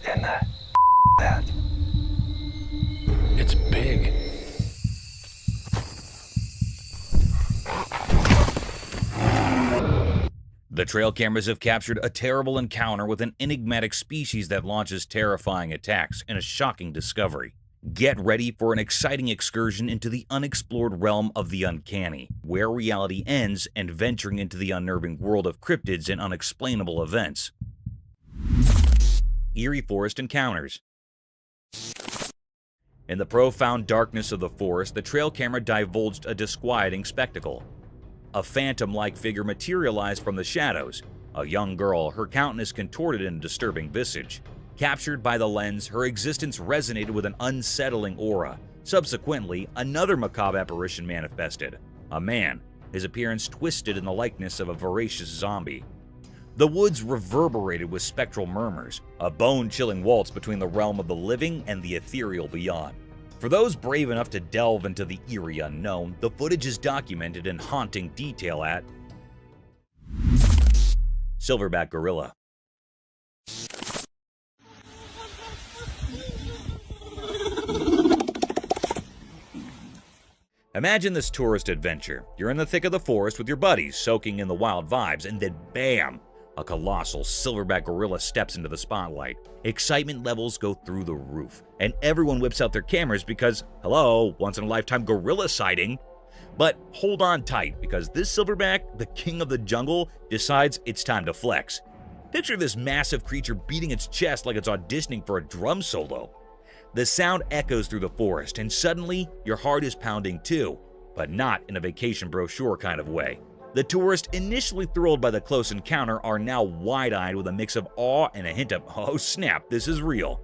in the that? It's big. The trail cameras have captured a terrible encounter with an enigmatic species that launches terrifying attacks in a shocking discovery. Get ready for an exciting excursion into the unexplored realm of the uncanny, where reality ends and venturing into the unnerving world of cryptids and unexplainable events. Eerie Forest Encounters. In the profound darkness of the forest, the trail camera divulged a disquieting spectacle. A phantom-like figure materialized from the shadows. A young girl, her countenance contorted in a disturbing visage. Captured by the lens, her existence resonated with an unsettling aura. Subsequently, another macabre apparition manifested. A man, his appearance twisted in the likeness of a voracious zombie. The woods reverberated with spectral murmurs, a bone-chilling waltz between the realm of the living and the ethereal beyond. For those brave enough to delve into the eerie unknown, the footage is documented in haunting detail at Silverback Gorilla. Imagine this tourist adventure. You're in the thick of the forest with your buddies, soaking in the wild vibes, and then bam! A colossal silverback gorilla steps into the spotlight. Excitement levels go through the roof, and everyone whips out their cameras because, hello, once-in-a-lifetime gorilla sighting. But hold on tight, because this silverback, the king of the jungle, decides it's time to flex. Picture this massive creature beating its chest like it's auditioning for a drum solo. The sound echoes through the forest, and suddenly your heart is pounding too, but not in a vacation brochure kind of way. The tourists, initially thrilled by the close encounter, are now wide-eyed with a mix of awe and a hint of, oh snap, this is real.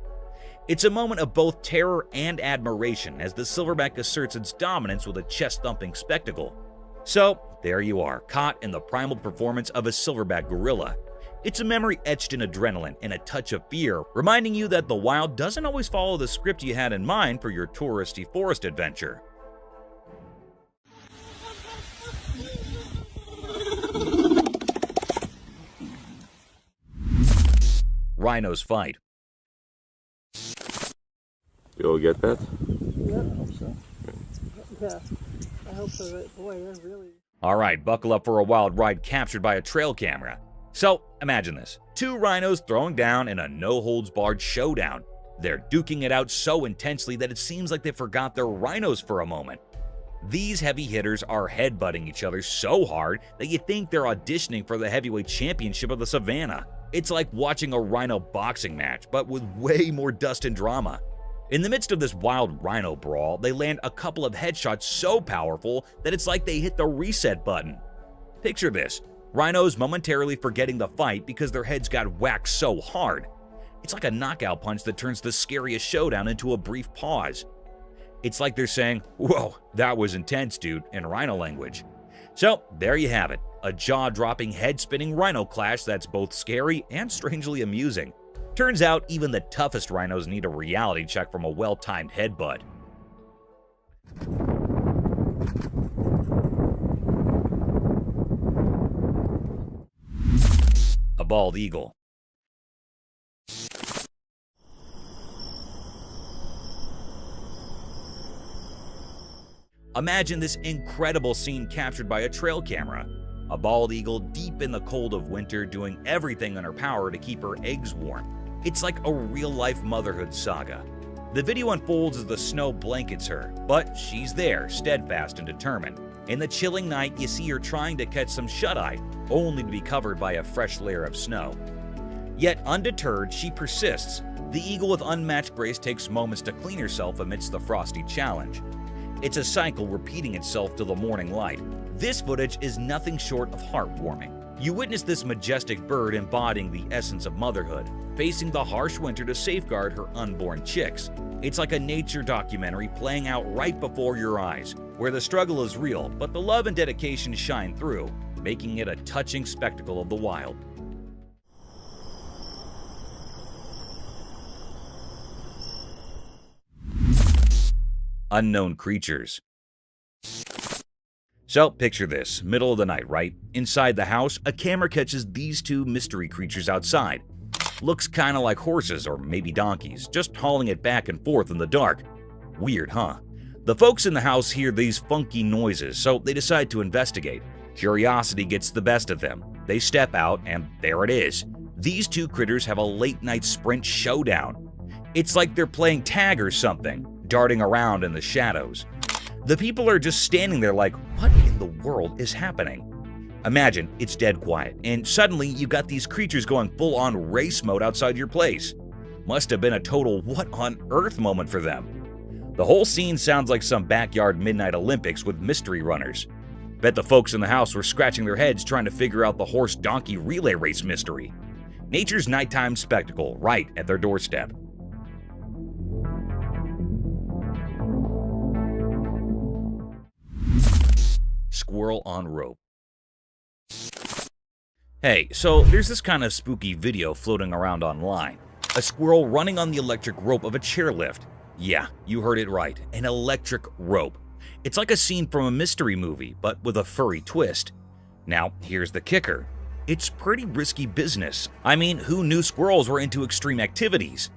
It's a moment of both terror and admiration as the silverback asserts its dominance with a chest-thumping spectacle. So, there you are, caught in the primal performance of a silverback gorilla. It's a memory etched in adrenaline and a touch of fear, reminding you that the wild doesn't always follow the script you had in mind for your touristy forest adventure. Rhinos Fight. You'll get that? Yeah, I hope so. Yeah, I hope so. Boy, that's really... Alright, buckle up for a wild ride captured by a trail camera. So, imagine this. Two rhinos throwing down in a no-holds-barred showdown. They're duking it out so intensely that it seems like they forgot they're rhinos for a moment. These heavy hitters are headbutting each other so hard that you think they're auditioning for the heavyweight championship of the savannah. It's like watching a rhino boxing match, but with way more dust and drama. In the midst of this wild rhino brawl, they land a couple of headshots so powerful that it's like they hit the reset button. Picture this, rhinos momentarily forgetting the fight because their heads got whacked so hard. It's like a knockout punch that turns the scariest showdown into a brief pause. It's like they're saying, whoa, that was intense, dude, in rhino language. So, there you have it, a jaw-dropping, head-spinning rhino clash that's both scary and strangely amusing. Turns out even the toughest rhinos need a reality check from a well-timed headbutt. A bald eagle. Imagine this incredible scene captured by a trail camera. A bald eagle deep in the cold of winter doing everything in her power to keep her eggs warm. It's like a real-life motherhood saga. The video unfolds as the snow blankets her, but she's there, steadfast and determined. In the chilling night, you see her trying to catch some shut-eye, only to be covered by a fresh layer of snow. Yet undeterred, she persists. The eagle with unmatched grace takes moments to clean herself amidst the frosty challenge. It's a cycle repeating itself till the morning light. This footage is nothing short of heartwarming. You witness this majestic bird embodying the essence of motherhood, facing the harsh winter to safeguard her unborn chicks. It's like a nature documentary playing out right before your eyes, where the struggle is real, but the love and dedication shine through, making it a touching spectacle of the wild. Unknown creatures. So, picture this, middle of the night, right? Inside the house, a camera catches these two mystery creatures outside. Looks kinda like horses or maybe donkeys, just hauling it back and forth in the dark. Weird, huh? The folks in the house hear these funky noises, so they decide to investigate. Curiosity gets the best of them. They step out, and there it is. These two critters have a late-night sprint showdown. It's like they're playing tag or something, darting around in the shadows. The people are just standing there like, what in the world is happening? Imagine it's dead quiet, and suddenly you got these creatures going full-on race mode outside your place. Must have been a total what on earth moment for them. The whole scene sounds like some backyard midnight Olympics with mystery runners. Bet the folks in the house were scratching their heads trying to figure out the horse-donkey relay race mystery. Nature's nighttime spectacle right at their doorstep. Squirrel on Rope. Hey, so there's this kind of spooky video floating around online. A squirrel running on the electric rope of a chairlift. Yeah, you heard it right, an electric rope. It's like a scene from a mystery movie, but with a furry twist. Now, here's the kicker. It's pretty risky business. I mean, who knew squirrels were into extreme activities?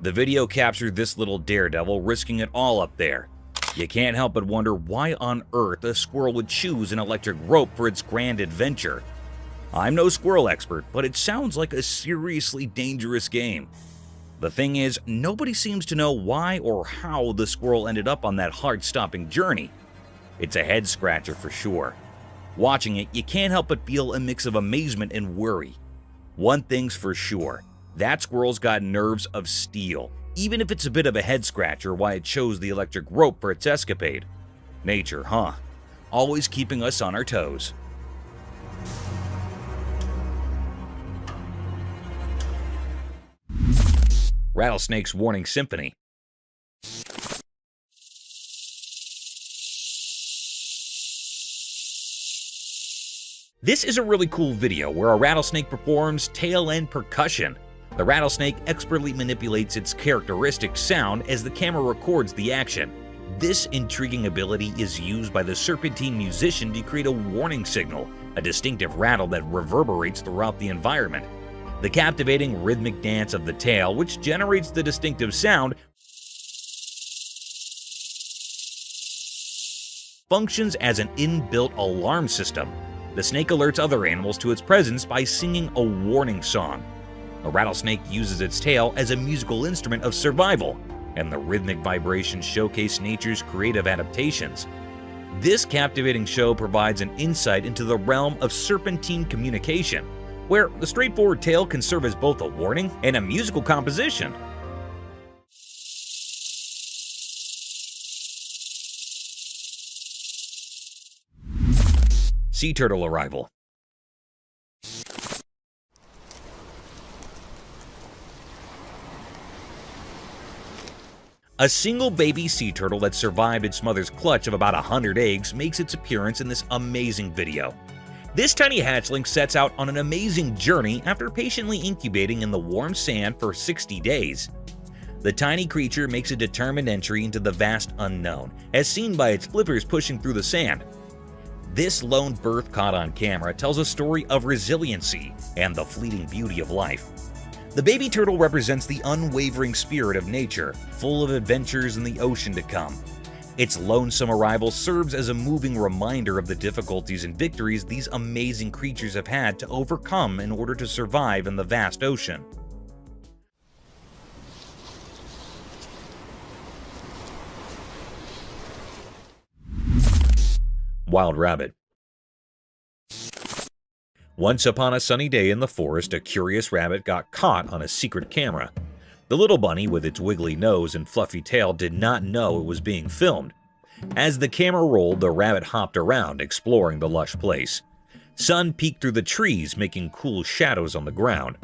The video captured this little daredevil risking it all up there. You can't help but wonder why on earth a squirrel would choose an electric rope for its grand adventure. I'm no squirrel expert, but it sounds like a seriously dangerous game. The thing is, nobody seems to know why or how the squirrel ended up on that heart-stopping journey. It's a head-scratcher for sure. Watching it, you can't help but feel a mix of amazement and worry. One thing's for sure, that squirrel's got nerves of steel, even if it's a bit of a head-scratcher why it chose the electric rope for its escapade. Nature, huh? Always keeping us on our toes. Rattlesnake's warning Symphony. This is a really cool video where a rattlesnake performs tail end percussion. The rattlesnake expertly manipulates its characteristic sound as the camera records the action. This intriguing ability is used by the serpentine musician to create a warning signal, a distinctive rattle that reverberates throughout the environment. The captivating rhythmic dance of the tail, which generates the distinctive sound, functions as an inbuilt alarm system. The snake alerts other animals to its presence by singing a warning song. A rattlesnake uses its tail as a musical instrument of survival, and the rhythmic vibrations showcase nature's creative adaptations. This captivating show provides an insight into the realm of serpentine communication, where the straightforward tail can serve as both a warning and a musical composition. Sea turtle arrival. A single baby sea turtle that survived its mother's clutch of about 100 eggs makes its appearance in this amazing video. This tiny hatchling sets out on an amazing journey after patiently incubating in the warm sand for 60 days. The tiny creature makes a determined entry into the vast unknown, as seen by its flippers pushing through the sand. This lone birth caught on camera tells a story of resiliency and the fleeting beauty of life. The baby turtle represents the unwavering spirit of nature, full of adventures in the ocean to come. Its lonesome arrival serves as a moving reminder of the difficulties and victories these amazing creatures have had to overcome in order to survive in the vast ocean. Wild rabbit. Once upon a sunny day in the forest, a curious rabbit got caught on a secret camera. The little bunny, with its wiggly nose and fluffy tail, did not know it was being filmed. As the camera rolled, the rabbit hopped around, exploring the lush place. Sun peeked through the trees, making cool shadows on the ground.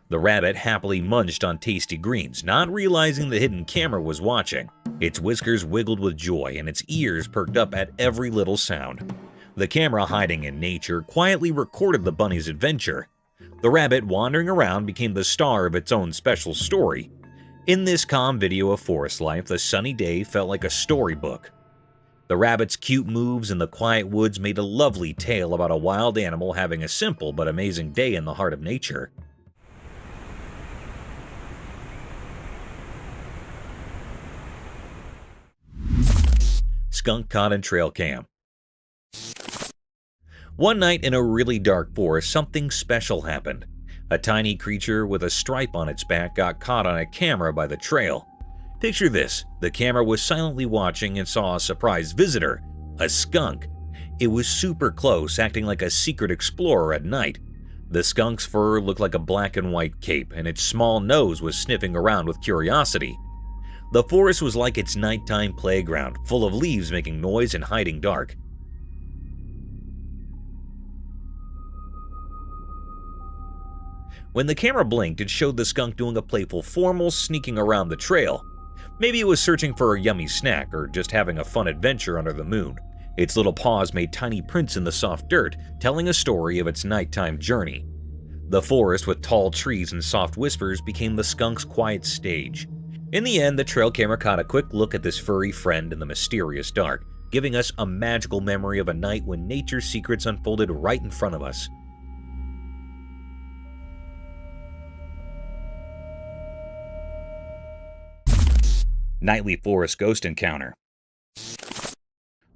The rabbit happily munched on tasty greens, not realizing the hidden camera was watching. Its whiskers wiggled with joy, and its ears perked up at every little sound. The camera, hiding in nature, quietly recorded the bunny's adventure. The rabbit, wandering around, became the star of its own special story. In this calm video of forest life, the sunny day felt like a storybook. The rabbit's cute moves in the quiet woods made a lovely tale about a wild animal having a simple but amazing day in the heart of nature. skunk caught in trail cam. One night in a really dark forest, something special happened. A tiny creature with a stripe on its back got caught on a camera by the trail. Picture this, the camera was silently watching and saw a surprise visitor, a skunk. It was super close, acting like a secret explorer at night. The skunk's fur looked like a black and white cape, and its small nose was sniffing around with curiosity. The forest was like its nighttime playground, full of leaves making noise and hiding dark. When the camera blinked, it showed the skunk doing a playful formal sneaking around the trail. Maybe it was searching for a yummy snack or just having a fun adventure under the moon. Its little paws made tiny prints in the soft dirt, telling a story of its nighttime journey. The forest with tall trees and soft whispers became the skunk's quiet stage. In the end, the trail camera caught a quick look at this furry friend in the mysterious dark, giving us a magical memory of a night when nature's secrets unfolded right in front of us. Nightly forest ghost encounter.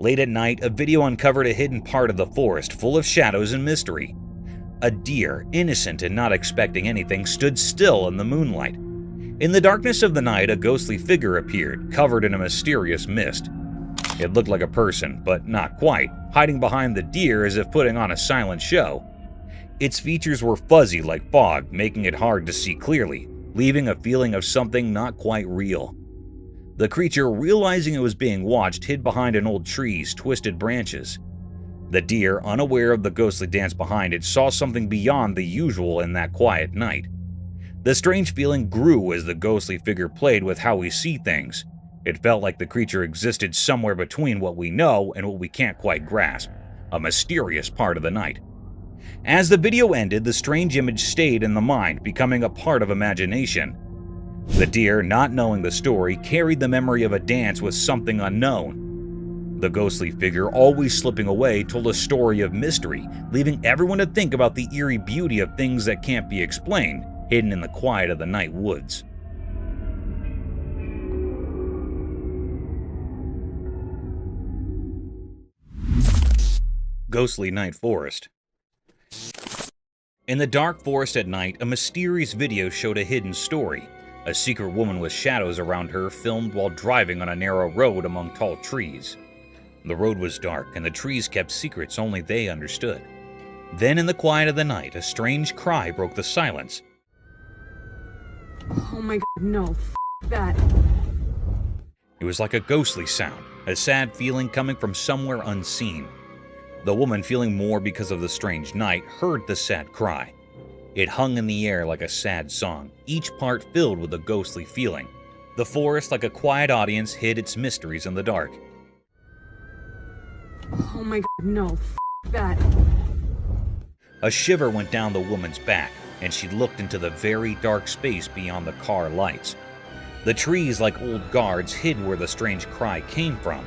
Late at night, a video uncovered a hidden part of the forest full of shadows and mystery. A deer, innocent and not expecting anything, stood still in the moonlight. In the darkness of the night, a ghostly figure appeared, covered in a mysterious mist. It looked like a person, but not quite, hiding behind the deer as if putting on a silent show. Its features were fuzzy like fog, making it hard to see clearly, leaving a feeling of something not quite real. The creature, realizing it was being watched, hid behind an old tree's twisted branches. The deer, unaware of the ghostly dance behind it, saw something beyond the usual in that quiet night. The strange feeling grew as the ghostly figure played with how we see things. It felt like the creature existed somewhere between what we know and what we can't quite grasp, a mysterious part of the night. As the video ended, the strange image stayed in the mind, becoming a part of imagination. The deer, not knowing the story, carried the memory of a dance with something unknown. The ghostly figure, always slipping away, told a story of mystery, leaving everyone to think about the eerie beauty of things that can't be explained, hidden in the quiet of the night woods. Ghostly night forest. In the dark forest at night, a mysterious video showed a hidden story. A secret woman with shadows around her filmed while driving on a narrow road among tall trees. The road was dark, and the trees kept secrets only they understood. Then, in the quiet of the night, a strange cry broke the silence. Oh my god, no, that. It was like a ghostly sound, a sad feeling coming from somewhere unseen. The woman, feeling more because of the strange night, heard the sad cry. It hung in the air like a sad song, each part filled with a ghostly feeling. The forest, like a quiet audience, hid its mysteries in the dark. Oh my god, no, that. A shiver went down the woman's back, and she looked into the very dark space beyond the car lights. The trees, like old guards, hid where the strange cry came from.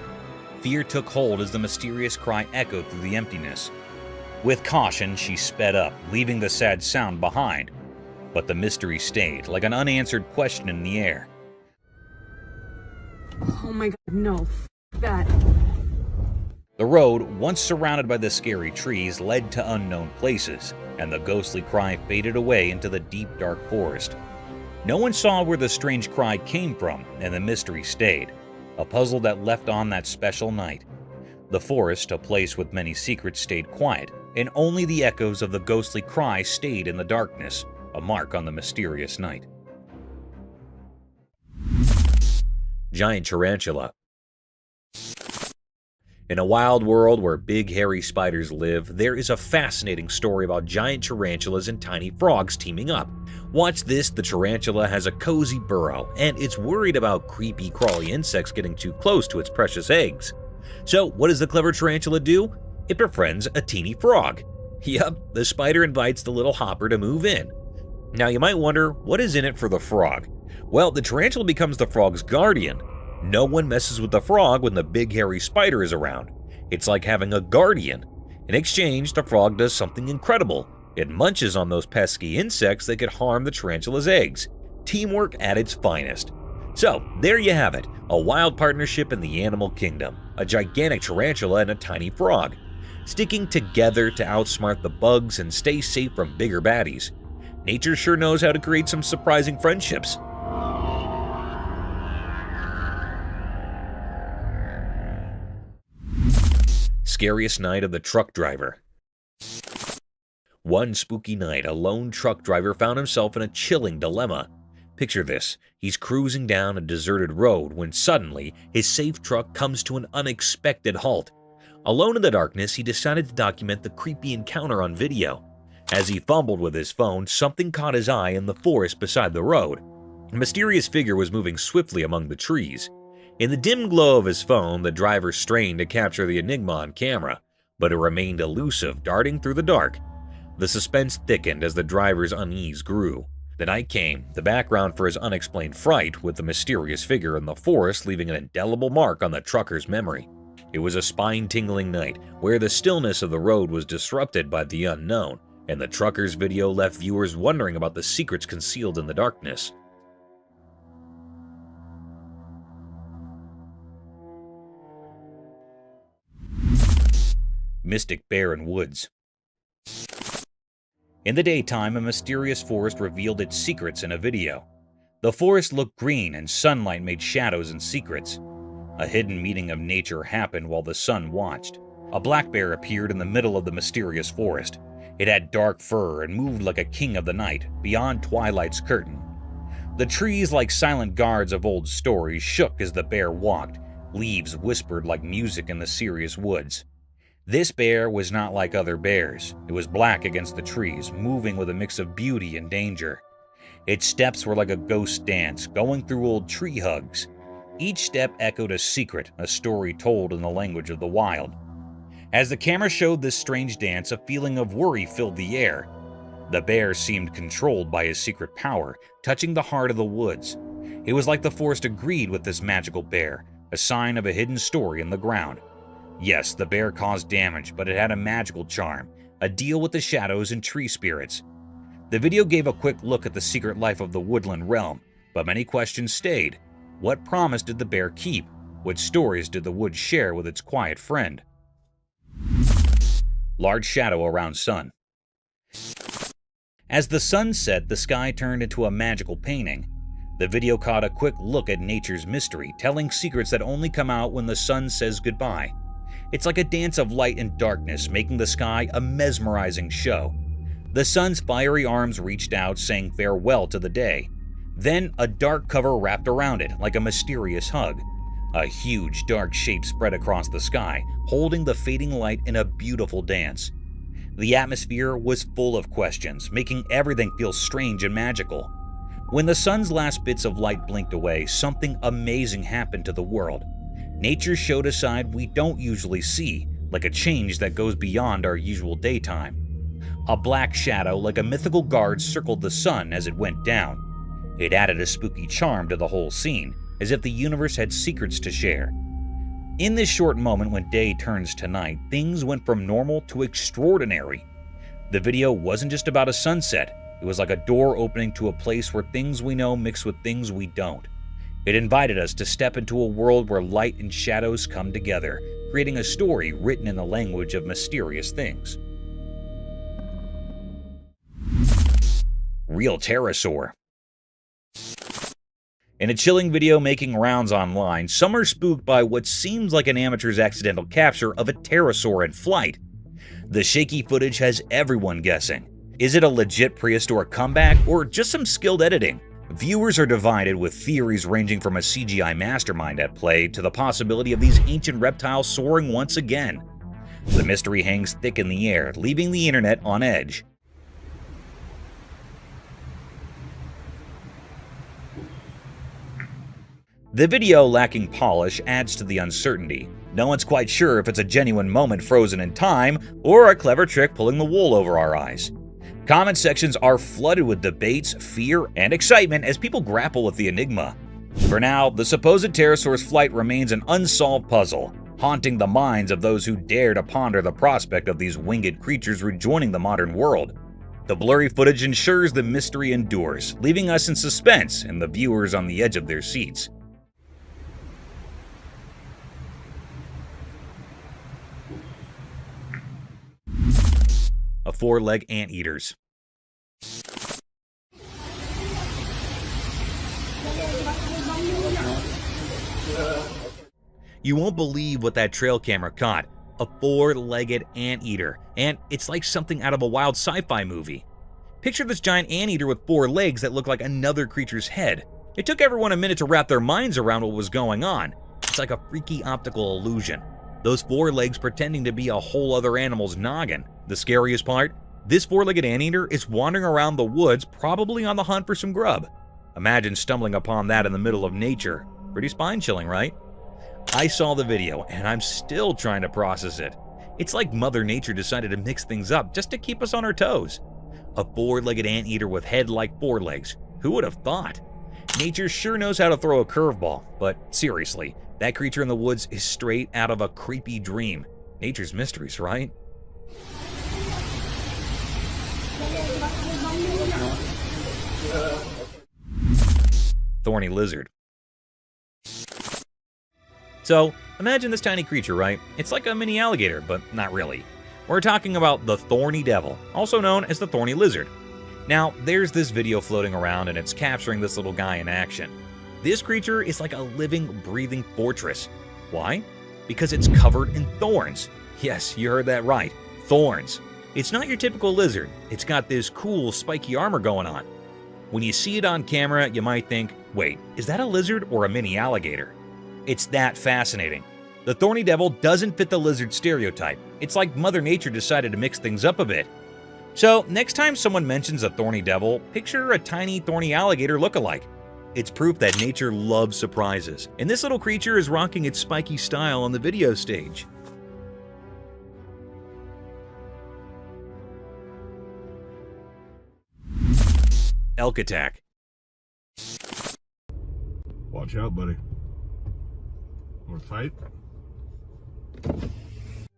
Fear took hold as the mysterious cry echoed through the emptiness. With caution, she sped up, leaving the sad sound behind. But the mystery stayed, like an unanswered question in the air. Oh my god, no, that. The road, once surrounded by the scary trees, led to unknown places, and the ghostly cry faded away into the deep, dark forest. No one saw where the strange cry came from, and the mystery stayed, a puzzle that left on that special night. The forest, a place with many secrets, stayed quiet, and only the echoes of the ghostly cry stayed in the darkness, a mark on the mysterious night. Giant tarantula. In a wild world where big hairy spiders live, there is a fascinating story about giant tarantulas and tiny frogs teaming up. Watch this, the tarantula has a cozy burrow, and it's worried about creepy crawly insects getting too close to its precious eggs. So what does the clever tarantula do? It befriends a teeny frog. Yup, the spider invites the little hopper to move in. Now you might wonder, what is in it for the frog? Well, the tarantula becomes the frog's guardian. No one messes with the frog when the big hairy spider is around. It's like having a guardian. In exchange, the frog does something incredible. It munches on those pesky insects that could harm the tarantula's eggs. Teamwork at its finest. So, there you have it, a wild partnership in the animal kingdom. a gigantic tarantula and a tiny frog, sticking together to outsmart the bugs and stay safe from bigger baddies. Nature sure knows how to create some surprising friendships. Scariest night of the truck driver. One spooky night, a lone truck driver found himself in a chilling dilemma. Picture this, he's cruising down a deserted road when suddenly his safe truck comes to an unexpected halt. Alone in the darkness, he decided to document the creepy encounter on video. As he fumbled with his phone, something caught his eye in the forest beside the road. A mysterious figure was moving swiftly among the trees. In the dim glow of his phone, the driver strained to capture the enigma on camera, but it remained elusive, darting through the dark. The suspense thickened as the driver's unease grew. The night came, the background for his unexplained fright, with the mysterious figure in the forest leaving an indelible mark on the trucker's memory. It was a spine-tingling night, where the stillness of the road was disrupted by the unknown, and the trucker's video left viewers wondering about the secrets concealed in the darkness. Mystic bear in woods. In the daytime, a mysterious forest revealed its secrets in a video. The forest looked green and sunlight made shadows and secrets. A hidden meeting of nature happened while the sun watched. A black bear appeared in the middle of the mysterious forest. It had dark fur and moved like a king of the night, beyond twilight's curtain. The trees, like silent guards of old stories, shook as the bear walked. Leaves whispered like music in the serious woods. This bear was not like other bears. It was black against the trees, moving with a mix of beauty and danger. Its steps were like a ghost dance, going through old tree hugs. Each step echoed a secret, a story told in the language of the wild. As the camera showed this strange dance, a feeling of worry filled the air. The bear seemed controlled by his secret power, touching the heart of the woods. It was like the forest agreed with this magical bear, a sign of a hidden story in the ground. Yes, the bear caused damage, but it had a magical charm, a deal with the shadows and tree spirits. The video gave a quick look at the secret life of the woodland realm, but many questions stayed. What promise did the bear keep? What stories did the woods share with its quiet friend? Large shadow around sun. As the sun set, the sky turned into a magical painting. The video caught a quick look at nature's mystery, telling secrets that only come out when the sun says goodbye. It's like a dance of light and darkness, making the sky a mesmerizing show. The sun's fiery arms reached out, saying farewell to the day. Then a dark cover wrapped around it, like a mysterious hug. A huge dark shape spread across the sky, holding the fading light in a beautiful dance. The atmosphere was full of questions, making everything feel strange and magical. When the sun's last bits of light blinked away, something amazing happened to the world. Nature showed a side we don't usually see, like a change that goes beyond our usual daytime. A black shadow like a mythical guard circled the sun as it went down. It added a spooky charm to the whole scene, as if the universe had secrets to share. In this short moment when day turns to night, things went from normal to extraordinary. The video wasn't just about a sunset, it was like a door opening to a place where things we know mix with things we don't. It invited us to step into a world where light and shadows come together, creating a story written in the language of mysterious things. Real Terrasaur. In a chilling video making rounds online, some are spooked by what seems like an amateur's accidental capture of a pterosaur in flight. The shaky footage has everyone guessing. Is it a legit prehistoric comeback or just some skilled editing? Viewers are divided, with theories ranging from a CGI mastermind at play to the possibility of these ancient reptiles soaring once again. The mystery hangs thick in the air, leaving the internet on edge. The video, lacking polish, adds to the uncertainty. No one's quite sure if it's a genuine moment frozen in time or a clever trick pulling the wool over our eyes. Comment sections are flooded with debates, fear, and excitement as people grapple with the enigma. For now, the supposed pterosaur's flight remains an unsolved puzzle, haunting the minds of those who dare to ponder the prospect of these winged creatures rejoining the modern world. The blurry footage ensures the mystery endures, leaving us in suspense and the viewers on the edge of their seats. four-leg anteaters. You won't believe what that trail camera caught. A four-legged anteater, and it's like something out of a wild sci-fi movie. Picture this giant anteater with four legs that look like another creature's head. It took everyone a minute to wrap their minds around what was going on. It's like a freaky optical illusion. Those four legs pretending to be a whole other animal's noggin. The scariest part? This four-legged anteater is wandering around the woods, probably on the hunt for some grub. Imagine stumbling upon that in the middle of nature. Pretty spine-chilling, right? I saw the video, and I'm still trying to process it. It's like Mother Nature decided to mix things up just to keep us on our toes. A four-legged anteater with head like four legs. Who would have thought? Nature sure knows how to throw a curveball, but seriously, that creature in the woods is straight out of a creepy dream. Nature's mysteries, right? Thorny lizard. So, imagine this tiny creature, right? It's like a mini alligator, but not really. We're talking about the thorny devil, also known as the thorny lizard. Now, there's this video floating around and it's capturing this little guy in action. This creature is like a living, breathing fortress. Why? Because it's covered in thorns. Yes, you heard that right. Thorns. It's not your typical lizard. It's got this cool, spiky armor going on. When you see it on camera, you might think, wait, is that a lizard or a mini alligator? It's that fascinating. The thorny devil doesn't fit the lizard stereotype. It's like Mother Nature decided to mix things up a bit. So, next time someone mentions a thorny devil, picture a tiny thorny alligator look-alike. It's proof that nature loves surprises, and this little creature is rocking its spiky style on the video stage. Elk attack. Watch out, buddy. Want to fight?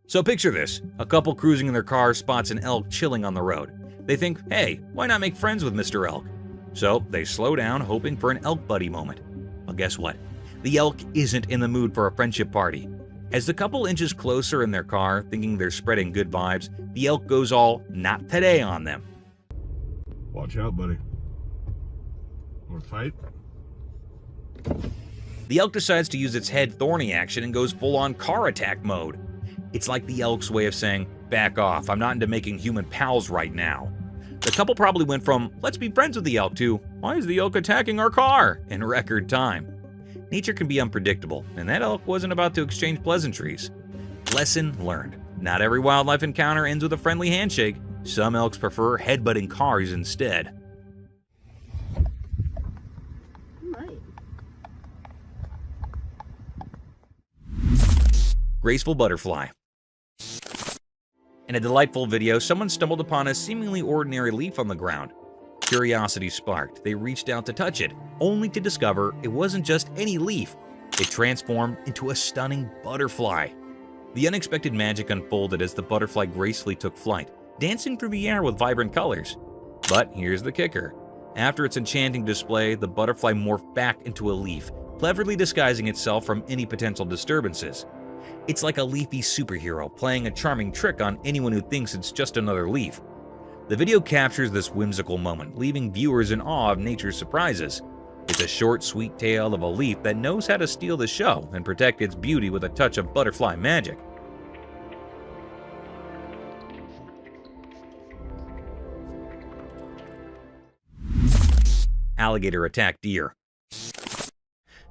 So picture this. A couple cruising in their car spots an elk chilling on the road. They think, hey, why not make friends with Mr. Elk? So they slow down, hoping for an elk buddy moment. Well, guess what? The elk isn't in the mood for a friendship party. As the couple inches closer in their car, thinking they're spreading good vibes, the elk goes all, not today on them. Watch out, buddy. Want to fight? The elk decides to use its head thorny action and goes full-on car attack mode. It's like the elk's way of saying, back off, I'm not into making human pals right now. The couple probably went from, let's be friends with the elk to, why is the elk attacking our car? In record time. Nature can be unpredictable, and that elk wasn't about to exchange pleasantries. Lesson learned. Not every wildlife encounter ends with a friendly handshake. Some elks prefer headbutting cars instead. Graceful butterfly. In a delightful video, someone stumbled upon a seemingly ordinary leaf on the ground. Curiosity sparked. They reached out to touch it, only to discover it wasn't just any leaf. It transformed into a stunning butterfly. The unexpected magic unfolded as the butterfly gracefully took flight, dancing through the air with vibrant colors. But here's the kicker. After its enchanting display, the butterfly morphed back into a leaf, cleverly disguising itself from any potential disturbances. It's like a leafy superhero playing a charming trick on anyone who thinks it's just another leaf. The video captures this whimsical moment, leaving viewers in awe of nature's surprises. It's a short, sweet tale of a leaf that knows how to steal the show and protect its beauty with a touch of butterfly magic. Alligator attack deer.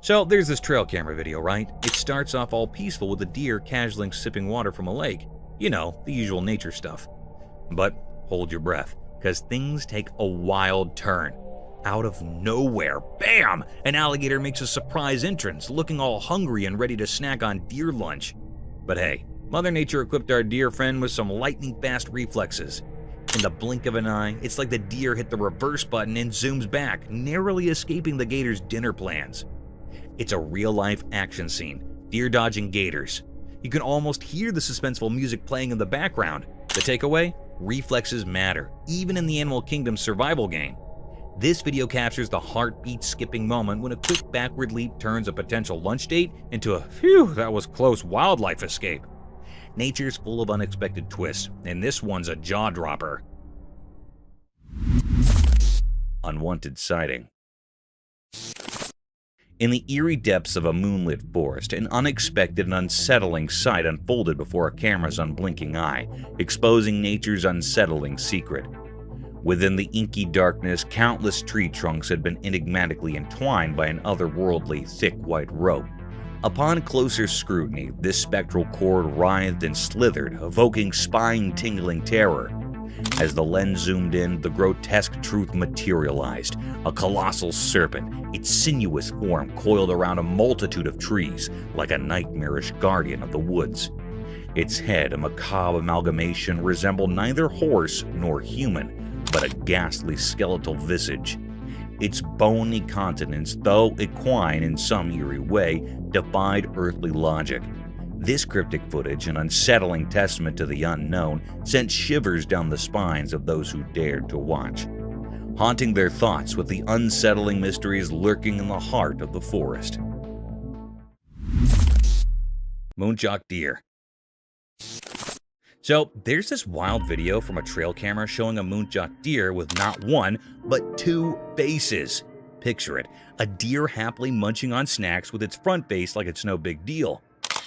So there's this trail camera video, right? It starts off all peaceful with a deer casually sipping water from a lake. You know, the usual nature stuff. But hold your breath, because things take a wild turn. Out of nowhere, bam! An alligator makes a surprise entrance, looking all hungry and ready to snack on deer lunch. But hey, Mother Nature equipped our deer friend with some lightning-fast reflexes. In the blink of an eye, it's like the deer hit the reverse button and zooms back, narrowly escaping the gator's dinner plans. It's a real-life action scene, deer dodging gators. You can almost hear the suspenseful music playing in the background. The takeaway? Reflexes matter, even in the animal kingdom's survival game. This video captures the heartbeat-skipping moment when a quick backward leap turns a potential lunch date into a, phew, that was close wildlife escape. Nature's full of unexpected twists, and this one's a jaw-dropper. Unwanted sighting. In the eerie depths of a moonlit forest, an unexpected and unsettling sight unfolded before a camera's unblinking eye, exposing nature's unsettling secret. Within the inky darkness, countless tree trunks had been enigmatically entwined by an otherworldly, thick white rope. Upon closer scrutiny, this spectral cord writhed and slithered, evoking spine-tingling terror. As the lens zoomed in, the grotesque truth materialized. A colossal serpent, its sinuous form coiled around a multitude of trees, like a nightmarish guardian of the woods. Its head, a macabre amalgamation, resembled neither horse nor human, but a ghastly skeletal visage. Its bony countenance, though equine in some eerie way, defied earthly logic. This cryptic footage, an unsettling testament to the unknown, sent shivers down the spines of those who dared to watch, haunting their thoughts with the unsettling mysteries lurking in the heart of the forest. Moonjock deer. So there's this wild video from a trail camera showing a moonjock deer with not one, but two faces. Picture it, a deer happily munching on snacks with its front face like it's no big deal.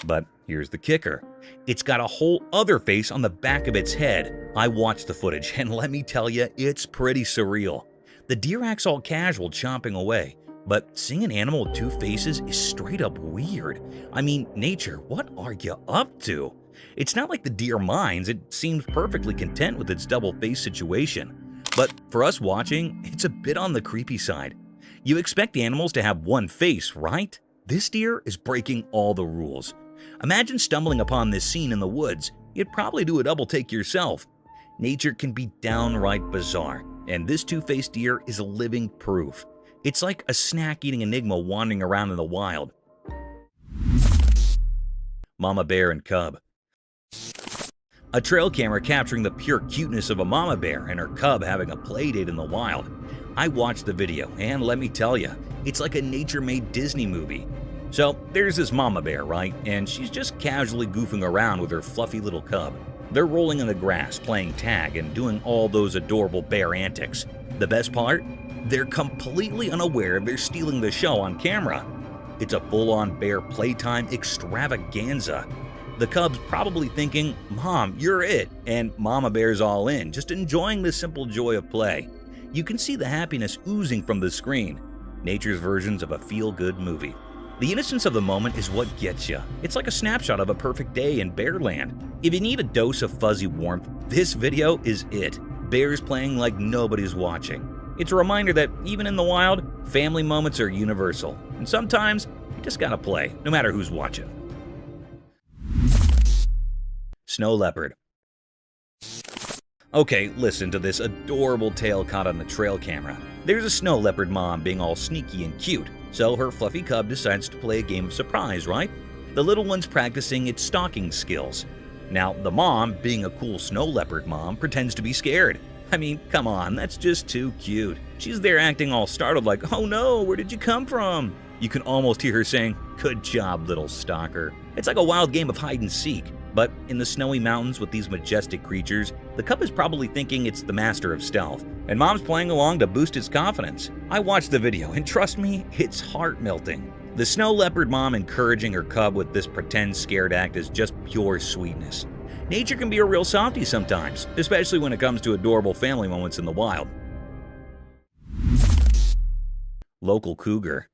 But here's the kicker. It's got a whole other face on the back of its head. I watched the footage, and let me tell you, it's pretty surreal. The deer acts all casual, chomping away. But seeing an animal with two faces is straight up weird. I mean, nature, what are you up to? It's not like the deer minds, it seems perfectly content with its double face situation. But for us watching, it's a bit on the creepy side. You expect animals to have one face, right? This deer is breaking all the rules. Imagine stumbling upon this scene in the woods. You'd probably do a double take yourself. Nature can be downright bizarre, and this two-faced deer is living proof. It's like a snack-eating enigma wandering around in the wild. Mama Bear and Cub. A trail camera capturing the pure cuteness of a mama bear and her cub having a playdate in the wild. I watched the video, and let me tell you, it's like a nature-made Disney movie. So there's this mama bear, right? And she's just casually goofing around with her fluffy little cub. They're rolling in the grass, playing tag, and doing all those adorable bear antics. The best part? They're completely unaware they're stealing the show on camera. It's a full-on bear playtime extravaganza. The cub's probably thinking, "Mom, you're it," and Mama Bear's all in, just enjoying the simple joy of play. You can see the happiness oozing from the screen. Nature's versions of a feel-good movie. The innocence of the moment is what gets you. It's like a snapshot of a perfect day in Bearland. If you need a dose of fuzzy warmth, this video is it. Bears playing like nobody's watching. It's a reminder that even in the wild, family moments are universal. And sometimes, you just gotta play, no matter who's watching. Snow leopard. Okay, listen to this adorable tale caught on the trail camera. There's a snow leopard mom being all sneaky and cute, so her fluffy cub decides to play a game of surprise, right? The little one's practicing its stalking skills. Now, the mom, being a cool snow leopard mom, pretends to be scared. I mean, come on, that's just too cute. She's there acting all startled like, "Oh no, where did you come from?" You can almost hear her saying, "Good job, little stalker." It's like a wild game of hide and seek. But in the snowy mountains with these majestic creatures, the cub is probably thinking it's the master of stealth, and mom's playing along to boost its confidence. I watched the video, and trust me, it's heart-melting. The snow leopard mom encouraging her cub with this pretend scared act is just pure sweetness. Nature can be a real softie sometimes, especially when it comes to adorable family moments in the wild. Local cougar.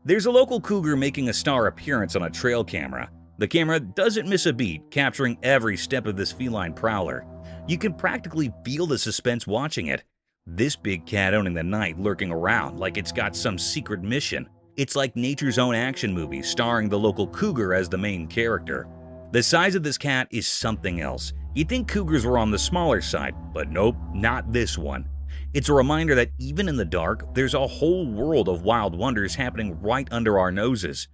There's a local cougar making a star appearance on a trail camera. The camera doesn't miss a beat, capturing every step of this feline prowler. You can practically feel the suspense watching it. This big cat owning the night, lurking around like it's got some secret mission. It's like nature's own action movie, starring the local cougar as the main character. The size of this cat is something else. You'd think cougars were on the smaller side, but nope, not this one. It's a reminder that even in the dark, there's a whole world of wild wonders happening right under our noses.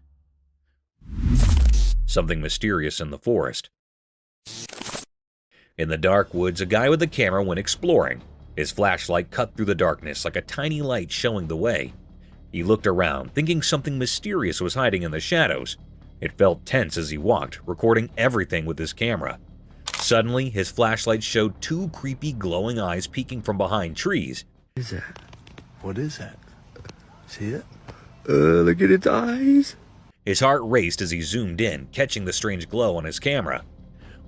Something mysterious in the forest. In the dark woods, a guy with a camera went exploring. His flashlight cut through the darkness like a tiny light showing the way. He looked around, thinking something mysterious was hiding in the shadows. It felt tense as he walked, recording everything with his camera. Suddenly, his flashlight showed two creepy glowing eyes peeking from behind trees. What is that? What is that? See it? Look at its eyes. His heart raced as he zoomed in, catching the strange glow on his camera.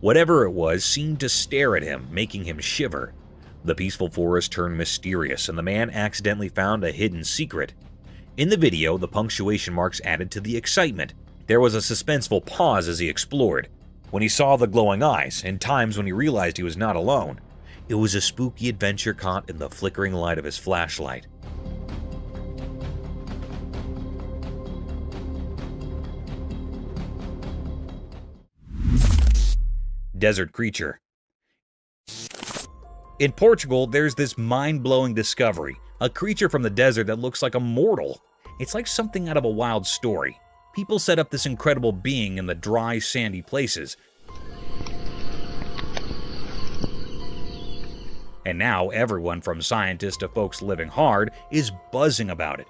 Whatever it was seemed to stare at him, making him shiver. The peaceful forest turned mysterious, and the man accidentally found a hidden secret. In the video, the punctuation marks added to the excitement. There was a suspenseful pause as he explored. When he saw the glowing eyes, and times when he realized he was not alone, it was a spooky adventure caught in the flickering light of his flashlight. Desert creature. In Portugal, there's this mind-blowing discovery, a creature from the desert that looks like a mortal. It's like something out of a wild story. People set up this incredible being in the dry, sandy places. And now everyone from scientists to folks living hard is buzzing about it.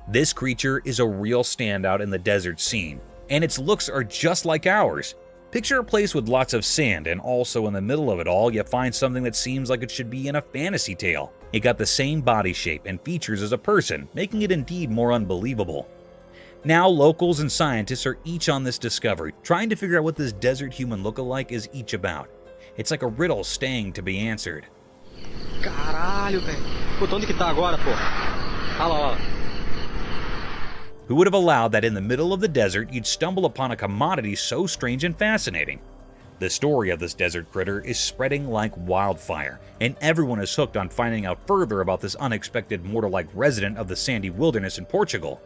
This creature is a real standout in the desert scene, and its looks are just like ours. Picture a place with lots of sand, and also in the middle of it all, you find something that seems like it should be in a fantasy tale. It got the same body shape and features as a person, making it indeed more unbelievable. Now, locals and scientists are each on this discovery, trying to figure out what this desert human look-alike is each about. It's like a riddle staying to be answered. Caralho, velho. Puta, onde que tá agora, pô? Olha lá, olha lá. Who would have allowed that in the middle of the desert you'd stumble upon a commodity so strange and fascinating? The story of this desert critter is spreading like wildfire, and everyone is hooked on finding out further about this unexpected mortal-like resident of the sandy wilderness in Portugal.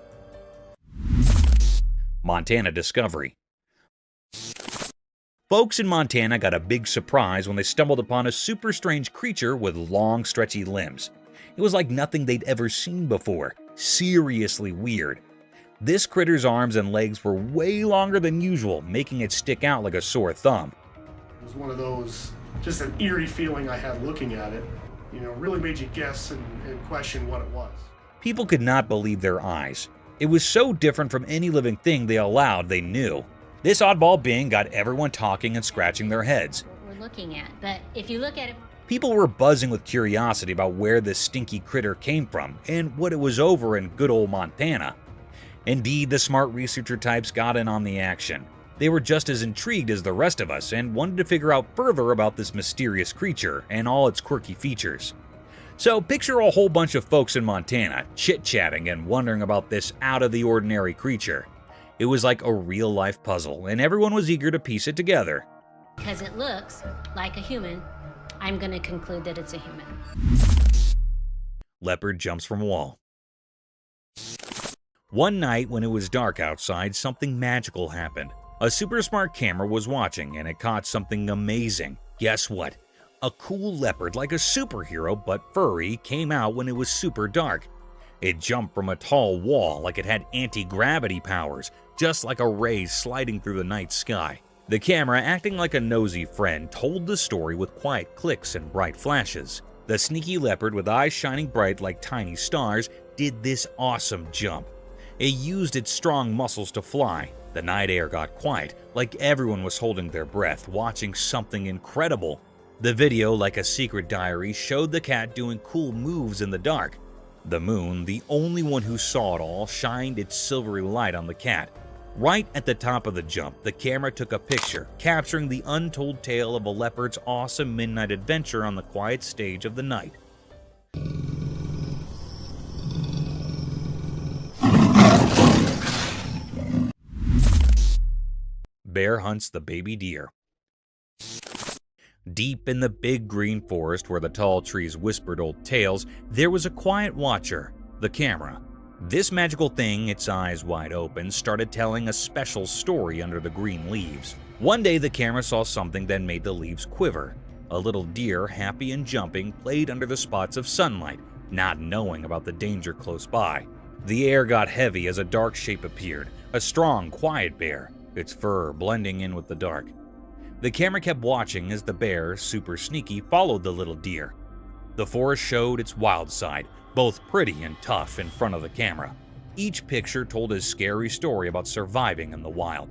Montana discovery. Folks in Montana got a big surprise when they stumbled upon a super strange creature with long, stretchy limbs. It was like nothing they'd ever seen before. Seriously weird. This critter's arms and legs were way longer than usual, making it stick out like a sore thumb. It was one of those, just an eerie feeling I had looking at it. You know, really made you guess and question what it was. People could not believe their eyes. It was so different from any living thing they knew. This oddball being got everyone talking and scratching their heads. What we're looking at, but if you look at it, people were buzzing with curiosity about where this stinky critter came from and what it was over in good old Montana. Indeed, the smart researcher types got in on the action. They were just as intrigued as the rest of us and wanted to figure out further about this mysterious creature and all its quirky features. So picture a whole bunch of folks in Montana chit-chatting and wondering about this out-of-the-ordinary creature. It was like a real-life puzzle, and everyone was eager to piece it together. because it looks like a human, I'm going to conclude that it's a human. Leopard jumps from wall. One night when it was dark outside, something magical happened. A super smart camera was watching and it caught something amazing. Guess what? A cool leopard like a superhero but furry came out when it was super dark. It jumped from a tall wall like it had anti-gravity powers, just like a ray sliding through the night sky. The camera, acting like a nosy friend, told the story with quiet clicks and bright flashes. The sneaky leopard with eyes shining bright like tiny stars did this awesome jump. It used its strong muscles to fly. The night air got quiet, like everyone was holding their breath, watching something incredible. The video, like a secret diary, showed the cat doing cool moves in the dark. The moon, the only one who saw it all, shined its silvery light on the cat. Right at the top of the jump, the camera took a picture, capturing the untold tale of a leopard's awesome midnight adventure on the quiet stage of the night. Bear hunts the baby deer. Deep in the big green forest where the tall trees whispered old tales, there was a quiet watcher, the camera. This magical thing, its eyes wide open, started telling a special story under the green leaves. One day the camera saw something that made the leaves quiver. A little deer, happy and jumping, played under the spots of sunlight, not knowing about the danger close by. The air got heavy as a dark shape appeared, a strong, quiet bear, its fur blending in with the dark. The camera kept watching as the bear, super sneaky, followed the little deer. The forest showed its wild side, both pretty and tough, in front of the camera. Each picture told a scary story about surviving in the wild.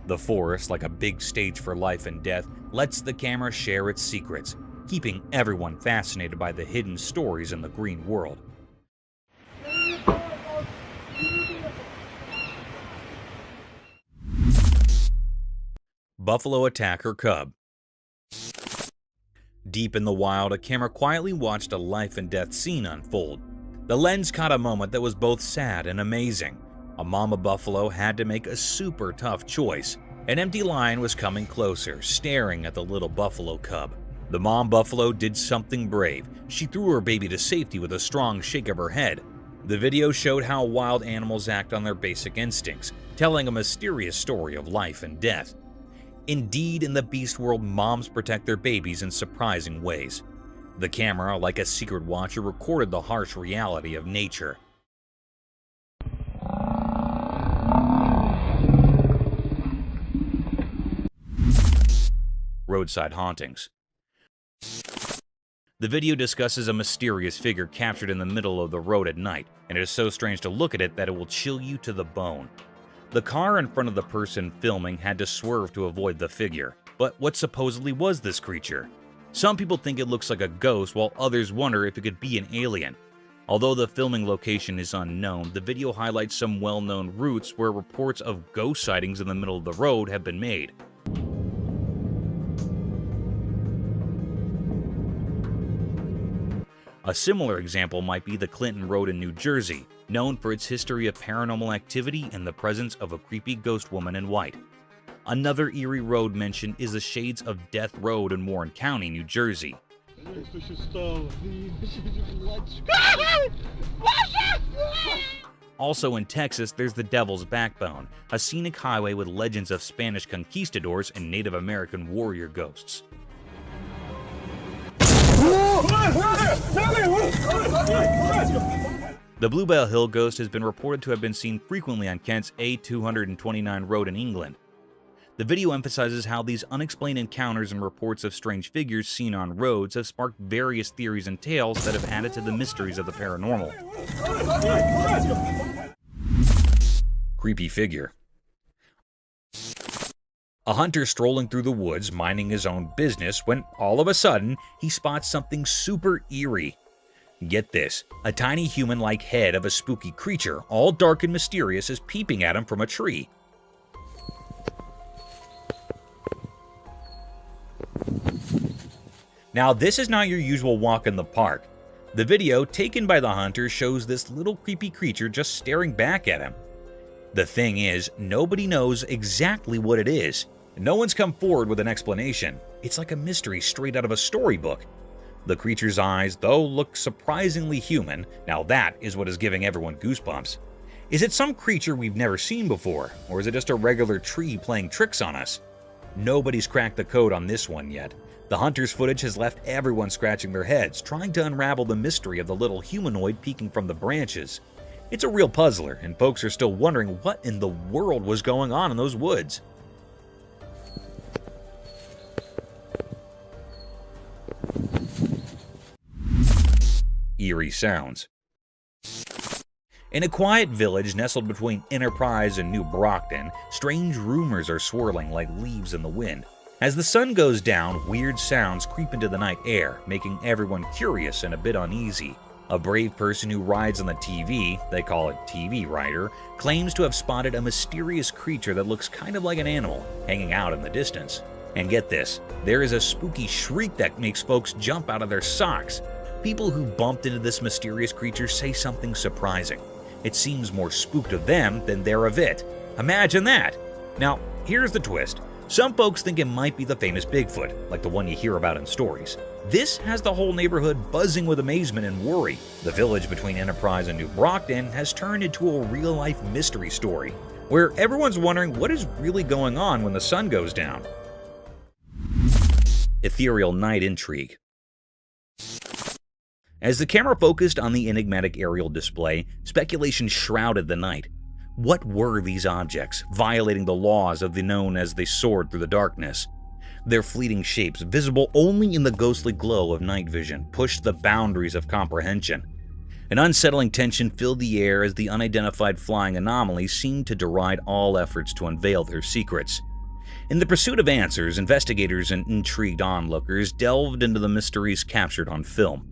The forest, like a big stage for life and death, lets the camera share its secrets, keeping everyone fascinated by the hidden stories in the green world. Buffalo Attacker Cub. Deep in the wild, a camera quietly watched a life and death scene unfold. The lens caught a moment that was both sad and amazing. A mama buffalo had to make a super tough choice. An empty lion was coming closer, staring at the little buffalo cub. The mom buffalo did something brave. She threw her baby to safety with a strong shake of her head. The video showed how wild animals act on their basic instincts, telling a mysterious story of life and death. Indeed, in the beast world, moms protect their babies in surprising ways. The camera, like a secret watcher, recorded the harsh reality of nature. Roadside Hauntings. The video discusses a mysterious figure captured in the middle of the road at night, and it is so strange to look at it that it will chill you to the bone. The car in front of the person filming had to swerve to avoid the figure. But what supposedly was this creature? Some people think it looks like a ghost, while others wonder if it could be an alien. Although the filming location is unknown, the video highlights some well-known routes where reports of ghost sightings in the middle of the road have been made. A similar example might be the Clinton Road in New Jersey, known for its history of paranormal activity and the presence of a creepy ghost woman in white. Another eerie road mentioned is the Shades of Death Road in Warren County, New Jersey. Also in Texas, there's the Devil's Backbone, a scenic highway with legends of Spanish conquistadors and Native American warrior ghosts. The Bluebell Hill ghost has been reported to have been seen frequently on Kent's A229 road in England. The video emphasizes how these unexplained encounters and reports of strange figures seen on roads have sparked various theories and tales that have added to the mysteries of the paranormal. Creepy figure. A hunter strolling through the woods, minding his own business, when all of a sudden, he spots something super eerie. Get this, a tiny human-like head of a spooky creature, all dark and mysterious, is peeping at him from a tree. Now, this is not your usual walk in the park. The video, taken by the hunter, shows this little creepy creature just staring back at him. The thing is, nobody knows exactly what it is. No one's come forward with an explanation. It's like a mystery straight out of a storybook. The creature's eyes, though, look surprisingly human. Now that is what is giving everyone goosebumps. Is it some creature we've never seen before, or is it just a regular tree playing tricks on us? Nobody's cracked the code on this one yet. The hunter's footage has left everyone scratching their heads, trying to unravel the mystery of the little humanoid peeking from the branches. It's a real puzzler, and folks are still wondering what in the world was going on in those woods. Eerie sounds. In a quiet village nestled between Enterprise and New Brockton, strange rumors are swirling like leaves in the wind. As the sun goes down, weird sounds creep into the night air, making everyone curious and a bit uneasy. A brave person who rides on the TV, they call it TV rider, claims to have spotted a mysterious creature that looks kind of like an animal, hanging out in the distance. And get this, there is a spooky shriek that makes folks jump out of their socks. People who bumped into this mysterious creature say something surprising. It seems more spooked of them than they're of it. Imagine that! Now, here's the twist. Some folks think it might be the famous Bigfoot, like the one you hear about in stories. This has the whole neighborhood buzzing with amazement and worry. The village between Enterprise and New Brockton has turned into a real-life mystery story, where everyone's wondering what is really going on when the sun goes down. Ethereal Night Intrigue. As the camera focused on the enigmatic aerial display, speculation shrouded the night. What were these objects, violating the laws of the known as they soared through the darkness? Their fleeting shapes, visible only in the ghostly glow of night vision, pushed the boundaries of comprehension. An unsettling tension filled the air as the unidentified flying anomalies seemed to deride all efforts to unveil their secrets. In the pursuit of answers, investigators and intrigued onlookers delved into the mysteries captured on film.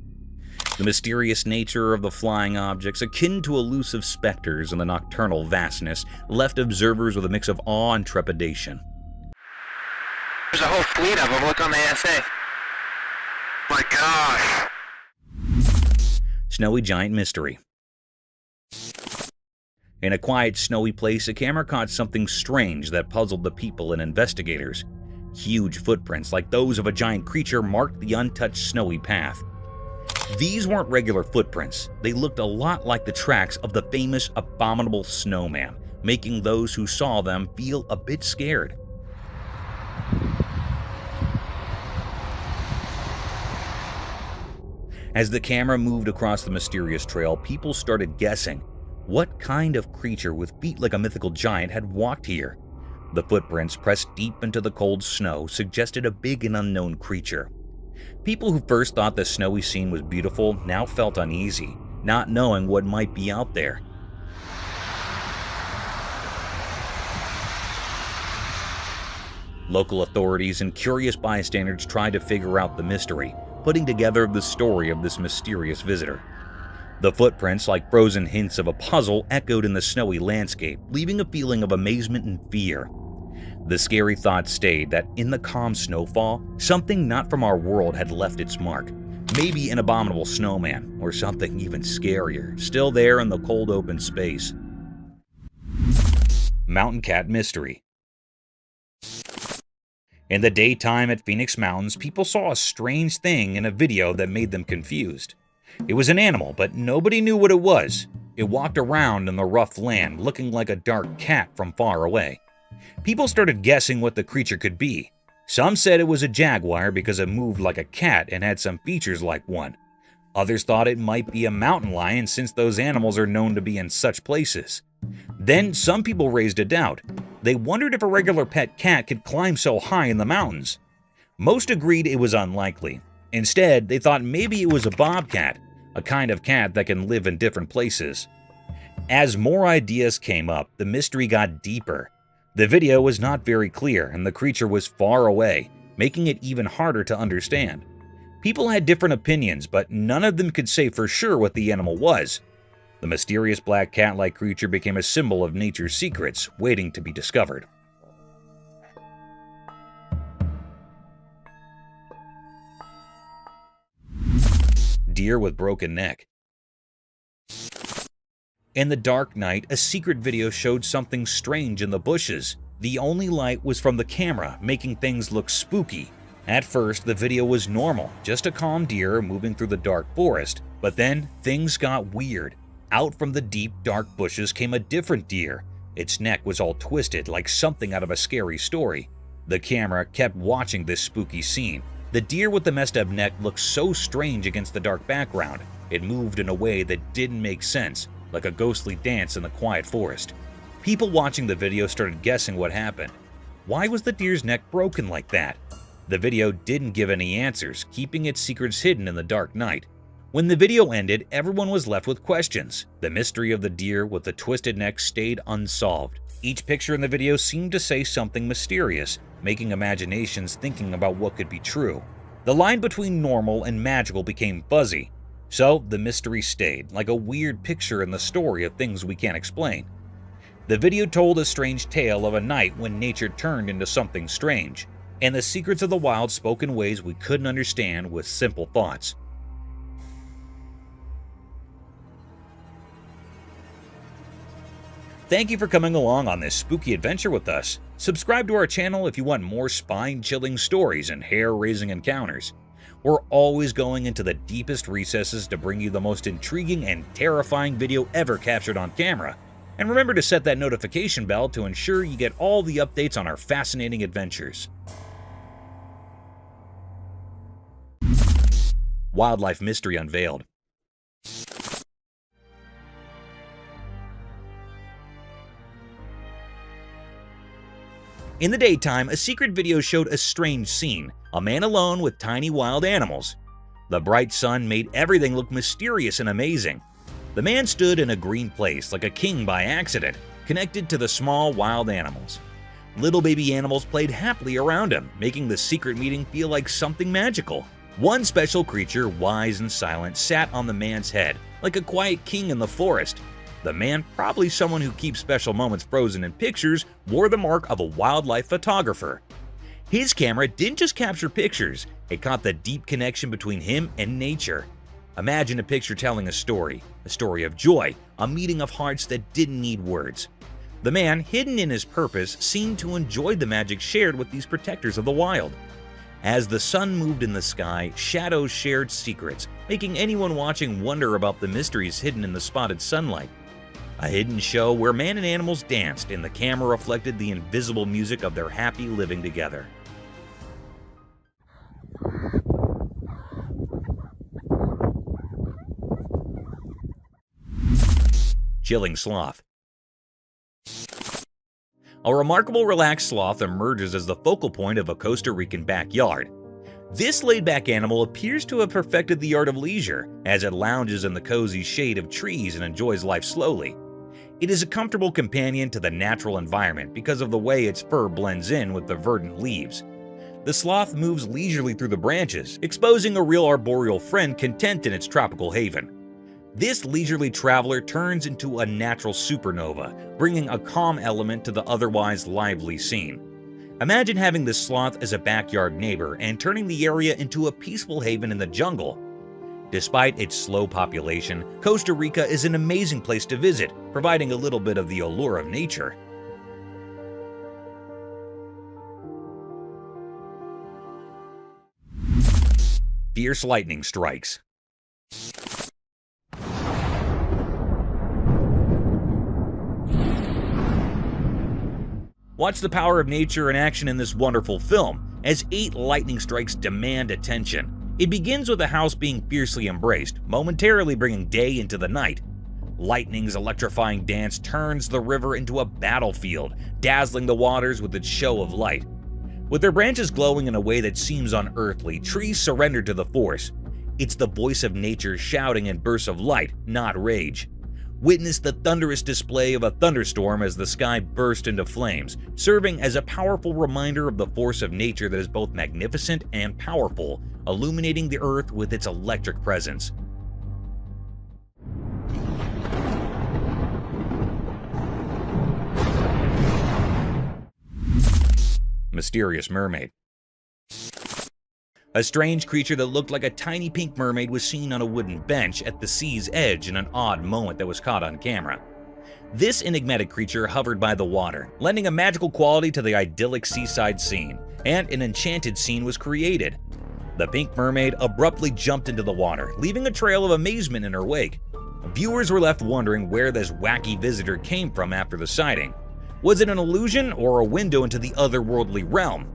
The mysterious nature of the flying objects, akin to elusive specters in the nocturnal vastness, left observers with a mix of awe and trepidation. There's a whole fleet of them. Look on the ASA. My gosh. Snowy Giant Mystery. In a quiet, snowy place, a camera caught something strange that puzzled the people and investigators. Huge footprints, like those of a giant creature, marked the untouched snowy path. These weren't regular footprints. They looked a lot like the tracks of the famous abominable snowman, making those who saw them feel a bit scared. As the camera moved across the mysterious trail, people started guessing. What kind of creature with feet like a mythical giant had walked here? The footprints, pressed deep into the cold snow, suggested a big and unknown creature. People who first thought the snowy scene was beautiful now felt uneasy, not knowing what might be out there. Local authorities and curious bystanders tried to figure out the mystery, putting together the story of this mysterious visitor. The footprints, like frozen hints of a puzzle, echoed in the snowy landscape, leaving a feeling of amazement and fear. The scary thought stayed that in the calm snowfall, something not from our world had left its mark. Maybe an abominable snowman, or something even scarier, still there in the cold open space. Mountain Cat Mystery. In the daytime at Phoenix Mountains, people saw a strange thing in a video that made them confused. It was an animal, but nobody knew what it was. It walked around in the rough land, looking like a dark cat from far away. People started guessing what the creature could be. Some said it was a jaguar because it moved like a cat and had some features like one. Others thought it might be a mountain lion since those animals are known to be in such places. Then some people raised a doubt. They wondered if a regular pet cat could climb so high in the mountains. Most agreed it was unlikely. Instead, they thought maybe it was a bobcat, a kind of cat that can live in different places. As more ideas came up, the mystery got deeper. The video was not very clear and the creature was far away, making it even harder to understand. People had different opinions, but none of them could say for sure what the animal was. The mysterious black cat-like creature became a symbol of nature's secrets, waiting to be discovered. Deer with broken neck. In the dark night, a secret video showed something strange in the bushes. The only light was from the camera, making things look spooky. At first, the video was normal, just a calm deer moving through the dark forest. But then, things got weird. Out from the deep, dark bushes came a different deer. Its neck was all twisted, like something out of a scary story. The camera kept watching this spooky scene. The deer with the messed up neck looked so strange against the dark background. It moved in a way that didn't make sense, like a ghostly dance in the quiet forest. People watching the video started guessing what happened. Why was the deer's neck broken like that? The video didn't give any answers, keeping its secrets hidden in the dark night. When the video ended, everyone was left with questions. The mystery of the deer with the twisted neck stayed unsolved. Each picture in the video seemed to say something mysterious, making imaginations thinking about what could be true. The line between normal and magical became fuzzy. So the mystery stayed, like a weird picture in the story of things we can't explain. The video told a strange tale of a night when nature turned into something strange, and the secrets of the wild spoke in ways we couldn't understand with simple thoughts. Thank you for coming along on this spooky adventure with us. Subscribe to our channel if you want more spine-chilling stories and hair-raising encounters. We're always going into the deepest recesses to bring you the most intriguing and terrifying video ever captured on camera. And remember to set that notification bell to ensure you get all the updates on our fascinating adventures. Wildlife Mystery Unveiled. In the daytime, a secret video showed a strange scene, a man alone with tiny wild animals. The bright sun made everything look mysterious and amazing. The man stood in a green place like a king by accident, connected to the small wild animals. Little baby animals played happily around him, making the secret meeting feel like something magical. One special creature, wise and silent, sat on the man's head, like a quiet king in the forest. The man, probably someone who keeps special moments frozen in pictures, wore the mark of a wildlife photographer. His camera didn't just capture pictures, it caught the deep connection between him and nature. Imagine a picture telling a story of joy, a meeting of hearts that didn't need words. The man, hidden in his purpose, seemed to enjoy the magic shared with these protectors of the wild. As the sun moved in the sky, shadows shared secrets, making anyone watching wonder about the mysteries hidden in the spotted sunlight. A hidden show where man and animals danced, and the camera reflected the invisible music of their happy living together. Chilling sloth. A remarkable relaxed sloth emerges as the focal point of a Costa Rican backyard. This laid-back animal appears to have perfected the art of leisure, as it lounges in the cozy shade of trees and enjoys life slowly. It is a comfortable companion to the natural environment because of the way its fur blends in with the verdant leaves. The sloth moves leisurely through the branches, exposing a real arboreal friend content in its tropical haven. This leisurely traveler turns into a natural supernova, bringing a calm element to the otherwise lively scene. Imagine having this sloth as a backyard neighbor and turning the area into a peaceful haven in the jungle. Despite its slow population, Costa Rica is an amazing place to visit, providing a little bit of the allure of nature. Fierce lightning strikes. Watch the power of nature in action in this wonderful film, as 8 lightning strikes demand attention. It begins with a house being fiercely embraced, momentarily bringing day into the night. Lightning's electrifying dance turns the river into a battlefield, dazzling the waters with its show of light. With their branches glowing in a way that seems unearthly, trees surrender to the force. It's the voice of nature shouting in bursts of light, not rage. Witness the thunderous display of a thunderstorm as the sky burst into flames, serving as a powerful reminder of the force of nature that is both magnificent and powerful, illuminating the earth with its electric presence. Mysterious mermaid. A strange creature that looked like a tiny pink mermaid was seen on a wooden bench at the sea's edge in an odd moment that was caught on camera. This enigmatic creature hovered by the water, lending a magical quality to the idyllic seaside scene, and an enchanted scene was created. The pink mermaid abruptly jumped into the water, leaving a trail of amazement in her wake. Viewers were left wondering where this wacky visitor came from after the sighting. Was it an illusion or a window into the otherworldly realm?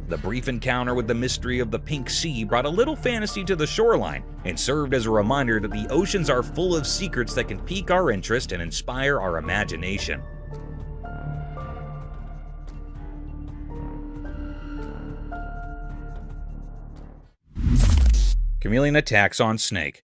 The brief encounter with the mystery of the pink sea brought a little fantasy to the shoreline and served as a reminder that the oceans are full of secrets that can pique our interest and inspire our imagination. Chameleon attacks on snake.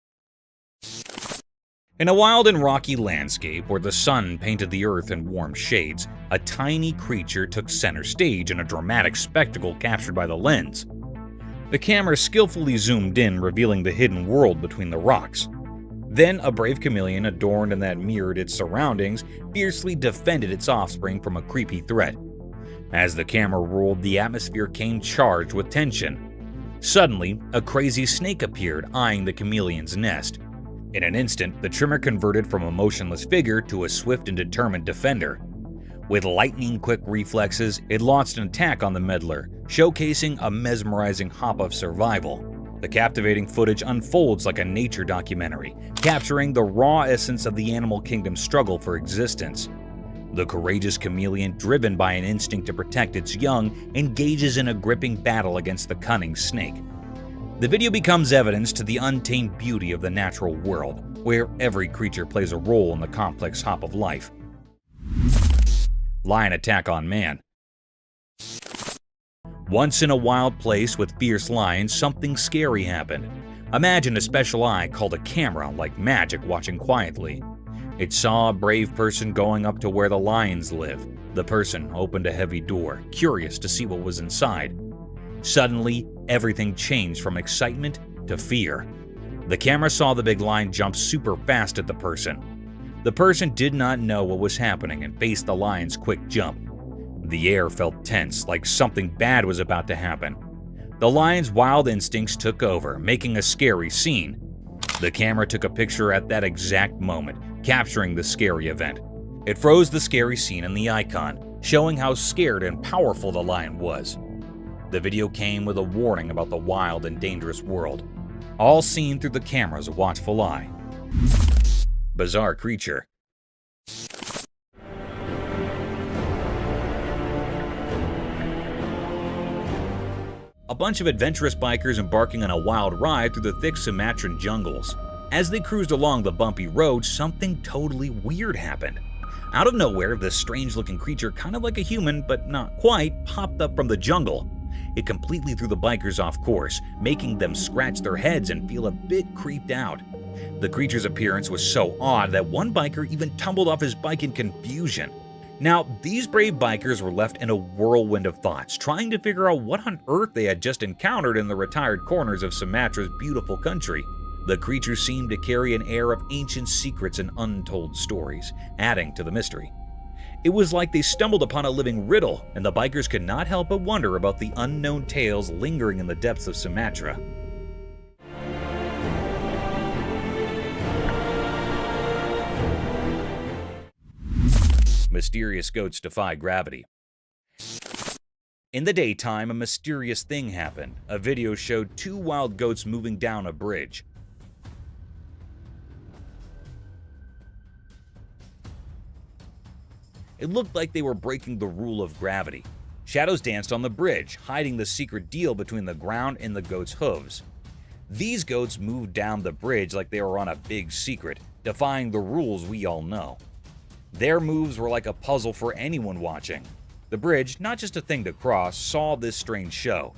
In a wild and rocky landscape where the sun painted the earth in warm shades, a tiny creature took center stage in a dramatic spectacle captured by the lens. The camera skillfully zoomed in, revealing the hidden world between the rocks. Then a brave chameleon adorned and that mirrored its surroundings fiercely defended its offspring from a creepy threat. As the camera rolled, the atmosphere came charged with tension. Suddenly, a crazy snake appeared, eyeing the chameleon's nest. In an instant, the trimmer converted from a motionless figure to a swift and determined defender. With lightning-quick reflexes, it launched an attack on the meddler, showcasing a mesmerizing hop of survival. The captivating footage unfolds like a nature documentary, capturing the raw essence of the animal kingdom's struggle for existence. The courageous chameleon, driven by an instinct to protect its young, engages in a gripping battle against the cunning snake. The video becomes evidence to the untamed beauty of the natural world, where every creature plays a role in the complex hop of life. Lion attack on man. Once in a wild place with fierce lions, something scary happened. Imagine a special eye called a camera, like magic, watching quietly. It saw a brave person going up to where the lions live. The person opened a heavy door, curious to see what was inside. Suddenly, everything changed from excitement to fear. The camera saw the big lion jump super fast at the person. The person did not know what was happening and faced the lion's quick jump. The air felt tense, like something bad was about to happen. The lion's wild instincts took over, making a scary scene. The camera took a picture at that exact moment, capturing the scary event. It froze the scary scene in the icon, showing how scared and powerful the lion was. The video came with a warning about the wild and dangerous world, all seen through the camera's watchful eye. Bizarre creature. A bunch of adventurous bikers embarking on a wild ride through the thick Sumatran jungles. As they cruised along the bumpy road, something totally weird happened. Out of nowhere, this strange-looking creature, kind of like a human, but not quite, popped up from the jungle. It completely threw the bikers off course, making them scratch their heads and feel a bit creeped out. The creature's appearance was so odd that one biker even tumbled off his bike in confusion. Now, these brave bikers were left in a whirlwind of thoughts, trying to figure out what on earth they had just encountered in the retired corners of Sumatra's beautiful country. The creature seemed to carry an air of ancient secrets and untold stories, adding to the mystery. It was like they stumbled upon a living riddle, and the bikers could not help but wonder about the unknown tales lingering in the depths of Sumatra. Mysterious goats defy gravity. In the daytime, a mysterious thing happened. A video showed two wild goats moving down a bridge. It looked like they were breaking the rule of gravity. Shadows danced on the bridge, hiding the secret deal between the ground and the goats' hooves. These goats moved down the bridge like they were on a big secret, defying the rules we all know. Their moves were like a puzzle for anyone watching. The bridge, not just a thing to cross, saw this strange show.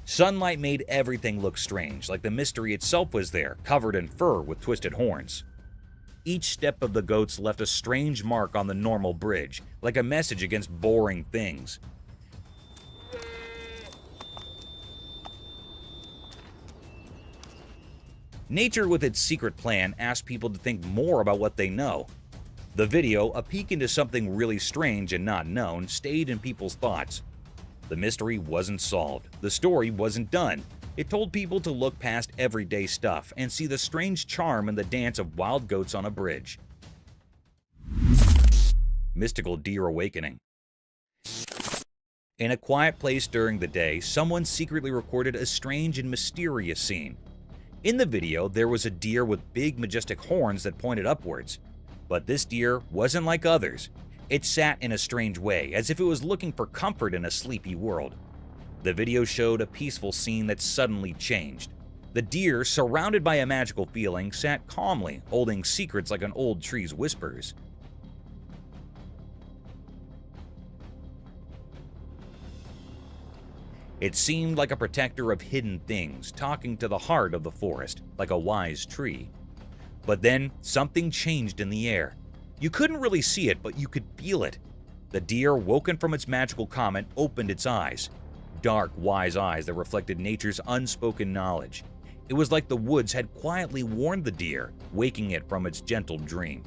Sunlight made everything look strange, like the mystery itself was there, covered in fur with twisted horns. Each step of the goats left a strange mark on the normal bridge, like a message against boring things. Nature, with its secret plan, asked people to think more about what they know. The video, a peek into something really strange and not known, stayed in people's thoughts. The mystery wasn't solved. The story wasn't done. It told people to look past everyday stuff and see the strange charm in the dance of wild goats on a bridge. Mystical deer awakening. In a quiet place during the day, someone secretly recorded a strange and mysterious scene. In the video, there was a deer with big, majestic horns that pointed upwards. But this deer wasn't like others. It sat in a strange way, as if it was looking for comfort in a sleepy world. The video showed a peaceful scene that suddenly changed. The deer, surrounded by a magical feeling, sat calmly, holding secrets like an old tree's whispers. It seemed like a protector of hidden things, talking to the heart of the forest, like a wise tree. But then, something changed in the air. You couldn't really see it, but you could feel it. The deer, woken from its magical comment, opened its eyes. Dark, wise eyes that reflected nature's unspoken knowledge. It was like the woods had quietly warned the deer, waking it from its gentle dream.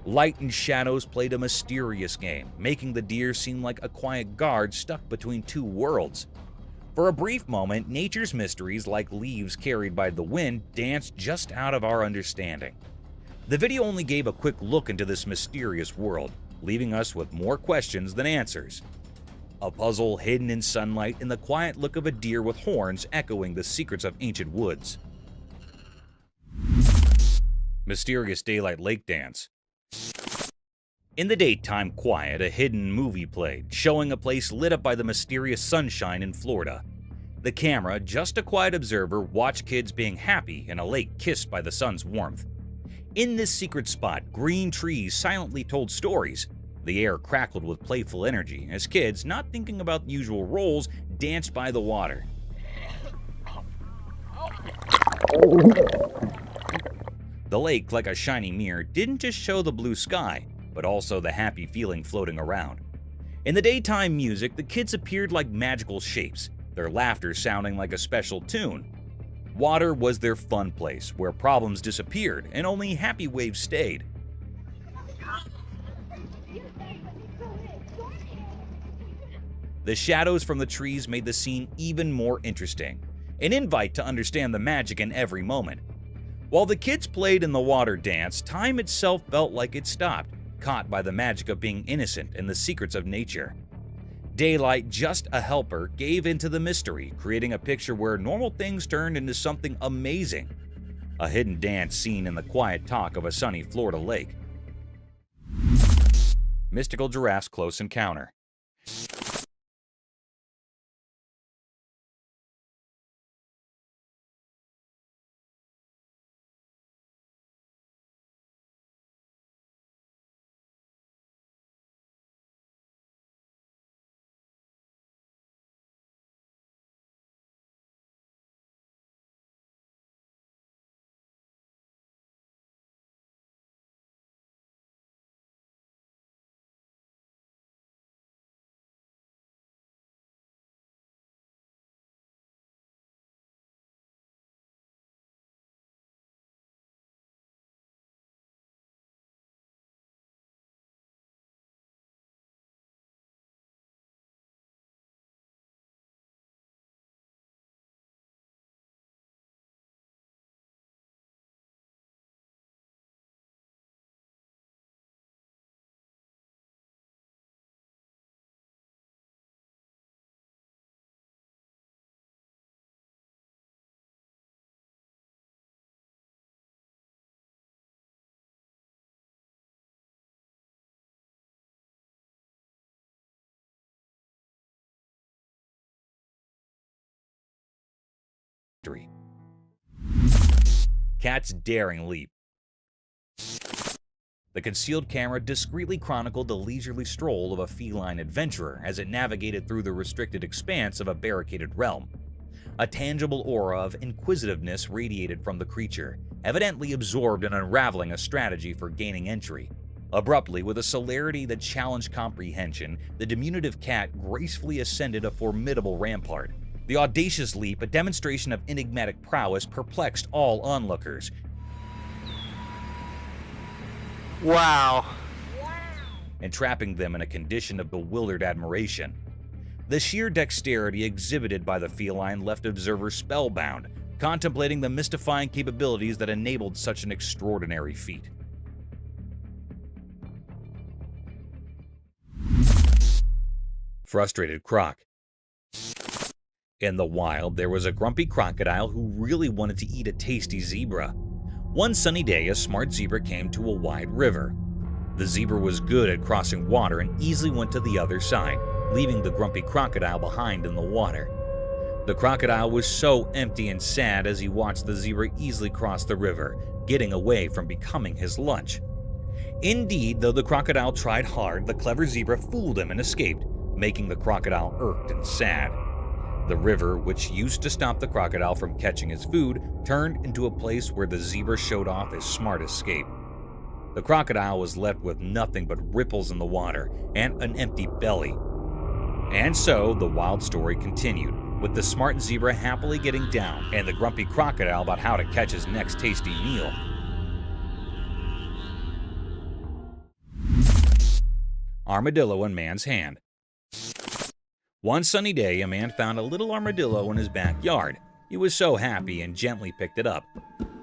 Light and shadows played a mysterious game, making the deer seem like a quiet guard stuck between two worlds. For a brief moment, nature's mysteries, like leaves carried by the wind, danced just out of our understanding. The video only gave a quick look into this mysterious world, leaving us with more questions than answers. A puzzle hidden in sunlight and the quiet look of a deer with horns echoing the secrets of ancient woods. Mysterious daylight lake dance. In the daytime quiet, a hidden movie played, showing a place lit up by the mysterious sunshine in Florida. The camera, just a quiet observer, watched kids being happy in a lake kissed by the sun's warmth. In this secret spot, green trees silently told stories. The air crackled with playful energy as kids, not thinking about the usual roles, danced by the water. The lake, like a shiny mirror, didn't just show the blue sky, but also the happy feeling floating around. In the daytime music, the kids appeared like magical shapes, their laughter sounding like a special tune. Water was their fun place, where problems disappeared and only happy waves stayed. The shadows from the trees made the scene even more interesting, an invite to understand the magic in every moment. While the kids played in the water dance, time itself felt like it stopped, caught by the magic of being innocent and the secrets of nature. Daylight, just a helper, gave into the mystery, creating a picture where normal things turned into something amazing. A hidden dance seen in the quiet talk of a sunny Florida lake. Mystical Giraffe's Close Encounter. Cat's daring leap. The concealed camera discreetly chronicled the leisurely stroll of a feline adventurer as it navigated through the restricted expanse of a barricaded realm. A tangible aura of inquisitiveness radiated from the creature, evidently absorbed in unraveling a strategy for gaining entry. Abruptly, with a celerity that challenged comprehension, the diminutive cat gracefully ascended a formidable rampart. The audacious leap, a demonstration of enigmatic prowess, perplexed all onlookers. Wow. Entrapping them in a condition of bewildered admiration. The sheer dexterity exhibited by the feline left observers spellbound, contemplating the mystifying capabilities that enabled such an extraordinary feat. Frustrated Croc. In the wild, there was a grumpy crocodile who really wanted to eat a tasty zebra. One sunny day, a smart zebra came to a wide river. The zebra was good at crossing water and easily went to the other side, leaving the grumpy crocodile behind in the water. The crocodile was so empty and sad as he watched the zebra easily cross the river, getting away from becoming his lunch. Indeed, though the crocodile tried hard, the clever zebra fooled him and escaped, making the crocodile irked and sad. The river, which used to stop the crocodile from catching his food, turned into a place where the zebra showed off his smart escape. The crocodile was left with nothing but ripples in the water and an empty belly. And so, the wild story continued, with the smart zebra happily getting down and the grumpy crocodile about how to catch his next tasty meal. Armadillo in man's hand. One sunny day, a man found a little armadillo in his backyard. He was so happy and gently picked it up.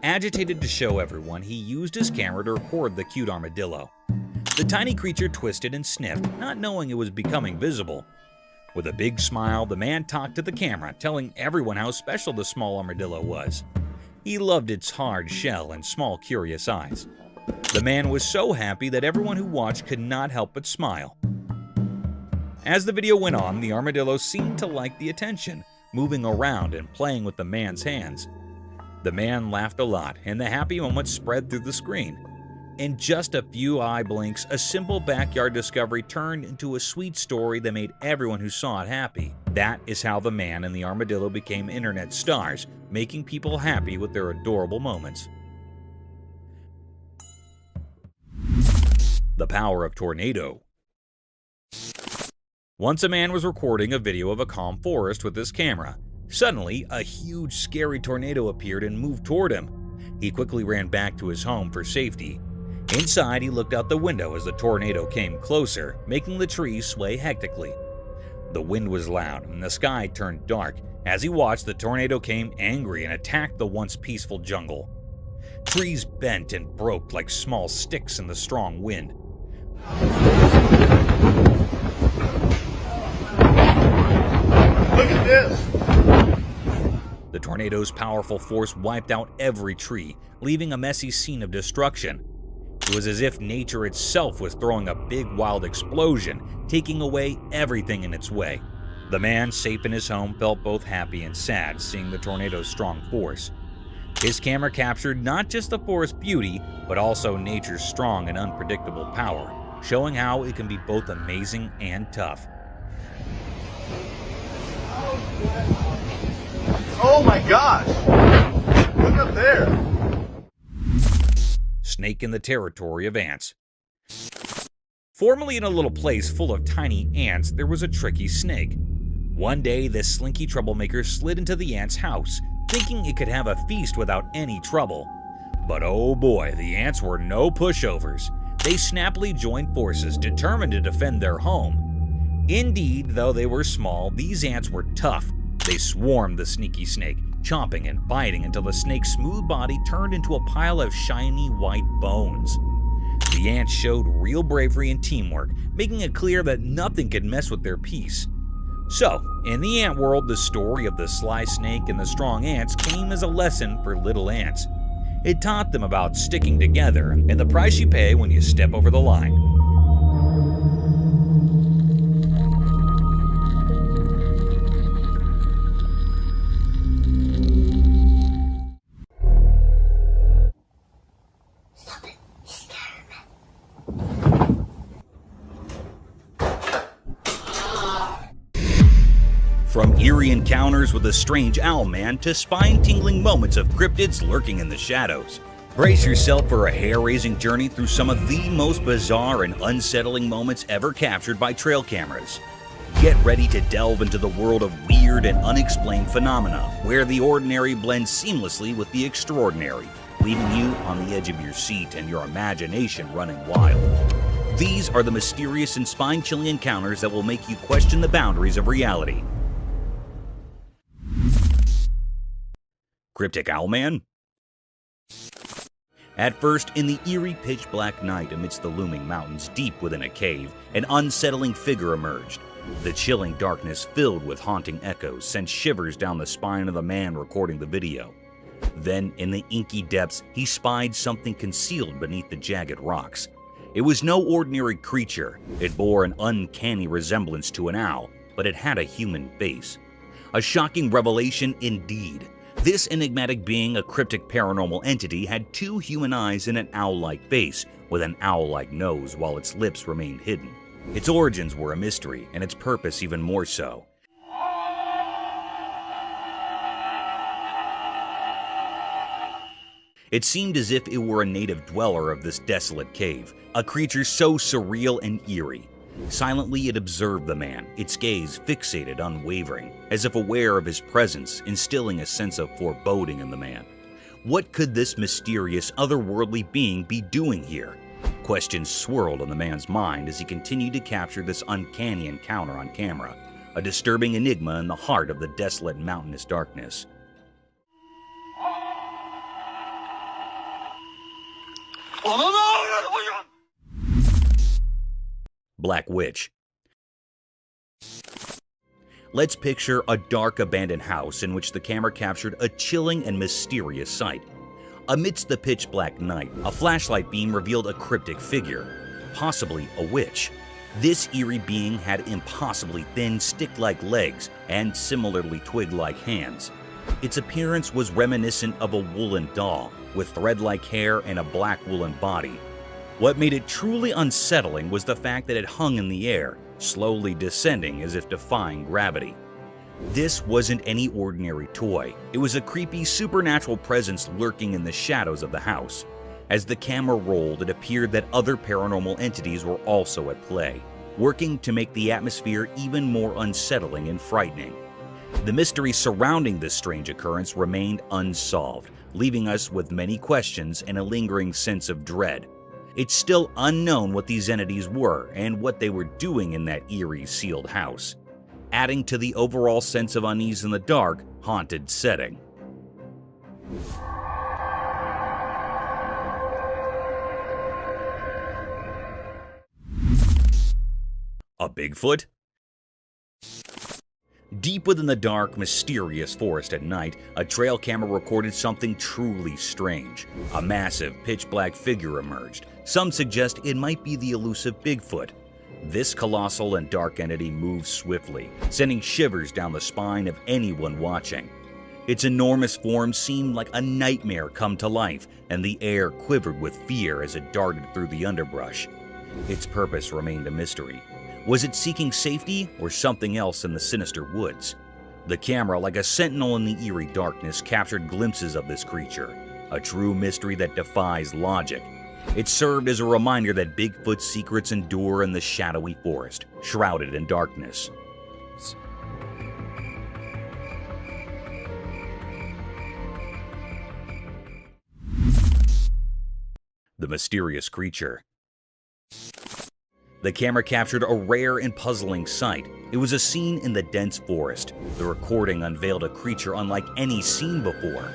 Agitated to show everyone, he used his camera to record the cute armadillo. The tiny creature twisted and sniffed, not knowing it was becoming visible. With a big smile, the man talked to the camera, telling everyone how special the small armadillo was. He loved its hard shell and small, curious eyes. The man was so happy that everyone who watched could not help but smile. As the video went on, the armadillo seemed to like the attention, moving around and playing with the man's hands. The man laughed a lot, and the happy moment spread through the screen. In just a few eye blinks, a simple backyard discovery turned into a sweet story that made everyone who saw it happy. That is how the man and the armadillo became internet stars, making people happy with their adorable moments. The power of tornado. Once a man was recording a video of a calm forest with his camera. Suddenly, a huge, scary tornado appeared and moved toward him. He quickly ran back to his home for safety. Inside, he looked out the window as the tornado came closer, making the trees sway hectically. The wind was loud and the sky turned dark. As he watched, the tornado came angry and attacked the once peaceful jungle. Trees bent and broke like small sticks in the strong wind. Look at this! The tornado's powerful force wiped out every tree, leaving a messy scene of destruction. It was as if nature itself was throwing a big wild explosion, taking away everything in its way. The man, safe in his home, felt both happy and sad seeing the tornado's strong force. His camera captured not just the forest beauty, but also nature's strong and unpredictable power, showing how it can be both amazing and tough. Oh my gosh! Look up there! Snake in the territory of ants. Formerly in a little place full of tiny ants, there was a tricky snake. One day, this slinky troublemaker slid into the ant's house, thinking it could have a feast without any trouble. But oh boy, the ants were no pushovers. They snappily joined forces, determined to defend their home. Indeed, though they were small, these ants were tough. They swarmed the sneaky snake, chomping and biting until the snake's smooth body turned into a pile of shiny white bones. The ants showed real bravery and teamwork, making it clear that nothing could mess with their peace. So, in the ant world, the story of the sly snake and the strong ants came as a lesson for little ants. It taught them about sticking together and the price you pay when you step over the line. From eerie encounters with a strange owl man to spine-tingling moments of cryptids lurking in the shadows. Brace yourself for a hair-raising journey through some of the most bizarre and unsettling moments ever captured by trail cameras. Get ready to delve into the world of weird and unexplained phenomena, where the ordinary blends seamlessly with the extraordinary, leaving you on the edge of your seat and your imagination running wild. These are the mysterious and spine-chilling encounters that will make you question the boundaries of reality. Cryptic Owlman? At first, in the eerie pitch-black night amidst the looming mountains deep within a cave, an unsettling figure emerged. The chilling darkness filled with haunting echoes sent shivers down the spine of the man recording the video. Then, in the inky depths, he spied something concealed beneath the jagged rocks. It was no ordinary creature. It bore an uncanny resemblance to an owl, but it had a human face. A shocking revelation indeed. This enigmatic being, a cryptic paranormal entity, had two human eyes and an owl-like face, with an owl-like nose while its lips remained hidden. Its origins were a mystery, and its purpose even more so. It seemed as if it were a native dweller of this desolate cave, a creature so surreal and eerie. Silently it observed the man, its gaze fixated, unwavering, as if aware of his presence, instilling a sense of foreboding in the man. What could this mysterious, otherworldly being be doing here? Questions swirled on the man's mind as he continued to capture this uncanny encounter on camera, a disturbing enigma in the heart of the desolate mountainous darkness. Black Witch. Let's picture a dark abandoned house in which the camera captured a chilling and mysterious sight. Amidst the pitch-black night, a flashlight beam revealed a cryptic figure, possibly a witch. This eerie being had impossibly thin, stick-like legs and similarly twig-like hands. Its appearance was reminiscent of a woolen doll, with thread-like hair and a black woolen body. What made it truly unsettling was the fact that it hung in the air, slowly descending as if defying gravity. This wasn't any ordinary toy. It was a creepy, supernatural presence lurking in the shadows of the house. As the camera rolled, it appeared that other paranormal entities were also at play, working to make the atmosphere even more unsettling and frightening. The mystery surrounding this strange occurrence remained unsolved, leaving us with many questions and a lingering sense of dread. It's still unknown what these entities were and what they were doing in that eerie, sealed house, adding to the overall sense of unease in the dark, haunted setting. A Bigfoot? Deep within the dark, mysterious forest at night, a trail camera recorded something truly strange. A massive, pitch-black figure emerged. Some suggest it might be the elusive Bigfoot. This colossal and dark entity moved swiftly, sending shivers down the spine of anyone watching. Its enormous form seemed like a nightmare come to life, and the air quivered with fear as it darted through the underbrush. Its purpose remained a mystery. Was it seeking safety or something else in the sinister woods? The camera, like a sentinel in the eerie darkness, captured glimpses of this creature, a true mystery that defies logic. It served as a reminder that Bigfoot's secrets endure in the shadowy forest, shrouded in darkness. The mysterious creature. The camera captured a rare and puzzling sight. It was a scene in the dense forest. The recording unveiled a creature unlike any seen before.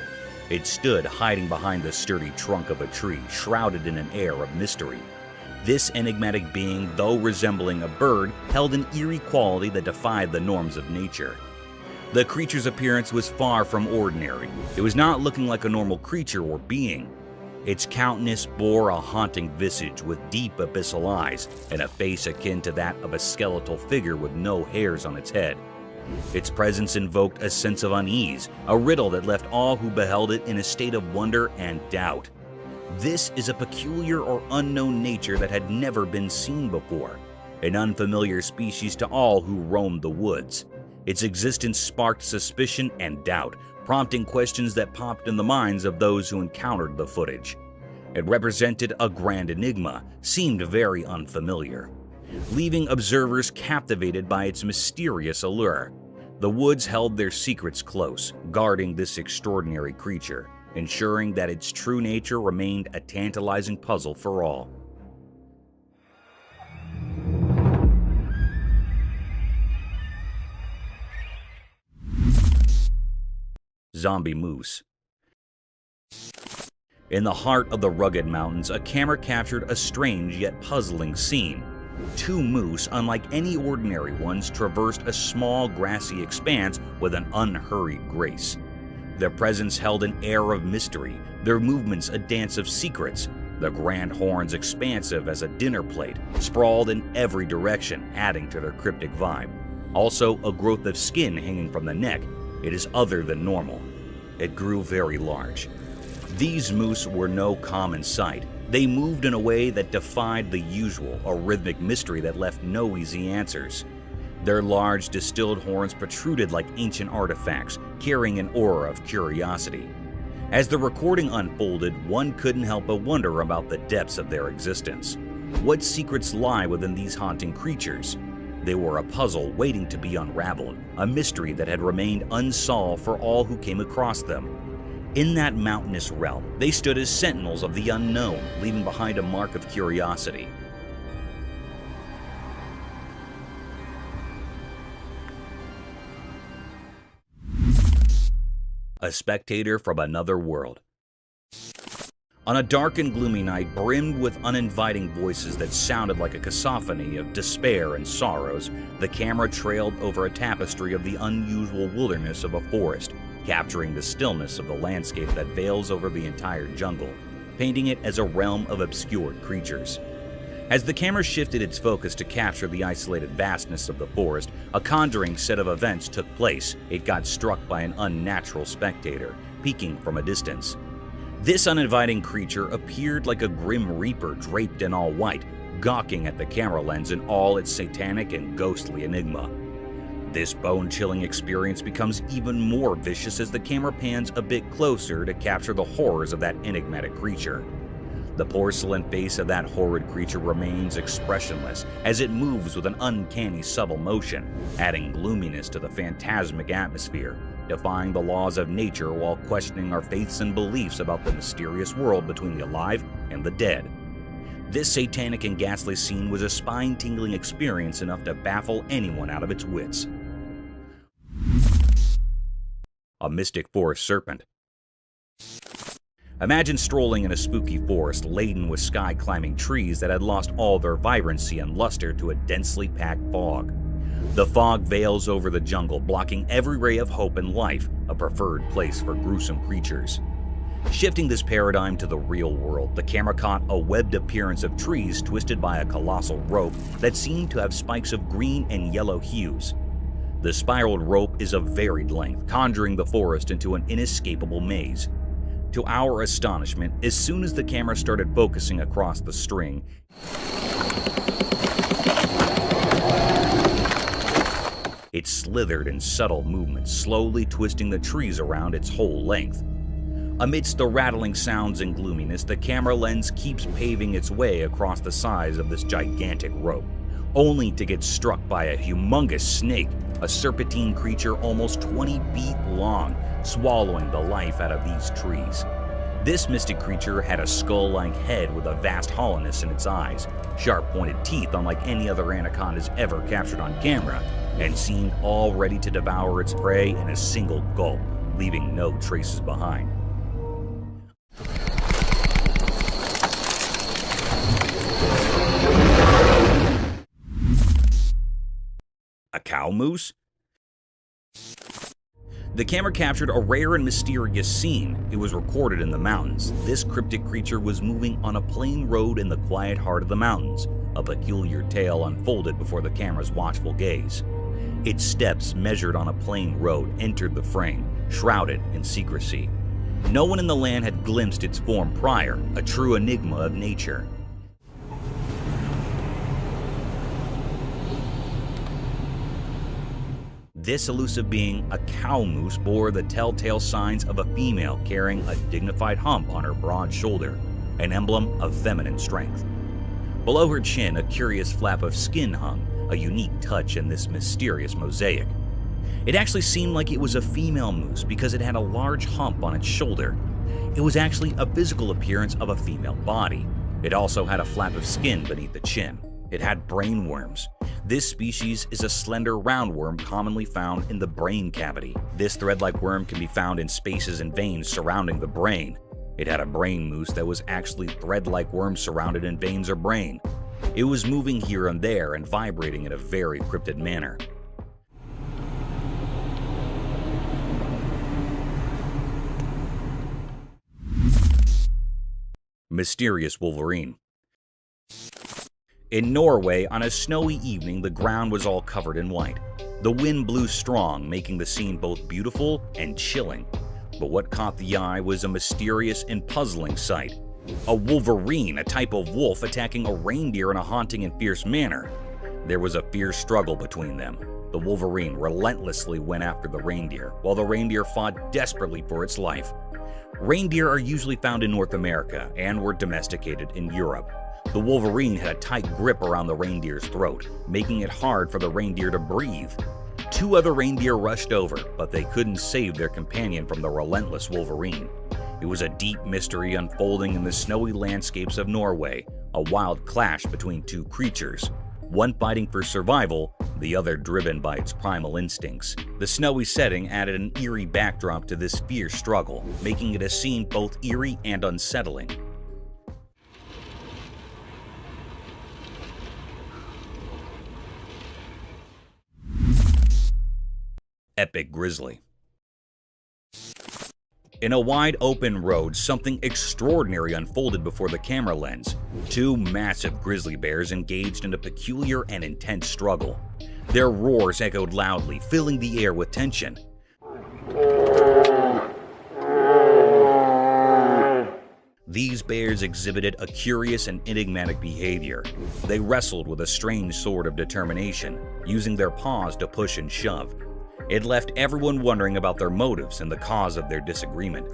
It stood hiding behind the sturdy trunk of a tree, shrouded in an air of mystery. This enigmatic being, though resembling a bird, held an eerie quality that defied the norms of nature. The creature's appearance was far from ordinary. It was not looking like a normal creature or being. Its countenance bore a haunting visage with deep abyssal eyes and a face akin to that of a skeletal figure with no hairs on its head. Its presence invoked a sense of unease, a riddle that left all who beheld it in a state of wonder and doubt. This is a peculiar or unknown nature that had never been seen before, an unfamiliar species to all who roamed the woods. Its existence sparked suspicion and doubt, prompting questions that popped in the minds of those who encountered the footage. It represented a grand enigma, seemed very unfamiliar, leaving observers captivated by its mysterious allure. The woods held their secrets close, guarding this extraordinary creature, ensuring that its true nature remained a tantalizing puzzle for all. Zombie moose. In the heart of the rugged mountains, a camera captured a strange yet puzzling scene. Two moose, unlike any ordinary ones, traversed a small grassy expanse with an unhurried grace. Their presence held an air of mystery, their movements a dance of secrets, the grand horns expansive as a dinner plate, sprawled in every direction, adding to their cryptic vibe. Also, a growth of skin hanging from the neck. It is other than normal. It grew very large. These moose were no common sight. They moved in a way that defied the usual, a rhythmic mystery that left no easy answers. Their large, distilled horns protruded like ancient artifacts, carrying an aura of curiosity. As the recording unfolded, one couldn't help but wonder about the depths of their existence. What secrets lie within these haunting creatures? They were a puzzle waiting to be unraveled, a mystery that had remained unsolved for all who came across them. In that mountainous realm, they stood as sentinels of the unknown, leaving behind a mark of curiosity. A spectator from another world. On a dark and gloomy night brimmed with uninviting voices that sounded like a cacophony of despair and sorrows, the camera trailed over a tapestry of the unusual wilderness of a forest, capturing the stillness of the landscape that veils over the entire jungle, painting it as a realm of obscured creatures. As the camera shifted its focus to capture the isolated vastness of the forest, a conjuring set of events took place. It got struck by an unnatural spectator, peeking from a distance. This uninviting creature appeared like a grim reaper draped in all white, gawking at the camera lens in all its satanic and ghostly enigma. This bone-chilling experience becomes even more vicious as the camera pans a bit closer to capture the horrors of that enigmatic creature. The porcelain face of that horrid creature remains expressionless as it moves with an uncanny subtle motion, adding gloominess to the phantasmic atmosphere, defying the laws of nature while questioning our faiths and beliefs about the mysterious world between the alive and the dead. This satanic and ghastly scene was a spine-tingling experience enough to baffle anyone out of its wits. A mystic forest serpent. Imagine strolling in a spooky forest laden with sky-climbing trees that had lost all their vibrancy and luster to a densely packed fog. The fog veils over the jungle, blocking every ray of hope and life, a preferred place for gruesome creatures. Shifting this paradigm to the real world, the camera caught a webbed appearance of trees twisted by a colossal rope that seemed to have spikes of green and yellow hues. The spiraled rope is of varied length, conjuring the forest into an inescapable maze. To our astonishment, as soon as the camera started focusing across the string, it slithered in subtle movements, slowly twisting the trees around its whole length. Amidst the rattling sounds and gloominess, the camera lens keeps paving its way across the size of this gigantic rope, only to get struck by a humongous snake, a serpentine creature almost 20 feet long, swallowing the life out of these trees. This mystic creature had a skull-like head with a vast hollowness in its eyes, sharp-pointed teeth unlike any other anacondas ever captured on camera, and seemed all ready to devour its prey in a single gulp, leaving no traces behind. A cow moose? The camera captured a rare and mysterious scene. It was recorded in the mountains. This cryptic creature was moving on a plain road in the quiet heart of the mountains. A peculiar tale unfolded before the camera's watchful gaze. Its steps, measured on a plain road, entered the frame, shrouded in secrecy. No one in the land had glimpsed its form prior, a true enigma of nature. This elusive being, a cow moose, bore the telltale signs of a female carrying a dignified hump on her broad shoulder, an emblem of feminine strength. Below her chin, a curious flap of skin hung, a unique touch in this mysterious mosaic. It actually seemed like it was a female moose because it had a large hump on its shoulder. It was actually a physical appearance of a female body. It also had a flap of skin beneath the chin. It had brain worms. This species is a slender roundworm commonly found in the brain cavity. This thread-like worm can be found in spaces and veins surrounding the brain. It had a brain moose that was actually thread-like worms surrounded in veins or brain. It was moving here and there and vibrating in a very cryptic manner. Mysterious wolverine. In Norway, on a snowy evening, the ground was all covered in white. The wind blew strong, making the scene both beautiful and chilling. But what caught the eye was a mysterious and puzzling sight. A wolverine, a type of wolf, attacking a reindeer in a haunting and fierce manner. There was a fierce struggle between them. The wolverine relentlessly went after the reindeer, while the reindeer fought desperately for its life. Reindeer are usually found in North America and were domesticated in Europe. The wolverine had a tight grip around the reindeer's throat, making it hard for the reindeer to breathe. Two other reindeer rushed over, but they couldn't save their companion from the relentless wolverine. It was a deep mystery unfolding in the snowy landscapes of Norway, a wild clash between two creatures, one fighting for survival, the other driven by its primal instincts. The snowy setting added an eerie backdrop to this fierce struggle, making it a scene both eerie and unsettling. Epic grizzly. In a wide open road, something extraordinary unfolded before the camera lens. Two massive grizzly bears engaged in a peculiar and intense struggle. Their roars echoed loudly, filling the air with tension. These bears exhibited a curious and enigmatic behavior. They wrestled with a strange sort of determination, using their paws to push and shove. It left everyone wondering about their motives and the cause of their disagreement.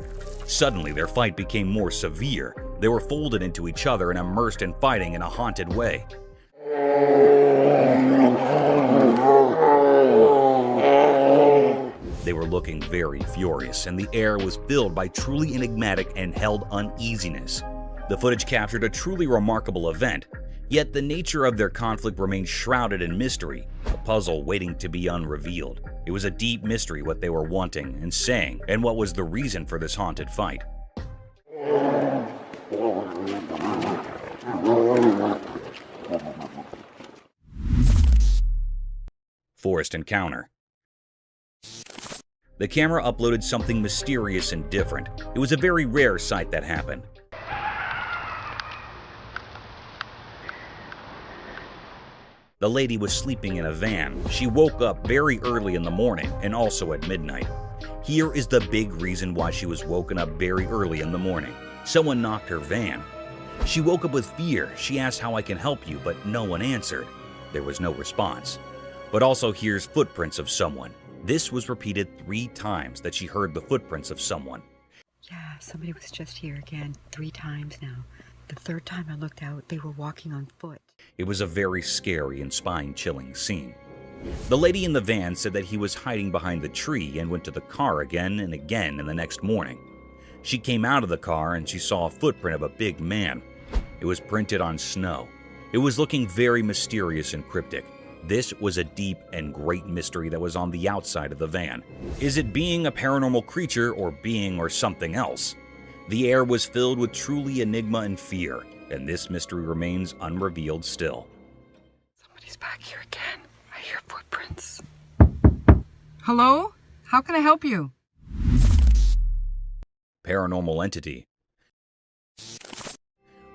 Suddenly, their fight became more severe. They were folded into each other and immersed in fighting in a haunted way. They were looking very furious, and the air was filled by truly enigmatic and held uneasiness. The footage captured a truly remarkable event, yet the nature of their conflict remained shrouded in mystery, a puzzle waiting to be unrevealed. It was a deep mystery what they were wanting and saying, and what was the reason for this haunted fight. Forest encounter. The camera uploaded something mysterious and different. It was a very rare sight that happened. The lady was sleeping in a van. She woke up very early in the morning and also at midnight. Here is the big reason why she was woken up very early in the morning. Someone knocked her van. She woke up with fear. She asked how I can help you, but no one answered. There was no response. But also here's footprints of someone. This was repeated 3 times that she heard the footprints of someone. Yeah, somebody was just here again 3 times now. The 3rd time I looked out, they were walking on foot. It was a very scary and spine-chilling scene. The lady in the van said that he was hiding behind the tree and went to the car again and again in the next morning. She came out of the car and she saw a footprint of a big man. It was printed on snow. It was looking very mysterious and cryptic. This was a deep and great mystery that was on the outside of the van. Is it being a paranormal creature or being or something else? The air was filled with truly enigma and fear, and this mystery remains unrevealed still. Somebody's back here again. I hear footprints. Hello? How can I help you? Paranormal entity.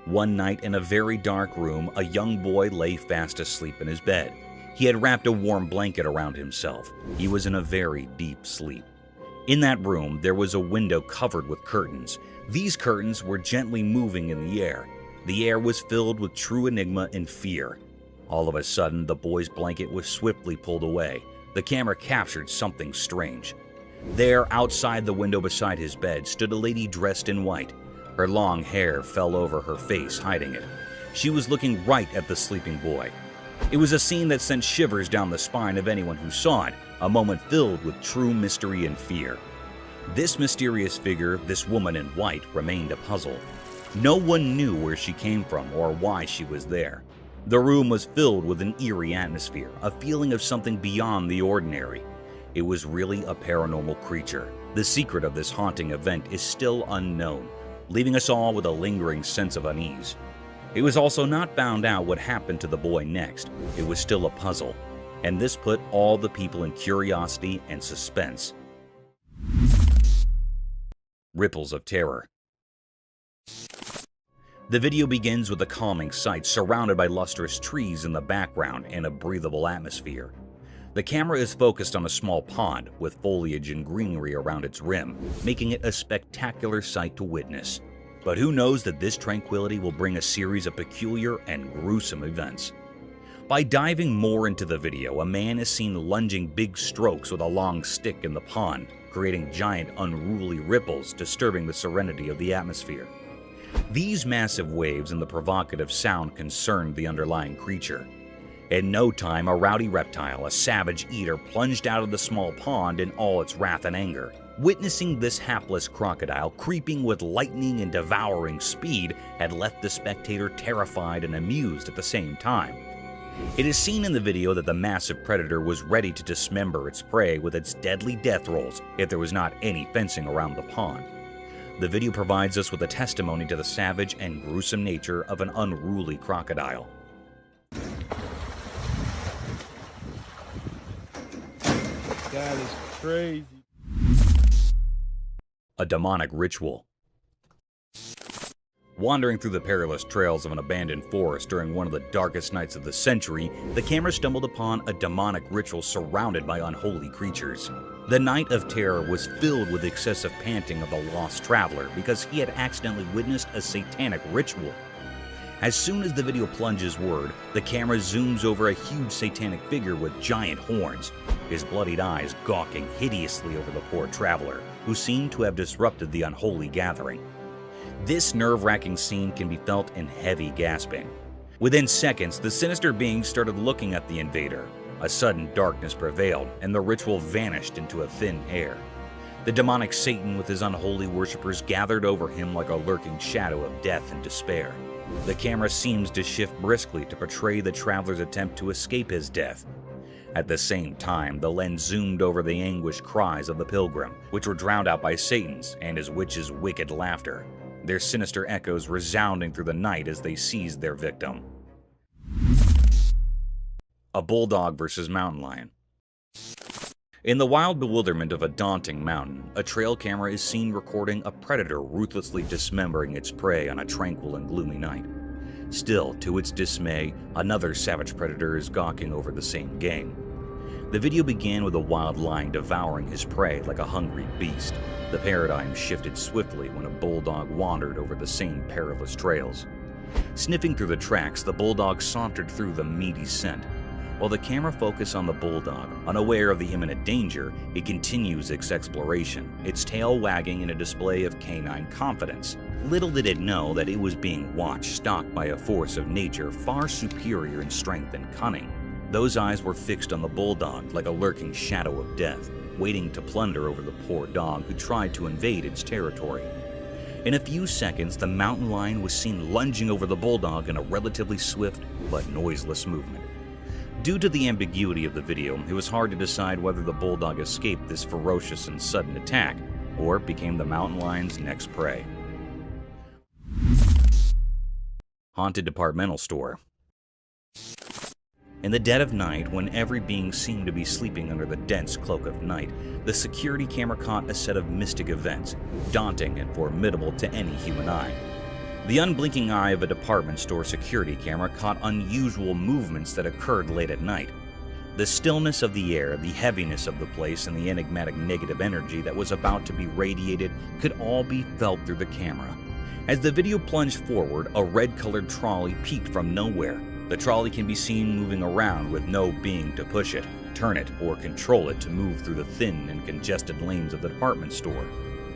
One night in a very dark room, a young boy lay fast asleep in his bed. He had wrapped a warm blanket around himself. He was in a very deep sleep. In that room, there was a window covered with curtains. These curtains were gently moving in the air. The air was filled with true enigma and fear. All of a sudden, the boy's blanket was swiftly pulled away. The camera captured something strange. There, outside the window beside his bed, stood a lady dressed in white. Her long hair fell over her face, hiding it. She was looking right at the sleeping boy. It was a scene that sent shivers down the spine of anyone who saw it, a moment filled with true mystery and fear. This mysterious figure, this woman in white, remained a puzzle. No one knew where she came from or why she was there. The room was filled with an eerie atmosphere, a feeling of something beyond the ordinary. It was really a paranormal creature. The secret of this haunting event is still unknown, leaving us all with a lingering sense of unease. It was also not found out what happened to the boy next. It was still a puzzle, and this put all the people in curiosity and suspense. Ripples of terror. The video begins with a calming sight surrounded by lustrous trees in the background and a breathable atmosphere. The camera is focused on a small pond with foliage and greenery around its rim, making it a spectacular sight to witness. But who knows that this tranquility will bring a series of peculiar and gruesome events. By diving more into the video, a man is seen lunging big strokes with a long stick in the pond, creating giant unruly ripples disturbing the serenity of the atmosphere. These massive waves and the provocative sound concerned the underlying creature. In no time, a rowdy reptile, a savage eater, plunged out of the small pond in all its wrath and anger. Witnessing this hapless crocodile creeping with lightning and devouring speed had left the spectator terrified and amused at the same time. It is seen in the video that the massive predator was ready to dismember its prey with its deadly death rolls if there was not any fencing around the pond. The video provides us with a testimony to the savage and gruesome nature of an unruly crocodile. That is crazy. A demonic ritual. Wandering through the perilous trails of an abandoned forest during one of the darkest nights of the century, the camera stumbled upon a demonic ritual surrounded by unholy creatures. The night of terror was filled with excessive panting of the lost traveler because he had accidentally witnessed a satanic ritual. As soon as the video plunges word, the camera zooms over a huge satanic figure with giant horns, his bloodied eyes gawking hideously over the poor traveler, who seemed to have disrupted the unholy gathering. This nerve-wracking scene can be felt in heavy gasping. Within seconds, the sinister being started looking at the invader. A sudden darkness prevailed, and the ritual vanished into a thin air. The demonic Satan with his unholy worshippers gathered over him like a lurking shadow of death and despair. The camera seems to shift briskly to portray the traveler's attempt to escape his death. At the same time, the lens zoomed over the anguished cries of the pilgrim, which were drowned out by Satan's and his witch's wicked laughter, their sinister echoes resounding through the night as they seized their victim. A bulldog versus mountain lion. In the wild bewilderment of a daunting mountain, a trail camera is seen recording a predator ruthlessly dismembering its prey on a tranquil and gloomy night. Still, to its dismay, another savage predator is gawking over the same game. The video began with a wild lion devouring his prey like a hungry beast. The paradigm shifted swiftly when a bulldog wandered over the same perilous trails. Sniffing through the tracks, the bulldog sauntered through the meaty scent. While the camera focused on the bulldog, unaware of the imminent danger, it continues its exploration, its tail wagging in a display of canine confidence. Little did it know that it was being watched, stalked by a force of nature far superior in strength and cunning. Those eyes were fixed on the bulldog like a lurking shadow of death, waiting to plunder over the poor dog who tried to invade its territory. In a few seconds, the mountain lion was seen lunging over the bulldog in a relatively swift but noiseless movement. Due to the ambiguity of the video, it was hard to decide whether the bulldog escaped this ferocious and sudden attack, or became the mountain lion's next prey. Haunted departmental store. In the dead of night, when every being seemed to be sleeping under the dense cloak of night, the security camera caught a set of mystic events, daunting and formidable to any human eye. The unblinking eye of a department store security camera caught unusual movements that occurred late at night. The stillness of the air, the heaviness of the place, and the enigmatic negative energy that was about to be radiated could all be felt through the camera. As the video plunged forward, a red-colored trolley peeked from nowhere. The trolley can be seen moving around with no being to push it, turn it, or control it to move through the thin and congested lanes of the department store.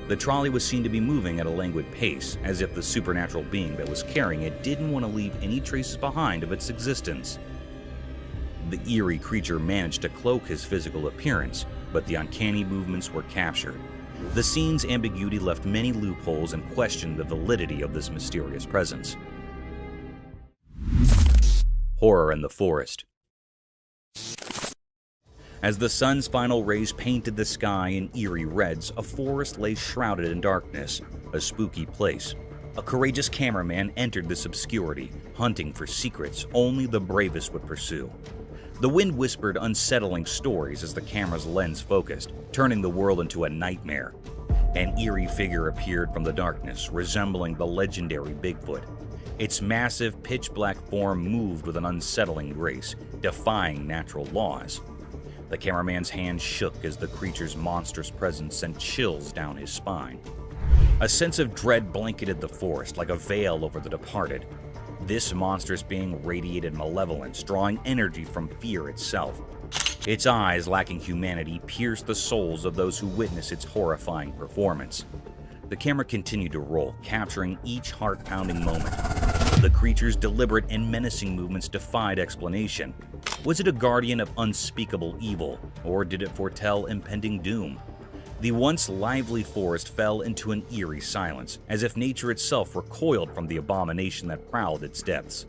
The trolley was seen to be moving at a languid pace, as if the supernatural being that was carrying it didn't want to leave any traces behind of its existence. The eerie creature managed to cloak his physical appearance, but the uncanny movements were captured. The scene's ambiguity left many loopholes and questioned the validity of this mysterious presence. Horror in the forest. As the sun's final rays painted the sky in eerie reds, a forest lay shrouded in darkness, a spooky place. A courageous cameraman entered this obscurity, hunting for secrets only the bravest would pursue. The wind whispered unsettling stories as the camera's lens focused, turning the world into a nightmare. An eerie figure appeared from the darkness, resembling the legendary Bigfoot. Its massive, pitch-black form moved with an unsettling grace, defying natural laws. The cameraman's hand shook as the creature's monstrous presence sent chills down his spine. A sense of dread blanketed the forest like a veil over the departed. This monstrous being radiated malevolence, drawing energy from fear itself. Its eyes, lacking humanity, pierced the souls of those who witnessed its horrifying performance. The camera continued to roll, capturing each heart-pounding moment. The creature's deliberate and menacing movements defied explanation. Was it a guardian of unspeakable evil, or did it foretell impending doom? The once lively forest fell into an eerie silence, as if nature itself recoiled from the abomination that prowled its depths.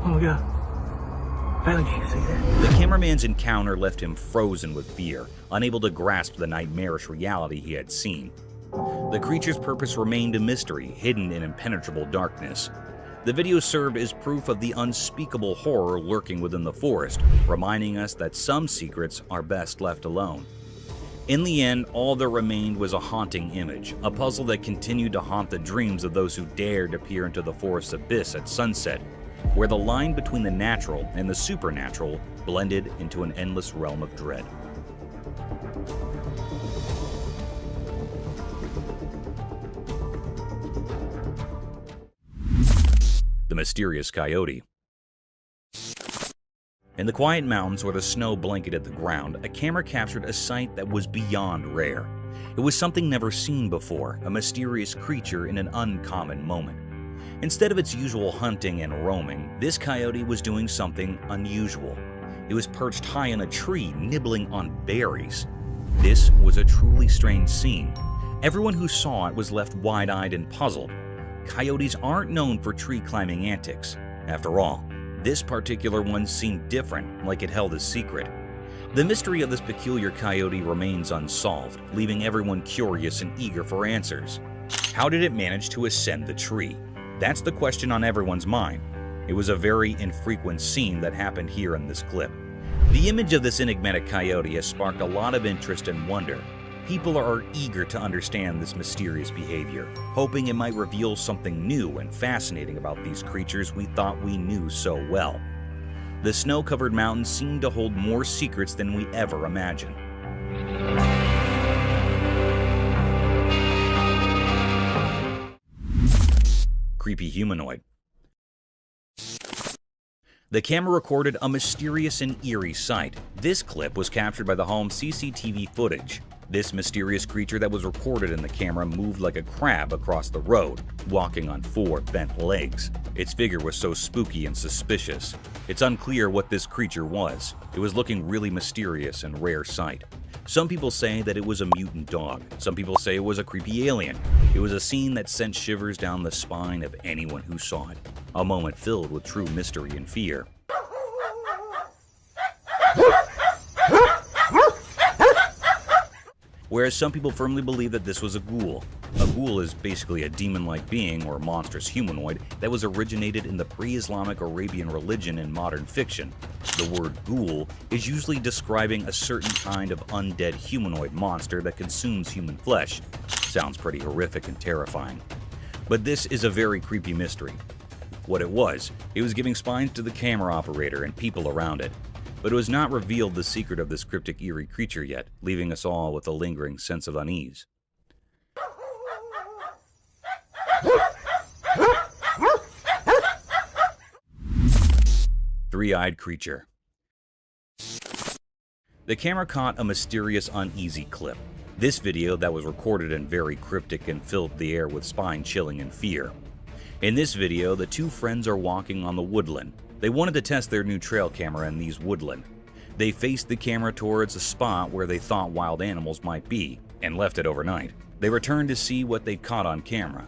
Oh my God. Did you see that? The cameraman's encounter left him frozen with fear, unable to grasp the nightmarish reality he had seen. The creature's purpose remained a mystery, hidden in impenetrable darkness. The video served as proof of the unspeakable horror lurking within the forest, reminding us that some secrets are best left alone. In the end, all that remained was a haunting image, a puzzle that continued to haunt the dreams of those who dared to peer into the forest's abyss at sunset, where the line between the natural and the supernatural blended into an endless realm of dread. The mysterious coyote. In the quiet mountains where the snow blanketed the ground, a camera captured a sight that was beyond rare. It was something never seen before, a mysterious creature in an uncommon moment. Instead of its usual hunting and roaming, this coyote was doing something unusual. It was perched high in a tree, nibbling on berries. This was a truly strange scene. Everyone who saw it was left wide-eyed and puzzled. Coyotes aren't known for tree-climbing antics. After all, this particular one seemed different, like it held a secret. The mystery of this peculiar coyote remains unsolved, leaving everyone curious and eager for answers. How did it manage to ascend the tree? That's the question on everyone's mind. It was a very infrequent scene that happened here in this clip. The image of this enigmatic coyote has sparked a lot of interest and wonder. People are eager to understand this mysterious behavior, hoping it might reveal something new and fascinating about these creatures we thought we knew so well. The snow-covered mountains seem to hold more secrets than we ever imagined. Creepy humanoid. The camera recorded a mysterious and eerie sight. This clip was captured by the home's CCTV footage. This mysterious creature that was recorded in the camera moved like a crab across the road, walking on 4 bent legs. Its figure was so spooky and suspicious. It's unclear what this creature was. It was looking really mysterious and rare sight. Some people say that it was a mutant dog. Some people say it was a creepy alien. It was a scene that sent shivers down the spine of anyone who saw it. A moment filled with true mystery and fear. Whereas some people firmly believe that this was a ghoul. A ghoul is basically a demon-like being or monstrous humanoid that was originated in the pre-Islamic Arabian religion in modern fiction. The word ghoul is usually describing a certain kind of undead humanoid monster that consumes human flesh. Sounds pretty horrific and terrifying. But this is a very creepy mystery. What it was giving spines to the camera operator and people around it. But it was not revealed the secret of this cryptic eerie creature yet, leaving us all with a lingering sense of unease. Three-eyed creature. The camera caught a mysterious, uneasy clip. This video that was recorded and very cryptic and filled the air with spine-chilling and fear. In this video, the two friends are walking on the woodland. They wanted to test their new trail camera in these woodland. They faced the camera towards a spot where they thought wild animals might be, and left it overnight. They returned to see what they'd caught on camera.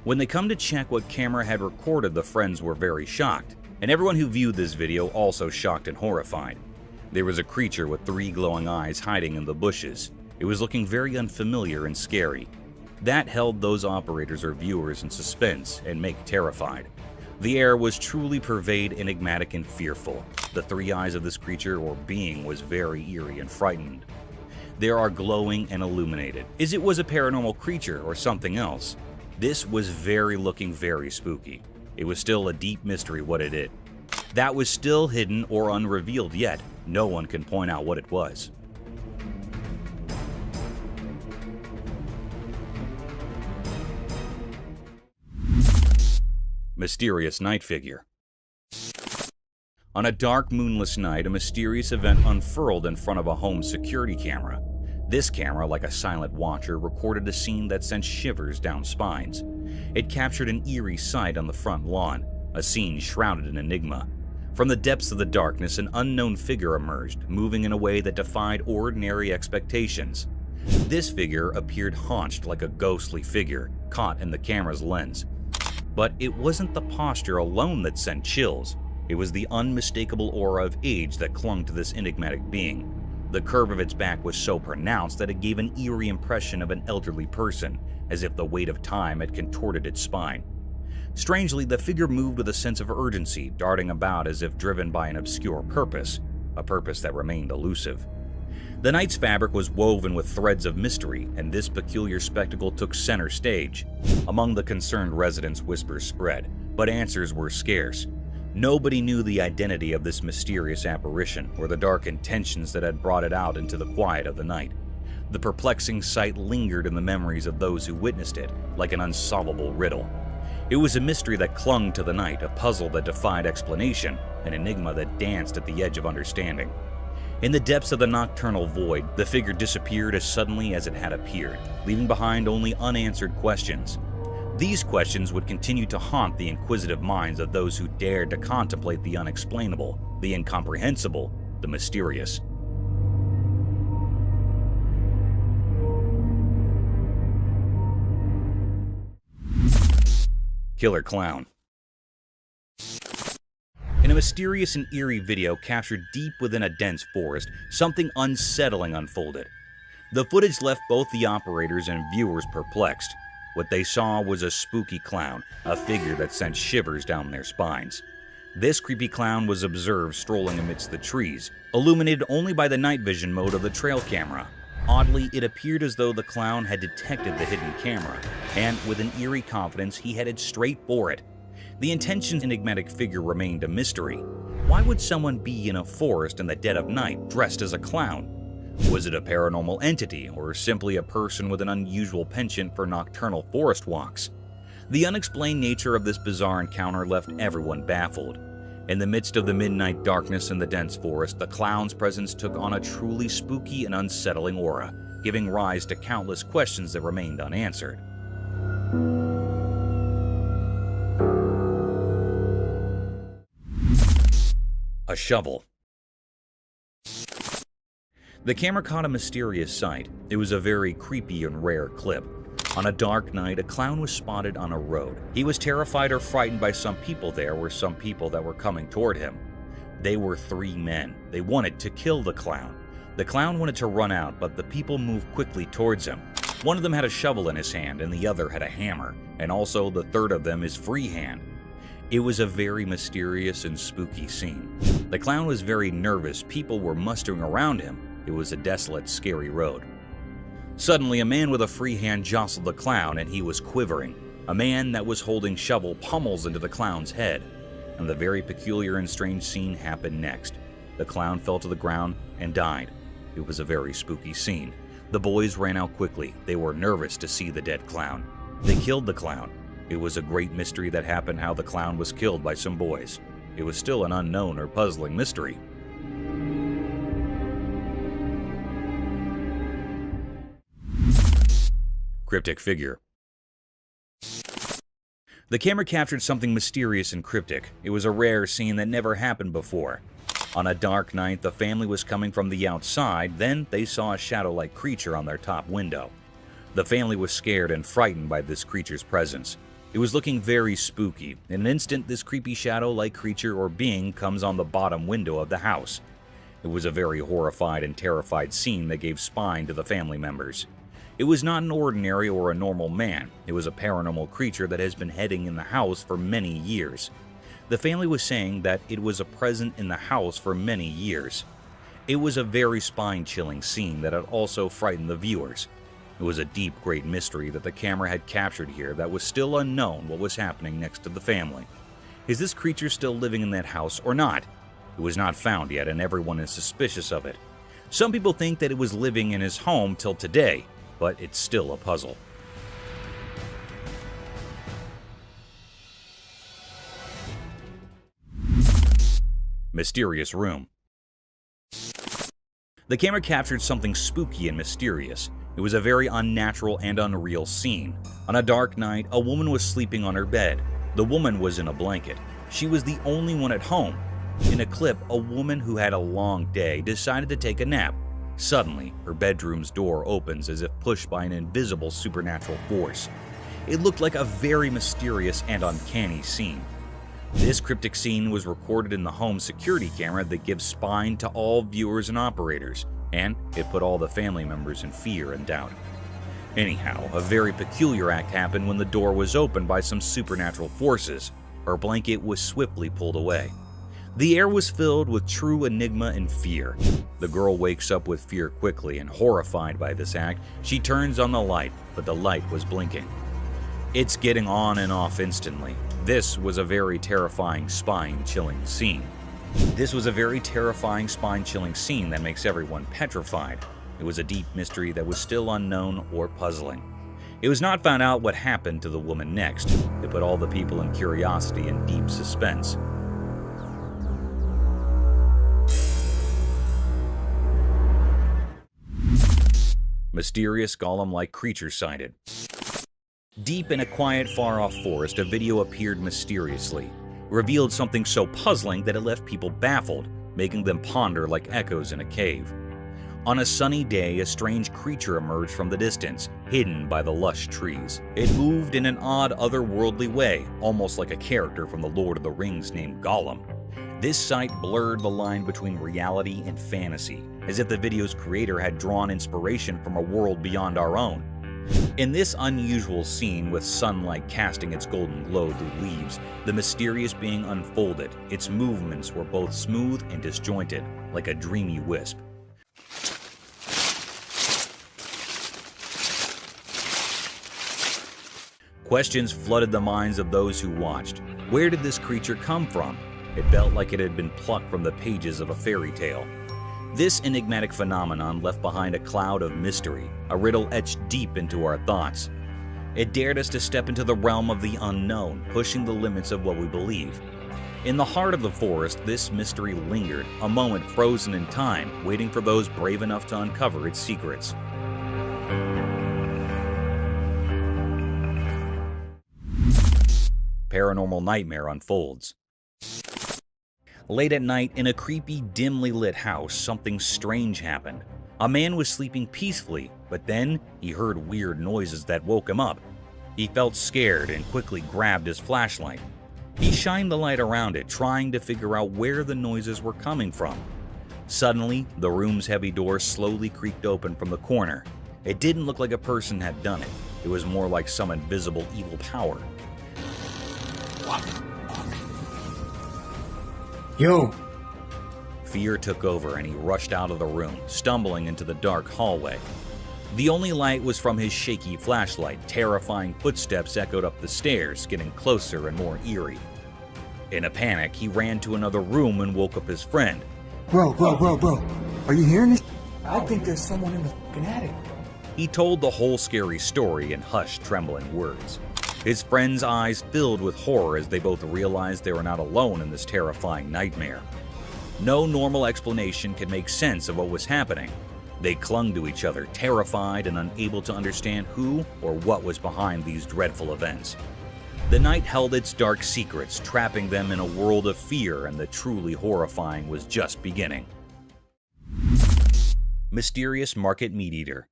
When they come to check what camera had recorded, the friends were very shocked, and everyone who viewed this video also shocked and horrified. There was a creature with 3 glowing eyes hiding in the bushes. It was looking very unfamiliar and scary. That held those operators or viewers in suspense and make terrified. The air was truly pervade, enigmatic, and fearful. The 3 eyes of this creature or being was very eerie and frightened. They are glowing and illuminated. Is it was a paranormal creature or something else? This was looking very spooky. It was still a deep mystery what it is. That was still hidden or unrevealed yet. No one can point out what it was. Mysterious night figure. On a dark, moonless night, a mysterious event unfurled in front of a home security camera. This camera, like a silent watcher, recorded a scene that sent shivers down spines. It captured an eerie sight on the front lawn, a scene shrouded in enigma. From the depths of the darkness, an unknown figure emerged, moving in a way that defied ordinary expectations. This figure appeared haunched like a ghostly figure, caught in the camera's lens. But it wasn't the posture alone that sent chills. It was the unmistakable aura of age that clung to this enigmatic being. The curve of its back was so pronounced that it gave an eerie impression of an elderly person, as if the weight of time had contorted its spine. Strangely, the figure moved with a sense of urgency, darting about as if driven by an obscure purpose, a purpose that remained elusive. The night's fabric was woven with threads of mystery, and this peculiar spectacle took center stage. Among the concerned residents, whispers spread, but answers were scarce. Nobody knew the identity of this mysterious apparition or the dark intentions that had brought it out into the quiet of the night. The perplexing sight lingered in the memories of those who witnessed it, like an unsolvable riddle. It was a mystery that clung to the night, a puzzle that defied explanation, an enigma that danced at the edge of understanding. In the depths of the nocturnal void, the figure disappeared as suddenly as it had appeared, leaving behind only unanswered questions. These questions would continue to haunt the inquisitive minds of those who dared to contemplate the unexplainable, the incomprehensible, the mysterious. Killer Clown. In a mysterious and eerie video captured deep within a dense forest, something unsettling unfolded. The footage left both the operators and viewers perplexed. What they saw was a spooky clown, a figure that sent shivers down their spines. This creepy clown was observed strolling amidst the trees, illuminated only by the night vision mode of the trail camera. Oddly, it appeared as though the clown had detected the hidden camera, and with an eerie confidence, he headed straight for it. The intention's enigmatic figure remained a mystery. Why would someone be in a forest in the dead of night dressed as a clown? Was it a paranormal entity, or simply a person with an unusual penchant for nocturnal forest walks? The unexplained nature of this bizarre encounter left everyone baffled. In the midst of the midnight darkness in the dense forest, the clown's presence took on a truly spooky and unsettling aura, giving rise to countless questions that remained unanswered. A shovel. The camera caught a mysterious sight. It was a very creepy and rare clip. On a dark night, a clown was spotted on a road. He was terrified or frightened by some people. There were some people that were coming toward him. They were 3 men. They wanted to kill the clown. The clown wanted to run out, but the people moved quickly towards him. One of them had a shovel in his hand, and the other had a hammer, and also the third of them is free hand. It was a very mysterious and spooky scene. The clown was very nervous. People were mustering around him. It was a desolate, scary road. Suddenly, a man with a free hand jostled the clown, and he was quivering. A man that was holding shovel pummels into the clown's head. And the very peculiar and strange scene happened next. The clown fell to the ground and died. It was a very spooky scene. The boys ran out quickly. They were nervous to see the dead clown. They killed the clown. It was a great mystery that happened how the clown was killed by some boys. It was still an unknown or puzzling mystery. Cryptic figure. The camera captured something mysterious and cryptic. It was a rare scene that never happened before. On a dark night, the family was coming from the outside, then they saw a shadow-like creature on their top window. The family was scared and frightened by this creature's presence. It was looking very spooky. In an instant, this creepy shadow-like creature or being comes on the bottom window of the house. It was a very horrified and terrified scene that gave spine to the family members. It was not an ordinary or a normal man. It was a paranormal creature that has been hiding in the house for many years. The family was saying that it was a present in the house for many years. It was a very spine-chilling scene that had also frightened the viewers. It was a deep, great mystery that the camera had captured here that was still unknown what was happening next to the family. Is this creature still living in that house or not? It was not found yet, and everyone is suspicious of it. Some people think that it was living in his home till today, but it's still a puzzle. Mysterious room. The camera captured something spooky and mysterious. It was a very unnatural and unreal scene. On a dark night, a woman was sleeping on her bed. The woman was in a blanket. She was the only one at home. In a clip, a woman who had a long day decided to take a nap. Suddenly, her bedroom's door opens as if pushed by an invisible supernatural force. It looked like a very mysterious and uncanny scene. This cryptic scene was recorded in the home security camera that gives spine to all viewers and operators, and it put all the family members in fear and doubt. Anyhow, a very peculiar act happened when the door was opened by some supernatural forces. Her blanket was swiftly pulled away. The air was filled with true enigma and fear. The girl wakes up with fear quickly, and horrified by this act, she turns on the light, but the light was blinking. It's getting on and off instantly. This was a very terrifying, spine-chilling scene. This was a very terrifying, spine-chilling scene that makes everyone petrified. It was a deep mystery that was still unknown or puzzling. It was not found out what happened to the woman next. It put all the people in curiosity and deep suspense. Mysterious golem-like creature sighted. Deep in a quiet, far-off forest, a video appeared mysteriously, revealed something so puzzling that it left people baffled, making them ponder like echoes in a cave. On a sunny day, a strange creature emerged from the distance, hidden by the lush trees. It moved in an odd, otherworldly way, almost like a character from the Lord of the Rings named Gollum. This sight blurred the line between reality and fantasy, as if the video's creator had drawn inspiration from a world beyond our own. In this unusual scene, with sunlight casting its golden glow through leaves, the mysterious being unfolded. Its movements were both smooth and disjointed, like a dreamy wisp. Questions flooded the minds of those who watched. Where did this creature come from? It felt like it had been plucked from the pages of a fairy tale. This enigmatic phenomenon left behind a cloud of mystery, a riddle etched deep into our thoughts. It dared us to step into the realm of the unknown, pushing the limits of what we believe. In the heart of the forest, this mystery lingered, a moment frozen in time, waiting for those brave enough to uncover its secrets. Paranormal nightmare unfolds. Late at night, in a creepy, dimly lit house, something strange happened. A man was sleeping peacefully, but then he heard weird noises that woke him up. He felt scared and quickly grabbed his flashlight. He shined the light around it, trying to figure out where the noises were coming from. Suddenly, the room's heavy door slowly creaked open from the corner. It didn't look like a person had done it. It was more like some invisible evil power. Yo! Fear took over and he rushed out of the room, stumbling into the dark hallway. The only light was from his shaky flashlight. Terrifying footsteps echoed up the stairs, getting closer and more eerie. In a panic, he ran to another room and woke up his friend. Bro. Are you hearing this? I think there's someone in the fucking attic. He told the whole scary story in hushed, trembling words. His friend's eyes filled with horror as they both realized they were not alone in this terrifying nightmare. No normal explanation could make sense of what was happening. They clung to each other, terrified and unable to understand who or what was behind these dreadful events. The night held its dark secrets, trapping them in a world of fear, and the truly horrifying was just beginning. Mysterious market meat eater.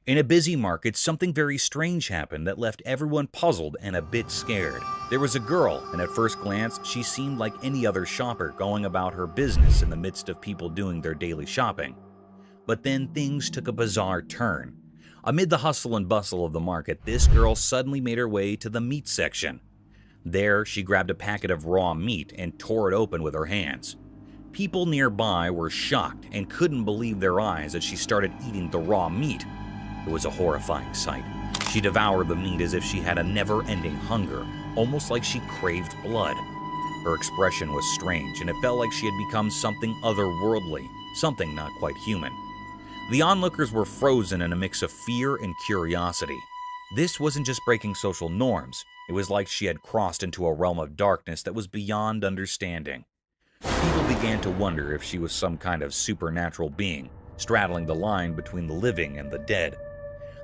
In a busy market, something very strange happened that left everyone puzzled and a bit scared. There was a girl, and at first glance, she seemed like any other shopper going about her business in the midst of people doing their daily shopping. But then things took a bizarre turn. Amid the hustle and bustle of the market, this girl suddenly made her way to the meat section. There, she grabbed a packet of raw meat and tore it open with her hands. People nearby were shocked and couldn't believe their eyes as she started eating the raw meat. It was a horrifying sight. She devoured the meat as if she had a never-ending hunger, almost like she craved blood. Her expression was strange, and it felt like she had become something otherworldly, something not quite human. The onlookers were frozen in a mix of fear and curiosity. This wasn't just breaking social norms. It was like she had crossed into a realm of darkness that was beyond understanding. People began to wonder if she was some kind of supernatural being, straddling the line between the living and the dead.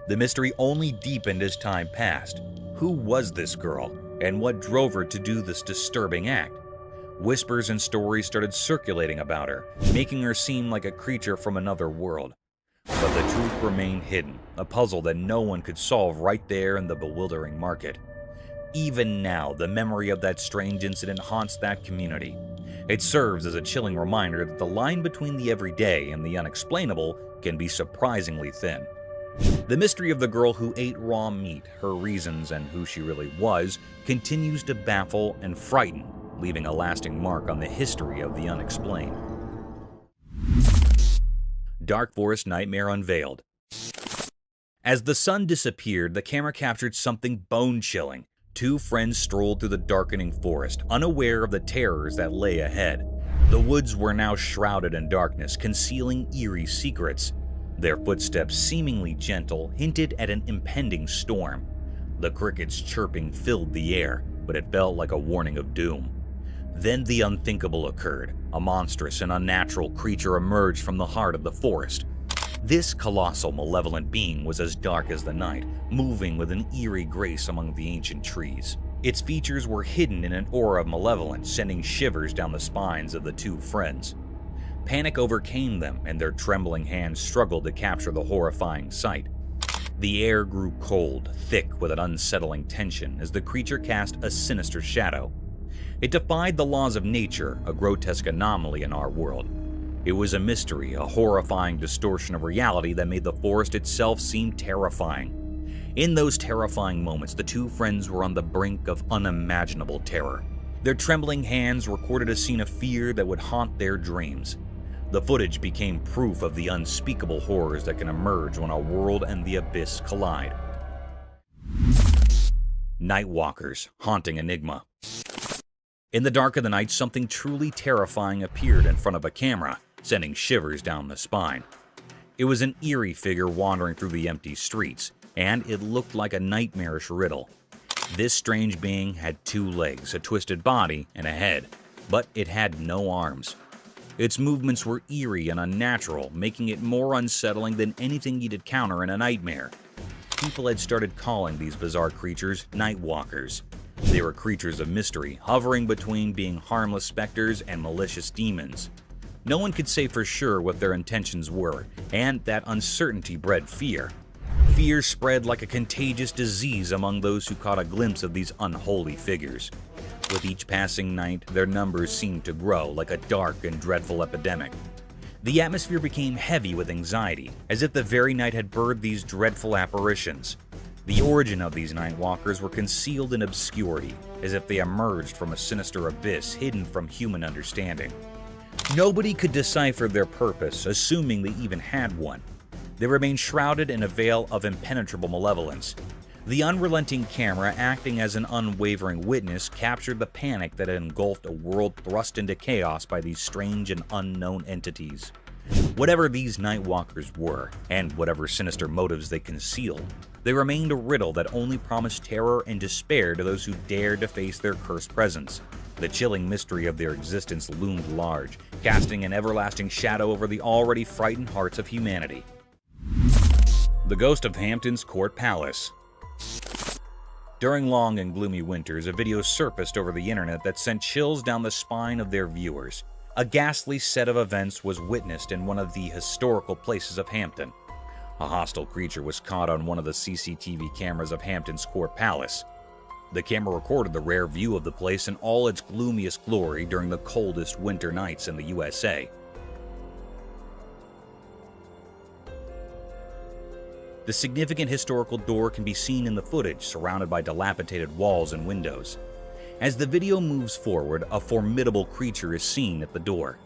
The mystery only deepened as time passed. Who was this girl, and what drove her to do this disturbing act? Whispers and stories started circulating about her, making her seem like a creature from another world. But the truth remained hidden, a puzzle that no one could solve right there in the bewildering market. Even now, the memory of that strange incident haunts that community. It serves as a chilling reminder that the line between the everyday and the unexplainable can be surprisingly thin. The mystery of the girl who ate raw meat, her reasons, and who she really was, continues to baffle and frighten, leaving a lasting mark on the history of the unexplained. Dark Forest Nightmare Unveiled. As the sun disappeared, the camera captured something bone-chilling. Two friends strolled through the darkening forest, unaware of the terrors that lay ahead. The woods were now shrouded in darkness, concealing eerie secrets. Their footsteps, seemingly gentle, hinted at an impending storm. The crickets' chirping filled the air, but it felt like a warning of doom. Then the unthinkable occurred. A monstrous and unnatural creature emerged from the heart of the forest. This colossal, malevolent being was as dark as the night, moving with an eerie grace among the ancient trees. Its features were hidden in an aura of malevolence, sending shivers down the spines of the two friends. Panic overcame them, and their trembling hands struggled to capture the horrifying sight. The air grew cold, thick with an unsettling tension as the creature cast a sinister shadow. It defied the laws of nature, a grotesque anomaly in our world. It was a mystery, a horrifying distortion of reality that made the forest itself seem terrifying. In those terrifying moments, the two friends were on the brink of unimaginable terror. Their trembling hands recorded a scene of fear that would haunt their dreams. The footage became proof of the unspeakable horrors that can emerge when a world and the abyss collide. Nightwalkers, haunting enigma. In the dark of the night, something truly terrifying appeared in front of a camera, sending shivers down the spine. It was an eerie figure wandering through the empty streets, and it looked like a nightmarish riddle. This strange being had 2 legs, a twisted body, and a head, but it had no arms. Its movements were eerie and unnatural, making it more unsettling than anything you'd encounter in a nightmare. People had started calling these bizarre creatures nightwalkers. They were creatures of mystery, hovering between being harmless specters and malicious demons. No one could say for sure what their intentions were, and that uncertainty bred fear. Fear spread like a contagious disease among those who caught a glimpse of these unholy figures. With each passing night, their numbers seemed to grow like a dark and dreadful epidemic. The atmosphere became heavy with anxiety, as if the very night had birthed these dreadful apparitions. The origin of these nightwalkers were concealed in obscurity, as if they emerged from a sinister abyss hidden from human understanding. Nobody could decipher their purpose, assuming they even had one. They remained shrouded in a veil of impenetrable malevolence. The unrelenting camera, acting as an unwavering witness, captured the panic that had engulfed a world thrust into chaos by these strange and unknown entities. Whatever these nightwalkers were, and whatever sinister motives they concealed, they remained a riddle that only promised terror and despair to those who dared to face their cursed presence. The chilling mystery of their existence loomed large, casting an everlasting shadow over the already frightened hearts of humanity. The Ghost of Hampton's Court Palace. During long and gloomy winters, a video surfaced over the internet that sent chills down the spine of their viewers. A ghastly set of events was witnessed in one of the historical places of Hampton. A hostile creature was caught on one of the CCTV cameras of Hampton's Court Palace. The camera recorded the rare view of the place in all its gloomiest glory during the coldest winter nights in the USA. The significant historical door can be seen in the footage, surrounded by dilapidated walls and windows. As the video moves forward, a formidable creature is seen at the door.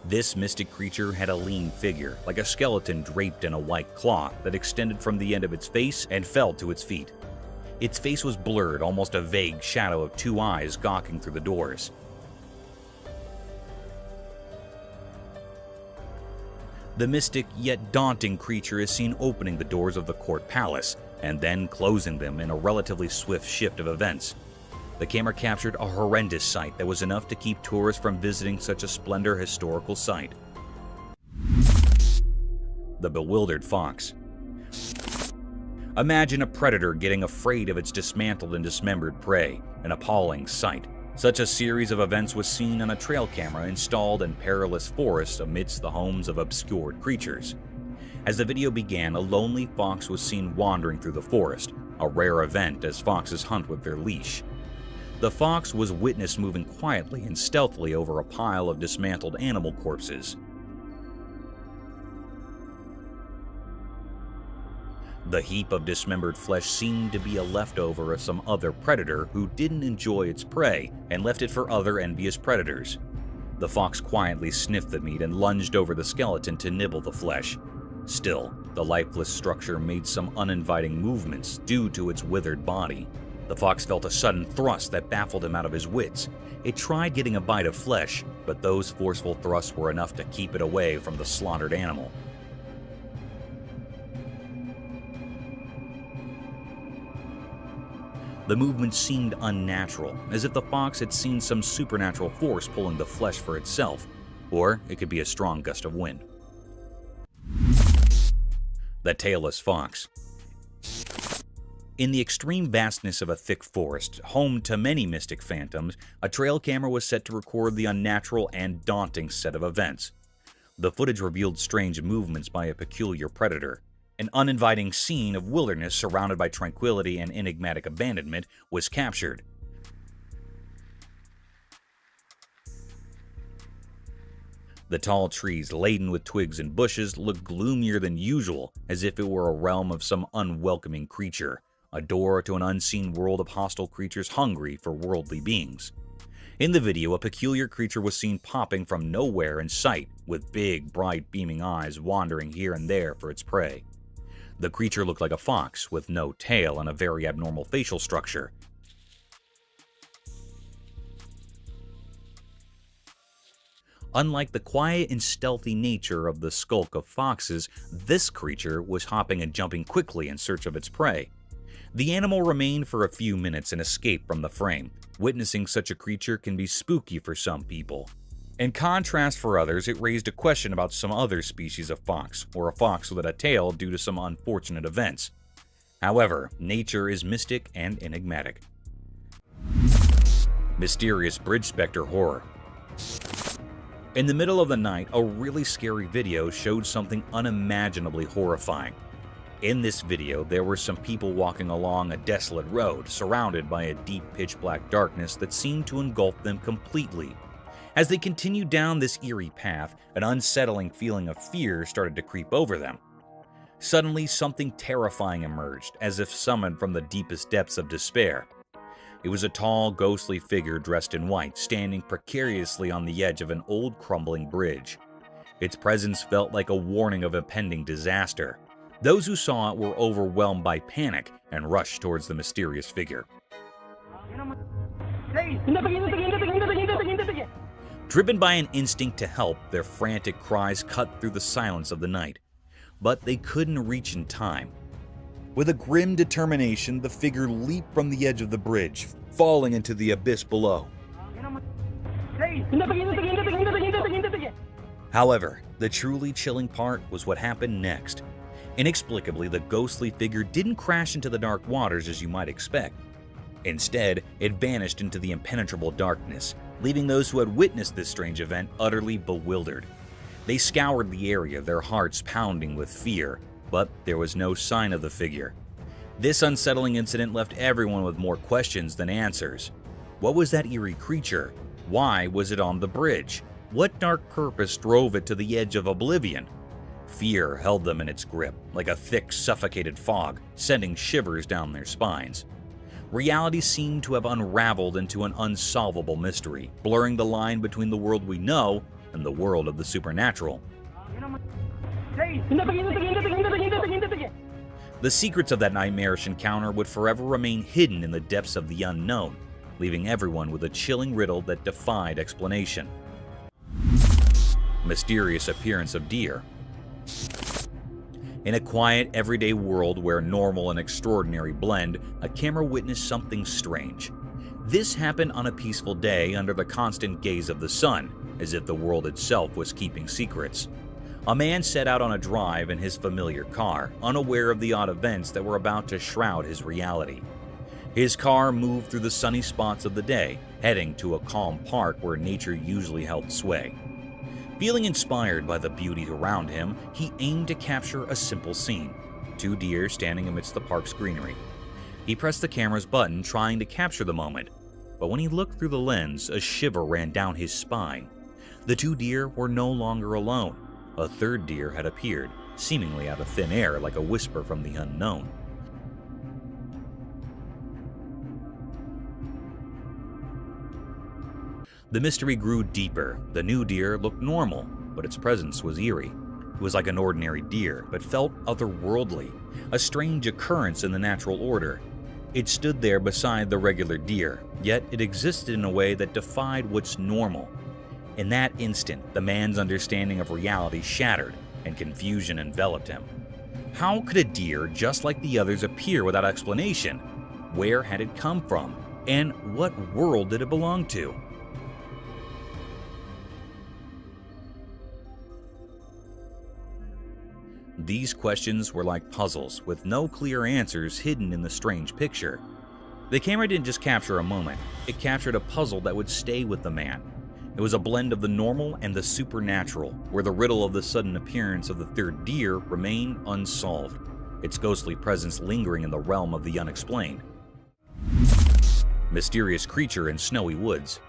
This mystic creature had a lean figure, like a skeleton draped in a white cloth that extended from the end of its face and fell to its feet. Its face was blurred, almost a vague shadow of 2 eyes gawking through the doors. The mystic yet daunting creature is seen opening the doors of the court palace and then closing them in a relatively swift shift of events. The camera captured a horrendous sight that was enough to keep tourists from visiting such a splendid historical site. The bewildered fox. Imagine a predator getting afraid of its dismantled and dismembered prey, an appalling sight. Such a series of events was seen on a trail camera installed in perilous forests amidst the homes of obscured creatures. As the video began, a lonely fox was seen wandering through the forest, a rare event as foxes hunt with their leash. The fox was witnessed moving quietly and stealthily over a pile of dismantled animal corpses. The heap of dismembered flesh seemed to be a leftover of some other predator who didn't enjoy its prey and left it for other envious predators. The fox quietly sniffed the meat and lunged over the skeleton to nibble the flesh. Still, the lifeless structure made some uninviting movements due to its withered body. The fox felt a sudden thrust that baffled him out of his wits. It tried getting a bite of flesh, but those forceful thrusts were enough to keep it away from the slaughtered animal. The movement seemed unnatural, as if the fox had seen some supernatural force pulling the flesh for itself, or it could be a strong gust of wind. The tailless fox. In the extreme vastness of a thick forest, home to many mystic phantoms, a trail camera was set to record the unnatural and daunting set of events. The footage revealed strange movements by a peculiar predator. An uninviting scene of wilderness surrounded by tranquility and enigmatic abandonment was captured. The tall trees laden with twigs and bushes looked gloomier than usual, as if it were a realm of some unwelcoming creature, a door to an unseen world of hostile creatures hungry for worldly beings. In the video, a peculiar creature was seen popping from nowhere in sight, with big, bright, beaming eyes wandering here and there for its prey. The creature looked like a fox, with no tail and a very abnormal facial structure. Unlike the quiet and stealthy nature of the skulk of foxes, this creature was hopping and jumping quickly in search of its prey. The animal remained for a few minutes and escaped from the frame. Witnessing such a creature can be spooky for some people. In contrast for others, it raised a question about some other species of fox, or a fox without a tail due to some unfortunate events. However, nature is mystic and enigmatic. Mysterious bridge specter horror. In the middle of the night, a really scary video showed something unimaginably horrifying. In this video, there were some people walking along a desolate road, surrounded by a deep pitch-black darkness that seemed to engulf them completely. As they continued down this eerie path, an unsettling feeling of fear started to creep over them. Suddenly, something terrifying emerged, as if summoned from the deepest depths of despair. It was a tall, ghostly figure dressed in white, standing precariously on the edge of an old crumbling bridge. Its presence felt like a warning of impending disaster. Those who saw it were overwhelmed by panic and rushed towards the mysterious figure. Driven by an instinct to help, their frantic cries cut through the silence of the night. But they couldn't reach in time. With a grim determination, the figure leaped from the edge of the bridge, falling into the abyss below. However, the truly chilling part was what happened next. Inexplicably, the ghostly figure didn't crash into the dark waters as you might expect. Instead, it vanished into the impenetrable darkness, leaving those who had witnessed this strange event utterly bewildered. They scoured the area, their hearts pounding with fear, but there was no sign of the figure. This unsettling incident left everyone with more questions than answers. What was that eerie creature? Why was it on the bridge? What dark purpose drove it to the edge of oblivion? Fear held them in its grip, like a thick, suffocated fog, sending shivers down their spines. Reality seemed to have unraveled into an unsolvable mystery, blurring the line between the world we know and the world of the supernatural. The secrets of that nightmarish encounter would forever remain hidden in the depths of the unknown, leaving everyone with a chilling riddle that defied explanation. Mysterious appearance of deer. In a quiet, everyday world where normal and extraordinary blend, a camera witnessed something strange. This happened on a peaceful day under the constant gaze of the sun, as if the world itself was keeping secrets. A man set out on a drive in his familiar car, unaware of the odd events that were about to shroud his reality. His car moved through the sunny spots of the day, heading to a calm park where nature usually held sway. Feeling inspired by the beauty around him, he aimed to capture a simple scene: 2 deer standing amidst the park's greenery. He pressed the camera's button, trying to capture the moment, but when he looked through the lens, a shiver ran down his spine. The 2 deer were no longer alone. A 3rd deer had appeared, seemingly out of thin air like a whisper from the unknown. The mystery grew deeper. The new deer looked normal, but its presence was eerie. It was like an ordinary deer, but felt otherworldly, a strange occurrence in the natural order. It stood there beside the regular deer, yet it existed in a way that defied what's normal. In that instant, the man's understanding of reality shattered, and confusion enveloped him. How could a deer, just like the others, appear without explanation? Where had it come from? And what world did it belong to? These questions were like puzzles, with no clear answers hidden in the strange picture. The camera didn't just capture a moment, it captured a puzzle that would stay with the man. It was a blend of the normal and the supernatural, where the riddle of the sudden appearance of the third deer remained unsolved, its ghostly presence lingering in the realm of the unexplained. Mysterious creature in snowy woods.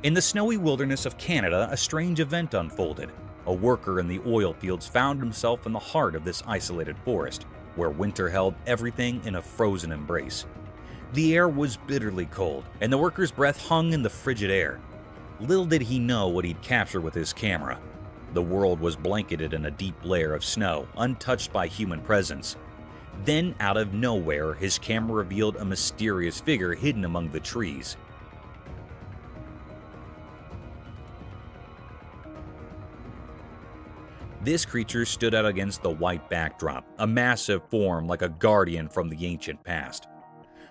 In the snowy wilderness of Canada, a strange event unfolded. A worker in the oil fields found himself in the heart of this isolated forest, where winter held everything in a frozen embrace. The air was bitterly cold, and the worker's breath hung in the frigid air. Little did he know what he'd capture with his camera. The world was blanketed in a deep layer of snow, untouched by human presence. Then, out of nowhere, his camera revealed a mysterious figure hidden among the trees. This creature stood out against the white backdrop, a massive form like a guardian from the ancient past.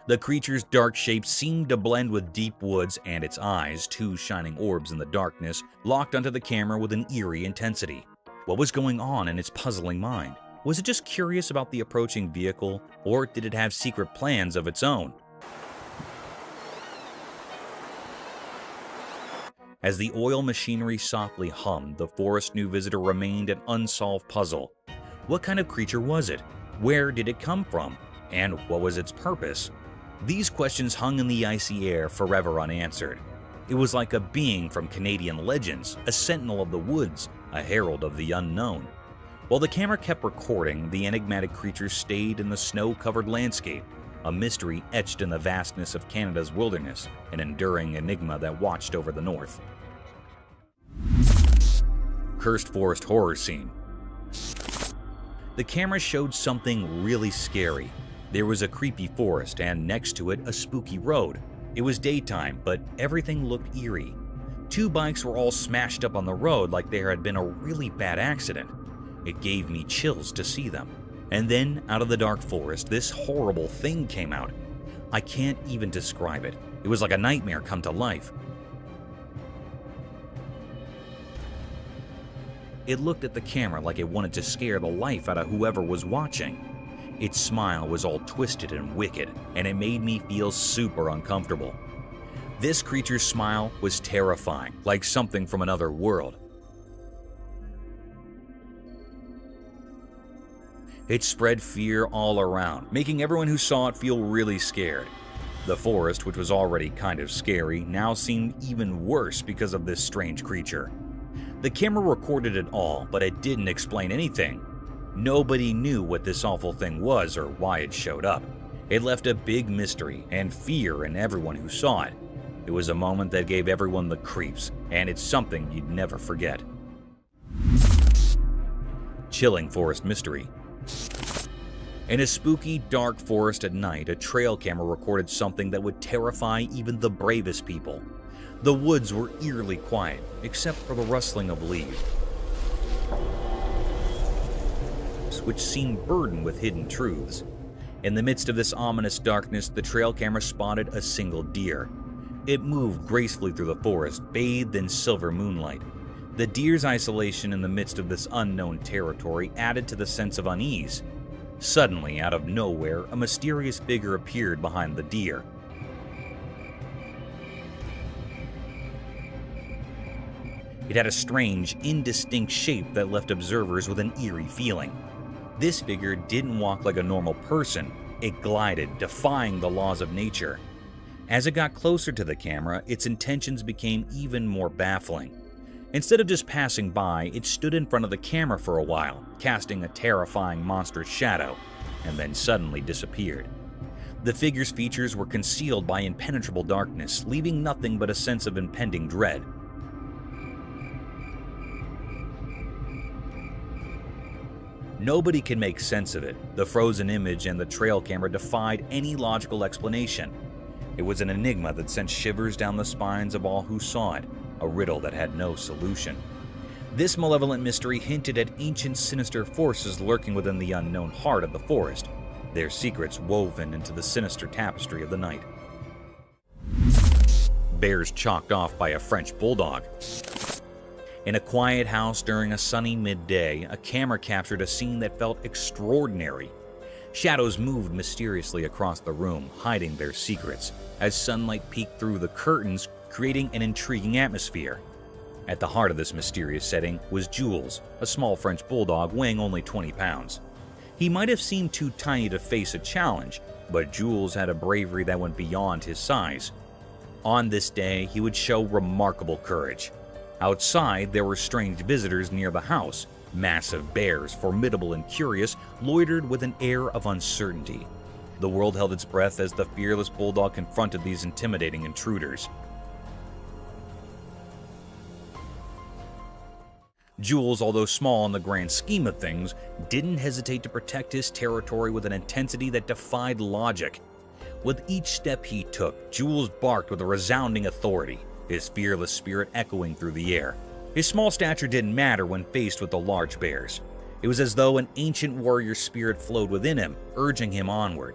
The creature's dark shape seemed to blend with deep woods, and its eyes, two shining orbs in the darkness, locked onto the camera with an eerie intensity. What was going on in its puzzling mind? Was it just curious about the approaching vehicle, or did it have secret plans of its own? As the oil machinery softly hummed, the forest new visitor remained an unsolved puzzle. What kind of creature was it? Where did it come from? And what was its purpose? These questions hung in the icy air, forever unanswered. It was like a being from Canadian legends, a sentinel of the woods, a herald of the unknown. While the camera kept recording, the enigmatic creature stayed in the snow-covered landscape, a mystery etched in the vastness of Canada's wilderness, an enduring enigma that watched over the north. Cursed forest horror scene. The camera showed something really scary. There was a creepy forest, and next to it, a spooky road. It was daytime, but everything looked eerie. Two bikes were all smashed up on the road like there had been a really bad accident. It gave me chills to see them. And then, out of the dark forest, this horrible thing came out. I can't even describe it. It was like a nightmare come to life. It looked at the camera like it wanted to scare the life out of whoever was watching. Its smile was all twisted and wicked, and it made me feel super uncomfortable. This creature's smile was terrifying, like something from another world. It spread fear all around, making everyone who saw it feel really scared. The forest, which was already kind of scary, now seemed even worse because of this strange creature. The camera recorded it all, but it didn't explain anything. Nobody knew what this awful thing was or why it showed up. It left a big mystery and fear in everyone who saw it. It was a moment that gave everyone the creeps, and it's something you'd never forget. Chilling forest mystery. In a spooky, dark forest at night, a trail camera recorded something that would terrify even the bravest people. The woods were eerily quiet, except for the rustling of leaves, which seemed burdened with hidden truths. In the midst of this ominous darkness, the trail camera spotted a single deer. It moved gracefully through the forest, bathed in silver moonlight. The deer's isolation in the midst of this unknown territory added to the sense of unease. Suddenly, out of nowhere, a mysterious figure appeared behind the deer. It had a strange, indistinct shape that left observers with an eerie feeling. This figure didn't walk like a normal person. It glided, defying the laws of nature. As it got closer to the camera, its intentions became even more baffling. Instead of just passing by, it stood in front of the camera for a while, casting a terrifying monstrous shadow, and then suddenly disappeared. The figure's features were concealed by impenetrable darkness, leaving nothing but a sense of impending dread. Nobody can make sense of it. The frozen image and the trail camera defied any logical explanation. It was an enigma that sent shivers down the spines of all who saw it, a riddle that had no solution. This malevolent mystery hinted at ancient sinister forces lurking within the unknown heart of the forest. their secrets woven into the sinister tapestry of the night. Bears chalked off by a French bulldog. In a quiet house during a sunny midday, a camera captured a scene that felt extraordinary. Shadows moved mysteriously across the room, hiding their secrets, as sunlight peeked through the curtains, creating an intriguing atmosphere. At the heart of this mysterious setting was Jules, a small French bulldog weighing only 20 pounds. He might have seemed too tiny to face a challenge, but Jules had a bravery that went beyond his size. On this day, he would show remarkable courage. Outside, there were strange visitors near the house. Massive bears, formidable and curious, loitered with an air of uncertainty. The world held its breath as the fearless bulldog confronted these intimidating intruders. Jules, although small in the grand scheme of things, didn't hesitate to protect his territory with an intensity that defied logic. With each step he took, Jules barked with a resounding authority, his fearless spirit echoing through the air. His small stature didn't matter when faced with the large bears. It was as though an ancient warrior spirit flowed within him, urging him onward.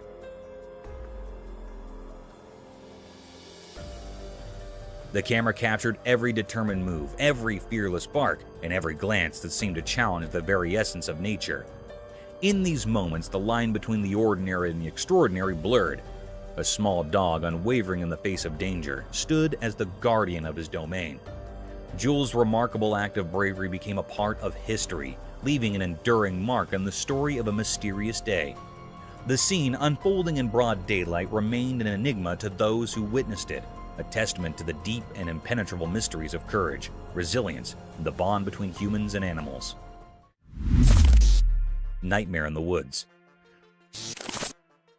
The camera captured every determined move, every fearless bark, and every glance that seemed to challenge the very essence of nature. In these moments, the line between the ordinary and the extraordinary blurred. A small dog, unwavering in the face of danger, stood as the guardian of his domain. Jules' remarkable act of bravery became a part of history, leaving an enduring mark on the story of a mysterious day. The scene, unfolding in broad daylight, remained an enigma to those who witnessed it, a testament to the deep and impenetrable mysteries of courage, resilience, and the bond between humans and animals. Nightmare in the Woods.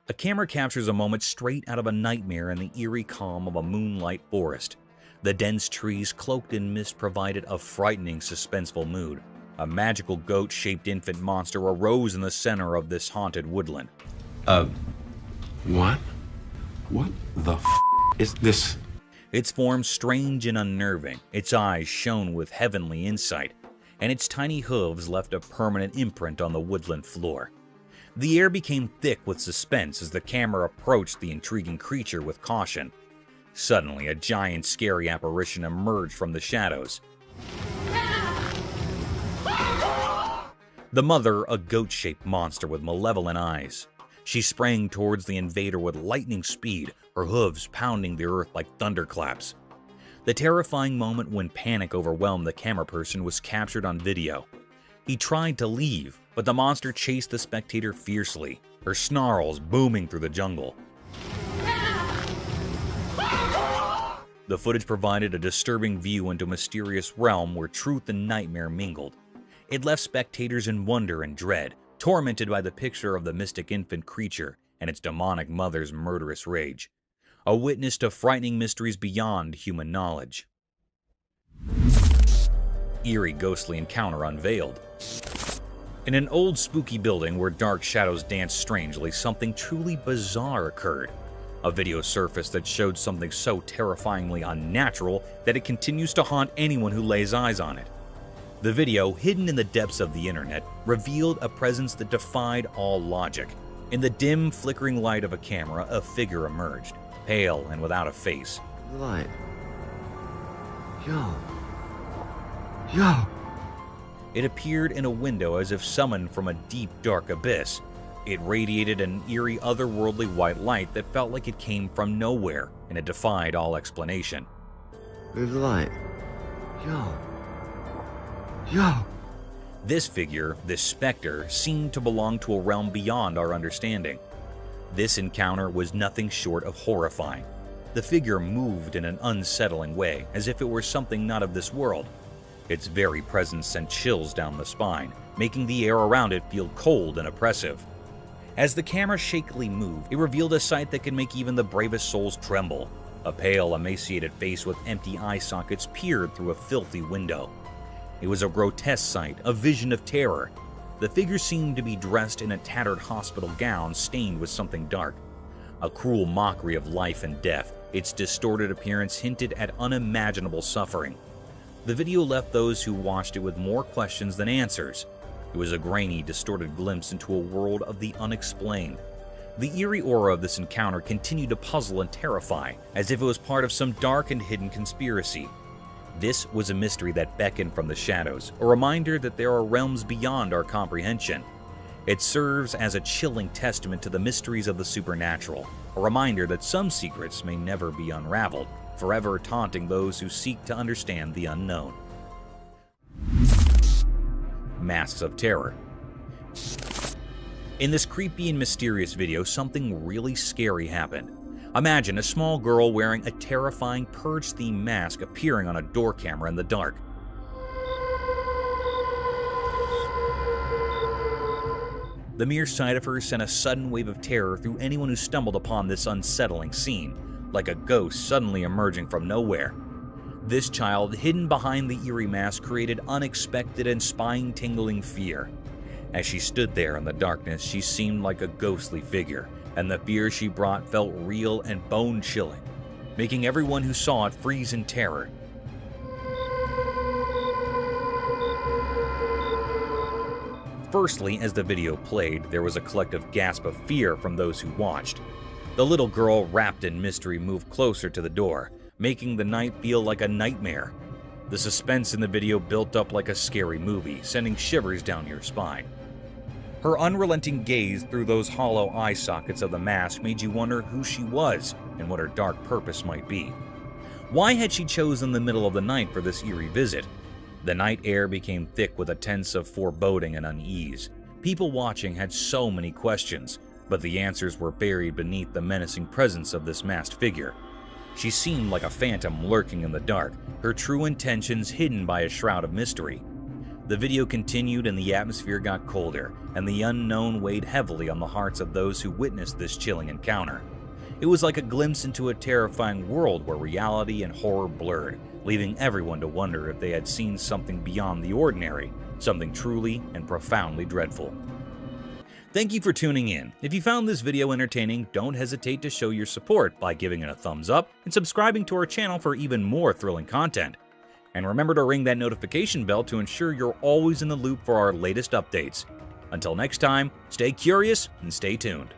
A camera captures a moment straight out of a nightmare in the eerie calm of a moonlight forest. The dense trees cloaked in mist provided a frightening, suspenseful mood. A magical goat-shaped infant monster arose in the center of this haunted woodland. What? What the is this? Its form strange and unnerving, its eyes shone with heavenly insight, and its tiny hooves left a permanent imprint on the woodland floor. The air became thick with suspense as the camera approached the intriguing creature with caution. Suddenly, a giant, scary apparition emerged from the shadows. The mother, a goat-shaped monster with malevolent eyes. She sprang towards the invader with lightning speed, her hooves pounding the earth like thunderclaps. The terrifying moment when panic overwhelmed the camera person was captured on video. He tried to leave, but the monster chased the spectator fiercely, her snarls booming through the jungle. The footage provided a disturbing view into a mysterious realm where truth and nightmare mingled. It left spectators in wonder and dread, tormented by the picture of the mystic infant creature and its demonic mother's murderous rage. A witness to frightening mysteries beyond human knowledge. Eerie ghostly encounter unveiled. In an old spooky building where dark shadows danced strangely, something truly bizarre occurred. A video surfaced that showed something so terrifyingly unnatural that it continues to haunt anyone who lays eyes on it. The video, hidden in the depths of the internet, revealed a presence that defied all logic. In the dim, flickering light of a camera, a figure emerged, pale and without a face. Light. Yo. It appeared in a window as if summoned from a deep, dark abyss. It radiated an eerie, otherworldly white light that felt like it came from nowhere, and it defied all explanation. There's light. Yo. This figure, this specter, seemed to belong to a realm beyond our understanding. This encounter was nothing short of horrifying. The figure moved in an unsettling way, as if it were something not of this world. Its very presence sent chills down the spine, making the air around it feel cold and oppressive. As the camera shakily moved, it revealed a sight that could make even the bravest souls tremble. A pale, emaciated face with empty eye sockets peered through a filthy window. It was a grotesque sight, a vision of terror. The figure seemed to be dressed in a tattered hospital gown stained with something dark. A cruel mockery of life and death, its distorted appearance hinted at unimaginable suffering. The video left those who watched it with more questions than answers. It was a grainy, distorted glimpse into a world of the unexplained. The eerie aura of this encounter continued to puzzle and terrify, as if it was part of some dark and hidden conspiracy. This was a mystery that beckoned from the shadows, a reminder that there are realms beyond our comprehension. It serves as a chilling testament to the mysteries of the supernatural, a reminder that some secrets may never be unraveled, forever taunting those who seek to understand the unknown. Masks of Terror. In this creepy and mysterious video, something really scary happened. Imagine a small girl wearing a terrifying Purge-themed mask appearing on a door camera in the dark. The mere sight of her sent a sudden wave of terror through anyone who stumbled upon this unsettling scene, like a ghost suddenly emerging from nowhere. This child, hidden behind the eerie mask, created unexpected and spine-tingling fear. As she stood there in the darkness, she seemed like a ghostly figure, and the fear she brought felt real and bone-chilling, making everyone who saw it freeze in terror. Firstly, as the video played, there was a collective gasp of fear from those who watched. The little girl, wrapped in mystery, moved closer to the door, making the night feel like a nightmare. The suspense in the video built up like a scary movie, sending shivers down your spine. Her unrelenting gaze through those hollow eye sockets of the mask made you wonder who she was and what her dark purpose might be. Why had she chosen the middle of the night for this eerie visit? The night air became thick with a sense of foreboding and unease. People watching had so many questions, but the answers were buried beneath the menacing presence of this masked figure. She seemed like a phantom lurking in the dark, her true intentions hidden by a shroud of mystery. The video continued and the atmosphere got colder, and the unknown weighed heavily on the hearts of those who witnessed this chilling encounter. It was like a glimpse into a terrifying world where reality and horror blurred, leaving everyone to wonder if they had seen something beyond the ordinary, something truly and profoundly dreadful. Thank you for tuning in. If you found this video entertaining, don't hesitate to show your support by giving it a thumbs up and subscribing to our channel for even more thrilling content. And remember to ring that notification bell to ensure you're always in the loop for our latest updates. Until next time, stay curious and stay tuned.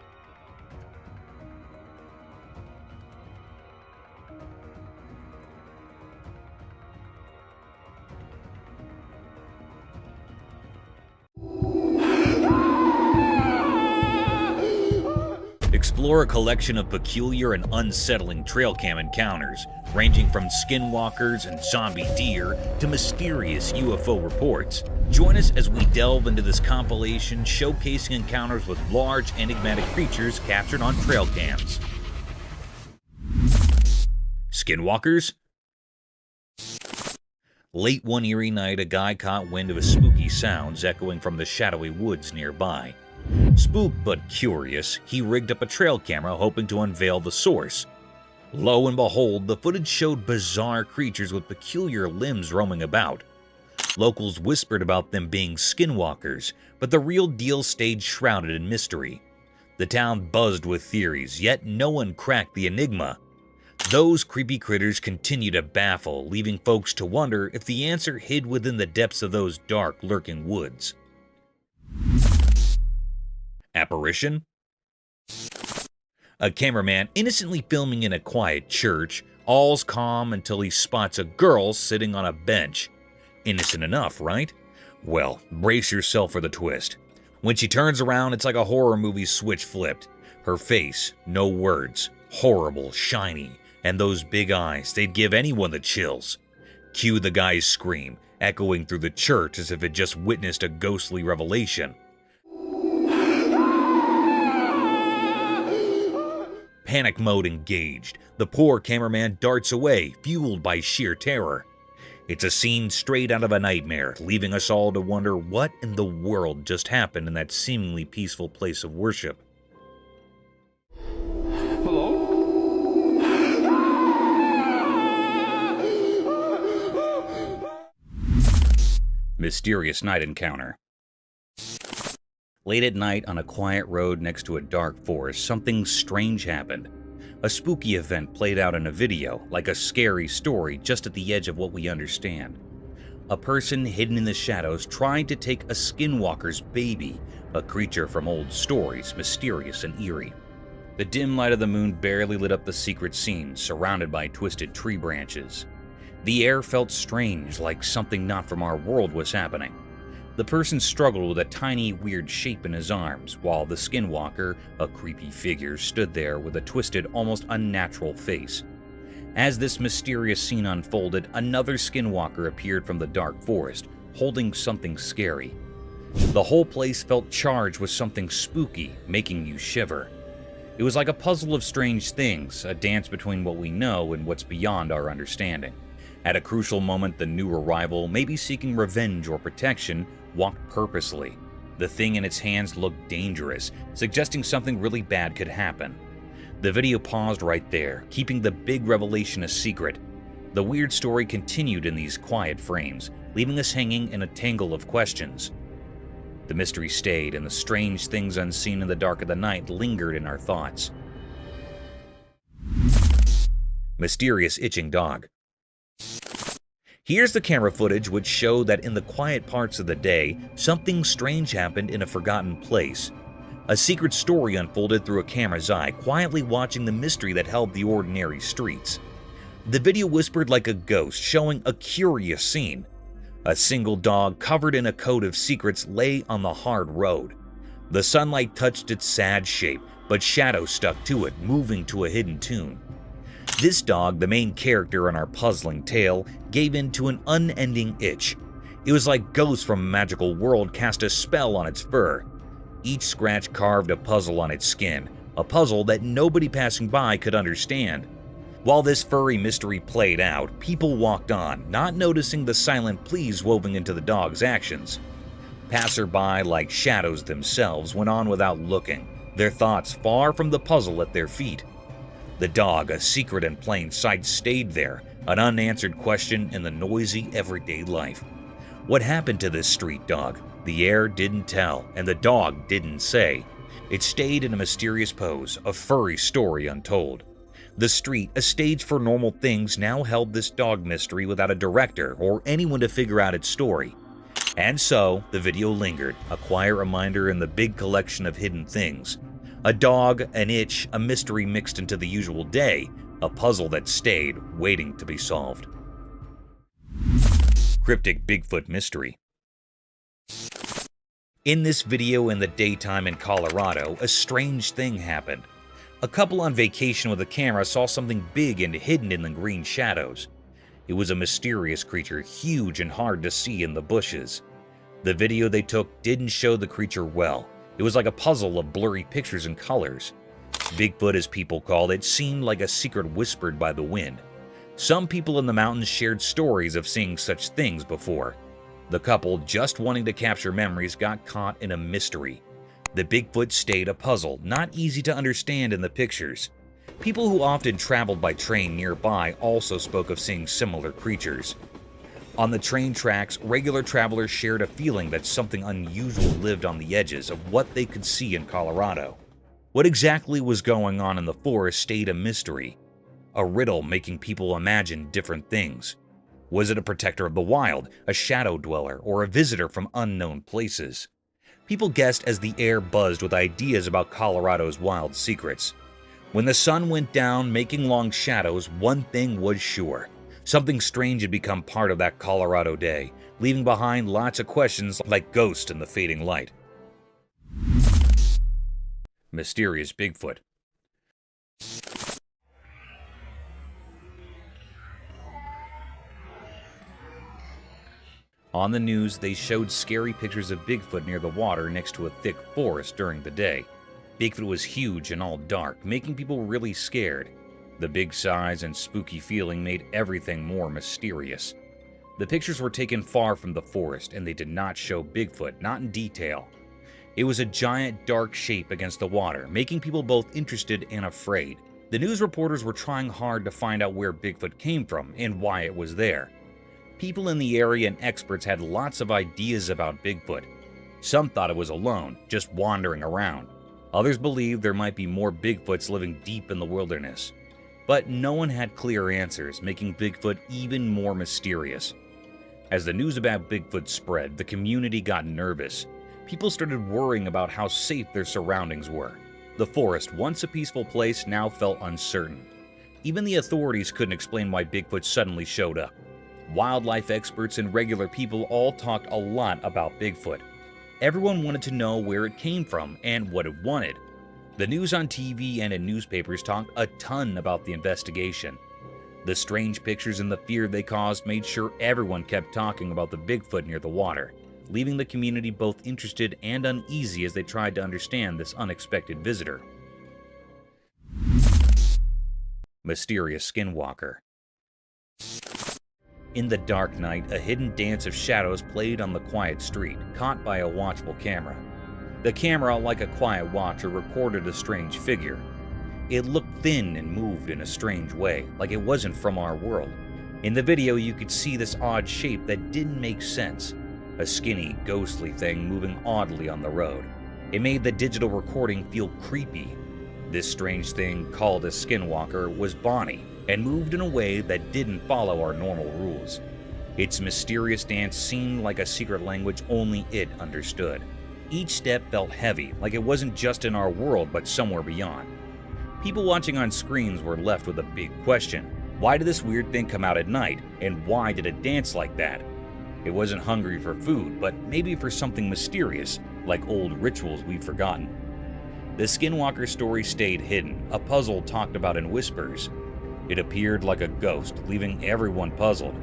Explore a collection of peculiar and unsettling trail cam encounters, ranging from skinwalkers and zombie deer to mysterious UFO reports. Join us as we delve into this compilation showcasing encounters with large enigmatic creatures captured on trail cams. Skinwalkers? Late one eerie night, a guy caught wind of spooky sounds echoing from the shadowy woods nearby. Spooked but curious, he rigged up a trail camera hoping to unveil the source. Lo and behold, the footage showed bizarre creatures with peculiar limbs roaming about. Locals whispered about them being skinwalkers, but the real deal stayed shrouded in mystery. The town buzzed with theories, yet no one cracked the enigma. Those creepy critters continue to baffle, leaving folks to wonder if the answer hid within the depths of those dark, lurking woods. Apparition? A cameraman innocently filming in a quiet church, all's calm until he spots a girl sitting on a bench. Innocent enough, right? Well, brace yourself for the twist. When she turns around, it's like a horror movie switch flipped. Her face, no words, horrible, shiny, and those big eyes, they'd give anyone the chills. Cue the guy's scream, echoing through the church as if it just witnessed a ghostly revelation. Panic mode engaged, the poor cameraman darts away, fueled by sheer terror. It's a scene straight out of a nightmare, leaving us all to wonder what in the world just happened in that seemingly peaceful place of worship. Hello? Mysterious night encounter. Late at night on a quiet road next to a dark forest, something strange happened. A spooky event played out in a video, like a scary story just at the edge of what we understand. A person hidden in the shadows tried to take a skinwalker's baby, a creature from old stories, mysterious and eerie. The dim light of the moon barely lit up the secret scene, surrounded by twisted tree branches. The air felt strange, like something not from our world was happening. The person struggled with a tiny, weird shape in his arms, while the skinwalker, a creepy figure, stood there with a twisted, almost unnatural face. As this mysterious scene unfolded, another skinwalker appeared from the dark forest, holding something scary. The whole place felt charged with something spooky, making you shiver. It was like a puzzle of strange things, a dance between what we know and what's beyond our understanding. At a crucial moment, the new arrival, maybe seeking revenge or protection, walked purposely. The thing in its hands looked dangerous, suggesting something really bad could happen. The video paused right there, keeping the big revelation a secret. The weird story continued in these quiet frames, leaving us hanging in a tangle of questions. The mystery stayed, and the strange things unseen in the dark of the night lingered in our thoughts. Mysterious itching dog. Here's the camera footage which showed that in the quiet parts of the day, something strange happened in a forgotten place. A secret story unfolded through a camera's eye, quietly watching the mystery that held the ordinary streets. The video whispered like a ghost, showing a curious scene. A single dog covered in a coat of secrets lay on the hard road. The sunlight touched its sad shape, but shadows stuck to it, moving to a hidden tune. This dog, the main character in our puzzling tale, gave in to an unending itch. It was like ghosts from a magical world cast a spell on its fur. Each scratch carved a puzzle on its skin, a puzzle that nobody passing by could understand. While this furry mystery played out, people walked on, not noticing the silent pleas woven into the dog's actions. Passerby, like shadows themselves, went on without looking, their thoughts far from the puzzle at their feet. The dog, a secret in plain sight, stayed there, an unanswered question in the noisy everyday life. What happened to this street dog? The air didn't tell, and the dog didn't say. It stayed in a mysterious pose, a furry story untold. The street, a stage for normal things, now held this dog mystery without a director or anyone to figure out its story. And so, the video lingered, a quiet reminder in the big collection of hidden things. A dog, an itch, a mystery mixed into the usual day, a puzzle that stayed, waiting to be solved. Cryptic Bigfoot Mystery. In this video in the daytime in Colorado, a strange thing happened. A couple on vacation with a camera saw something big and hidden in the green shadows. It was a mysterious creature, huge and hard to see in the bushes. The video they took didn't show the creature well. It was like a puzzle of blurry pictures and colors. Bigfoot, as people called it, seemed like a secret whispered by the wind. Some people in the mountains shared stories of seeing such things before. The couple, just wanting to capture memories, got caught in a mystery. The Bigfoot stayed a puzzle, not easy to understand in the pictures. People who often traveled by train nearby also spoke of seeing similar creatures. On the train tracks, regular travelers shared a feeling that something unusual lived on the edges of what they could see in Colorado. What exactly was going on in the forest stayed a mystery, a riddle making people imagine different things. Was it a protector of the wild, a shadow dweller, or a visitor from unknown places? People guessed as the air buzzed with ideas about Colorado's wild secrets. When the sun went down, making long shadows, one thing was sure. Something strange had become part of that Colorado day, leaving behind lots of questions like ghosts in the fading light. Mysterious Bigfoot. On the news, they showed scary pictures of Bigfoot near the water next to a thick forest during the day. Bigfoot was huge and all dark, making people really scared. The big size and spooky feeling made everything more mysterious. The pictures were taken far from the forest, and they did not show Bigfoot, not in detail. It was a giant dark shape against the water, making people both interested and afraid. The news reporters were trying hard to find out where Bigfoot came from and why it was there. People in the area and experts had lots of ideas about Bigfoot. Some thought it was alone, just wandering around. Others believed there might be more Bigfoots living deep in the wilderness. But no one had clear answers, making Bigfoot even more mysterious. As the news about Bigfoot spread, the community got nervous. People started worrying about how safe their surroundings were. The forest, once a peaceful place, now felt uncertain. Even the authorities couldn't explain why Bigfoot suddenly showed up. Wildlife experts and regular people all talked a lot about Bigfoot. Everyone wanted to know where it came from and what it wanted. The news on TV and in newspapers talked a ton about the investigation. The strange pictures and the fear they caused made sure everyone kept talking about the Bigfoot near the water, leaving the community both interested and uneasy as they tried to understand this unexpected visitor. Mysterious Skinwalker. In the dark night, a hidden dance of shadows played on the quiet street, caught by a watchful camera. The camera, like a quiet watcher, recorded a strange figure. It looked thin and moved in a strange way, like it wasn't from our world. In the video, you could see this odd shape that didn't make sense. A skinny, ghostly thing moving oddly on the road. It made the digital recording feel creepy. This strange thing, called a skinwalker, was Bonnie, and moved in a way that didn't follow our normal rules. Its mysterious dance seemed like a secret language only it understood. Each step felt heavy, like it wasn't just in our world but somewhere beyond. People watching on screens were left with a big question. Why did this weird thing come out at night, and why did it dance like that? It wasn't hungry for food, but maybe for something mysterious, like old rituals we've forgotten. The Skinwalker story stayed hidden, a puzzle talked about in whispers. It appeared like a ghost, leaving everyone puzzled.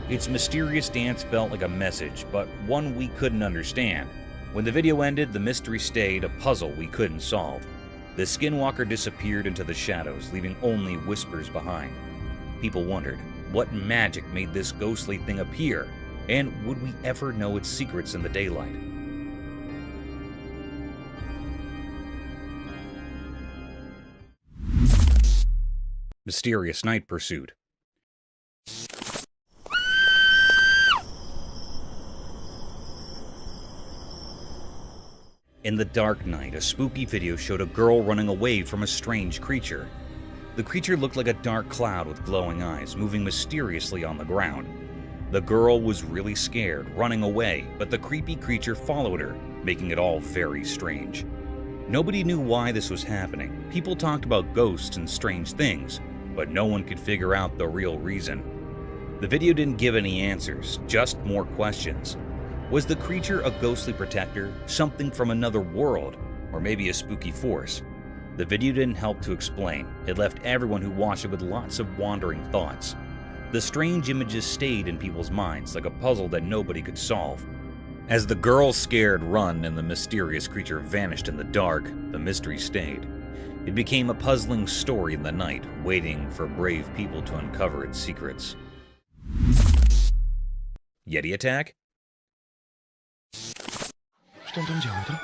Its mysterious dance felt like a message, but one we couldn't understand. When the video ended, the mystery stayed, a puzzle we couldn't solve. The Skinwalker disappeared into the shadows, leaving only whispers behind. People wondered, what magic made this ghostly thing appear? And would we ever know its secrets in the daylight? Mysterious Night Pursuit. In the dark night, a spooky video showed a girl running away from a strange creature. The creature looked like a dark cloud with glowing eyes, moving mysteriously on the ground. The girl was really scared, running away, but the creepy creature followed her, making it all very strange. Nobody knew why this was happening. People talked about ghosts and strange things, but no one could figure out the real reason. The video didn't give any answers, just more questions. Was the creature a ghostly protector, something from another world, or maybe a spooky force? The video didn't help to explain. It left everyone who watched it with lots of wandering thoughts. The strange images stayed in people's minds like a puzzle that nobody could solve. As the girl's scared run and the mysterious creature vanished in the dark, the mystery stayed. It became a puzzling story in the night, waiting for brave people to uncover its secrets. Yeti attack? Что он там делает, а?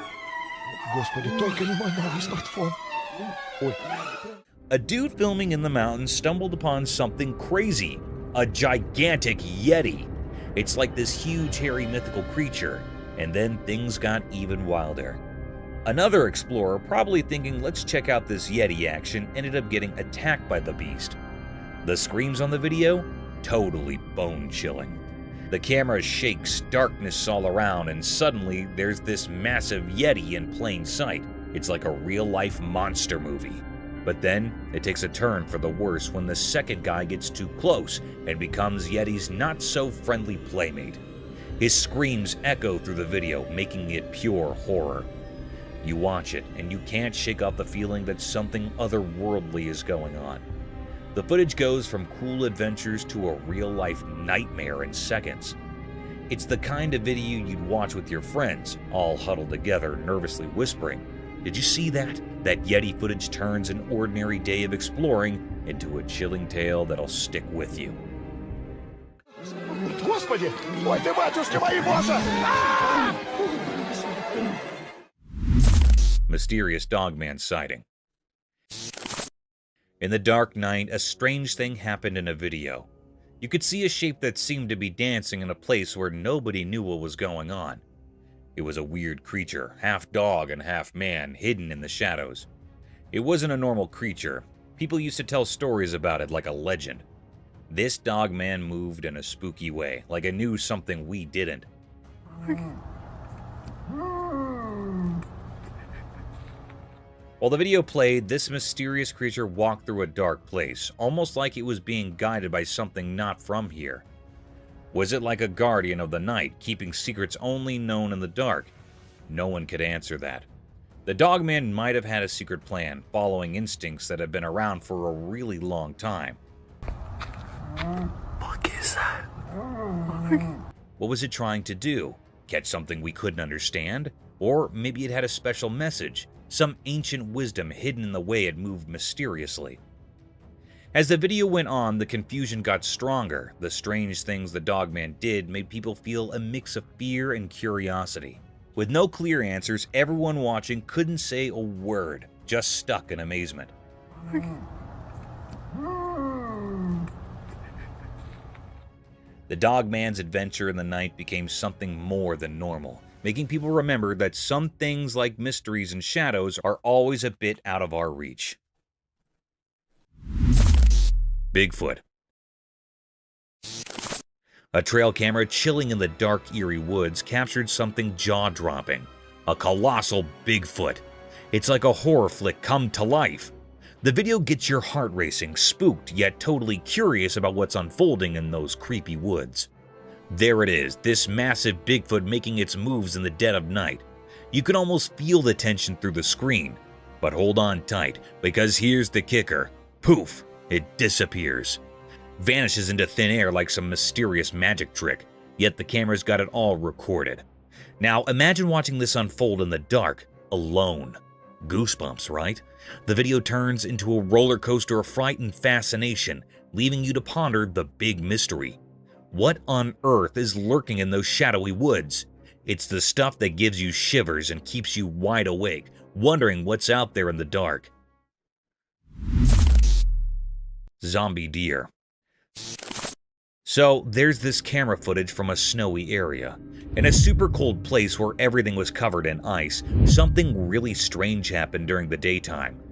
Господи, только не мой новый смартфон. Ой. A dude filming in the mountains stumbled upon something crazy. A gigantic Yeti. It's like this huge, hairy, mythical creature. And then things got even wilder. Another explorer, probably thinking, let's check out this Yeti action, ended up getting attacked by the beast. The screams on the video? Totally bone-chilling. The camera shakes, darkness all around, and suddenly there's this massive Yeti in plain sight. It's like a real-life monster movie. But then, it takes a turn for the worse when the second guy gets too close and becomes Yeti's not-so-friendly playmate. His screams echo through the video, making it pure horror. You watch it, and you can't shake off the feeling that something otherworldly is going on. The footage goes from cool adventures to a real-life nightmare in seconds. It's the kind of video you'd watch with your friends, all huddled together, nervously whispering, "Did you see that? That Yeti footage turns an ordinary day of exploring into a chilling tale that'll stick with you." Господи! Ой ты, батюшки мои, боже! Mysterious Dogman sighting. In the dark night, a strange thing happened in a video. You could see a shape that seemed to be dancing in a place where nobody knew what was going on. It was a weird creature, half dog and half man, hidden in the shadows. It wasn't a normal creature. People used to tell stories about it like a legend. This dog man moved in a spooky way, like it knew something we didn't. While the video played, this mysterious creature walked through a dark place, almost like it was being guided by something not from here. Was it like a guardian of the night, keeping secrets only known in the dark? No one could answer that. The dogman might have had a secret plan, following instincts that have been around for a really long time. What is that? What was it trying to do? Catch something we couldn't understand? Or maybe it had a special message, some ancient wisdom hidden in the way it moved mysteriously. As the video went on, the confusion got stronger. The strange things the dogman did made people feel a mix of fear and curiosity. With no clear answers, everyone watching couldn't say a word, just stuck in amazement. The dogman's adventure in the night became something more than normal, making people remember that some things like mysteries and shadows are always a bit out of our reach. Bigfoot. A trail camera chilling in the dark, eerie woods captured something jaw-dropping. A colossal Bigfoot. It's like a horror flick come to life. The video gets your heart racing, spooked yet totally curious about what's unfolding in those creepy woods. There it is, this massive Bigfoot making its moves in the dead of night. You can almost feel the tension through the screen. But hold on tight, because here's the kicker. Poof! It disappears. Vanishes into thin air like some mysterious magic trick, yet the camera's got it all recorded. Now imagine watching this unfold in the dark, alone. Goosebumps, right? The video turns into a roller coaster of fright and fascination, leaving you to ponder the big mystery. What on earth is lurking in those shadowy woods? It's the stuff that gives you shivers and keeps you wide awake, wondering what's out there in the dark. Zombie deer. So there's this camera footage from a snowy area. In a super cold place where everything was covered in ice, something really strange happened during the daytime.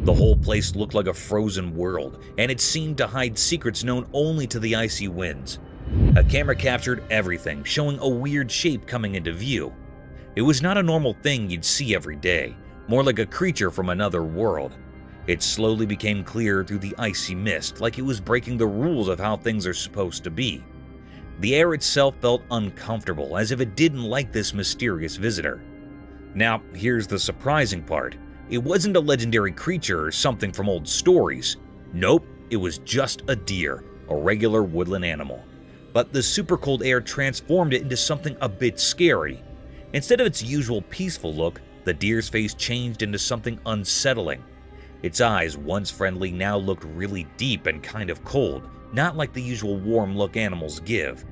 The whole place looked like a frozen world, and it seemed to hide secrets known only to the icy winds. A camera captured everything, showing a weird shape coming into view. It was not a normal thing you'd see every day, more like a creature from another world. It slowly became clear through the icy mist, like it was breaking the rules of how things are supposed to be. The air itself felt uncomfortable, as if it didn't like this mysterious visitor. Now, here's the surprising part. It wasn't a legendary creature or something from old stories. Nope, it was just a deer, a regular woodland animal. But the super cold air transformed it into something a bit scary. Instead of its usual peaceful look, the deer's face changed into something unsettling. Its eyes, once friendly, now looked really deep and kind of cold, not like the usual warm look animals give.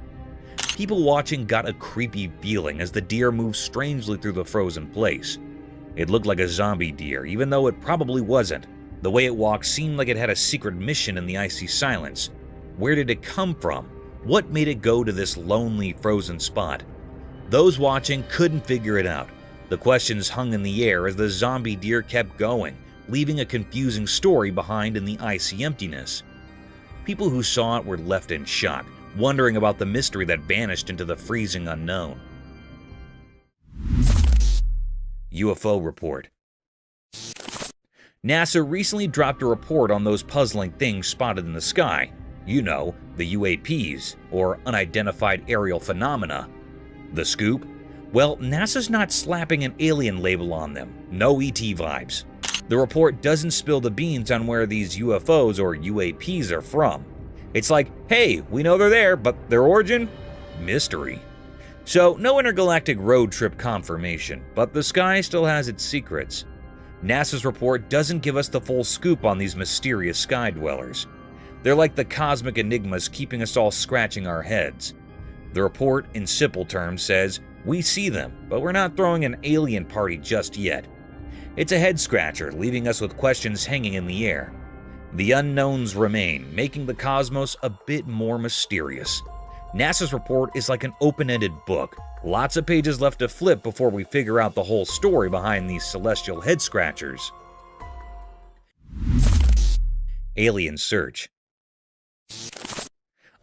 People watching got a creepy feeling as the deer moved strangely through the frozen place. It looked like a zombie deer, even though it probably wasn't. The way it walked seemed like it had a secret mission in the icy silence. Where did it come from? What made it go to this lonely, frozen spot? Those watching couldn't figure it out. The questions hung in the air as the zombie deer kept going, leaving a confusing story behind in the icy emptiness. People who saw it were left in shock, wondering about the mystery that vanished into the freezing unknown. UFO report. NASA recently dropped a report on those puzzling things spotted in the sky. You know, the UAPs, or unidentified aerial phenomena. The scoop? Well, NASA's not slapping an alien label on them. No ET vibes. The report doesn't spill the beans on where these UFOs or UAPs are from. It's like, hey, we know they're there, but their origin? Mystery. So, no intergalactic road trip confirmation, but the sky still has its secrets. NASA's report doesn't give us the full scoop on these mysterious sky dwellers. They're like the cosmic enigmas keeping us all scratching our heads. The report, in simple terms, says, we see them, but we're not throwing an alien party just yet. It's a head-scratcher, leaving us with questions hanging in the air. The unknowns remain, making the cosmos a bit more mysterious. NASA's report is like an open-ended book. Lots of pages left to flip before we figure out the whole story behind these celestial head-scratchers. Alien search.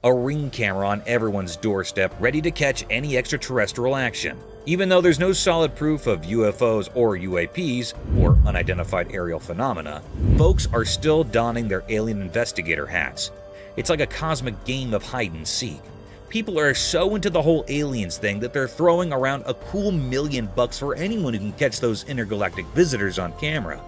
A ring camera on everyone's doorstep, ready to catch any extraterrestrial action. Even though there's no solid proof of UFOs or UAPs, or unidentified aerial phenomena, folks are still donning their alien investigator hats. It's like a cosmic game of hide and seek. People are so into the whole aliens thing that they're throwing around a cool $1 million for anyone who can catch those intergalactic visitors on camera.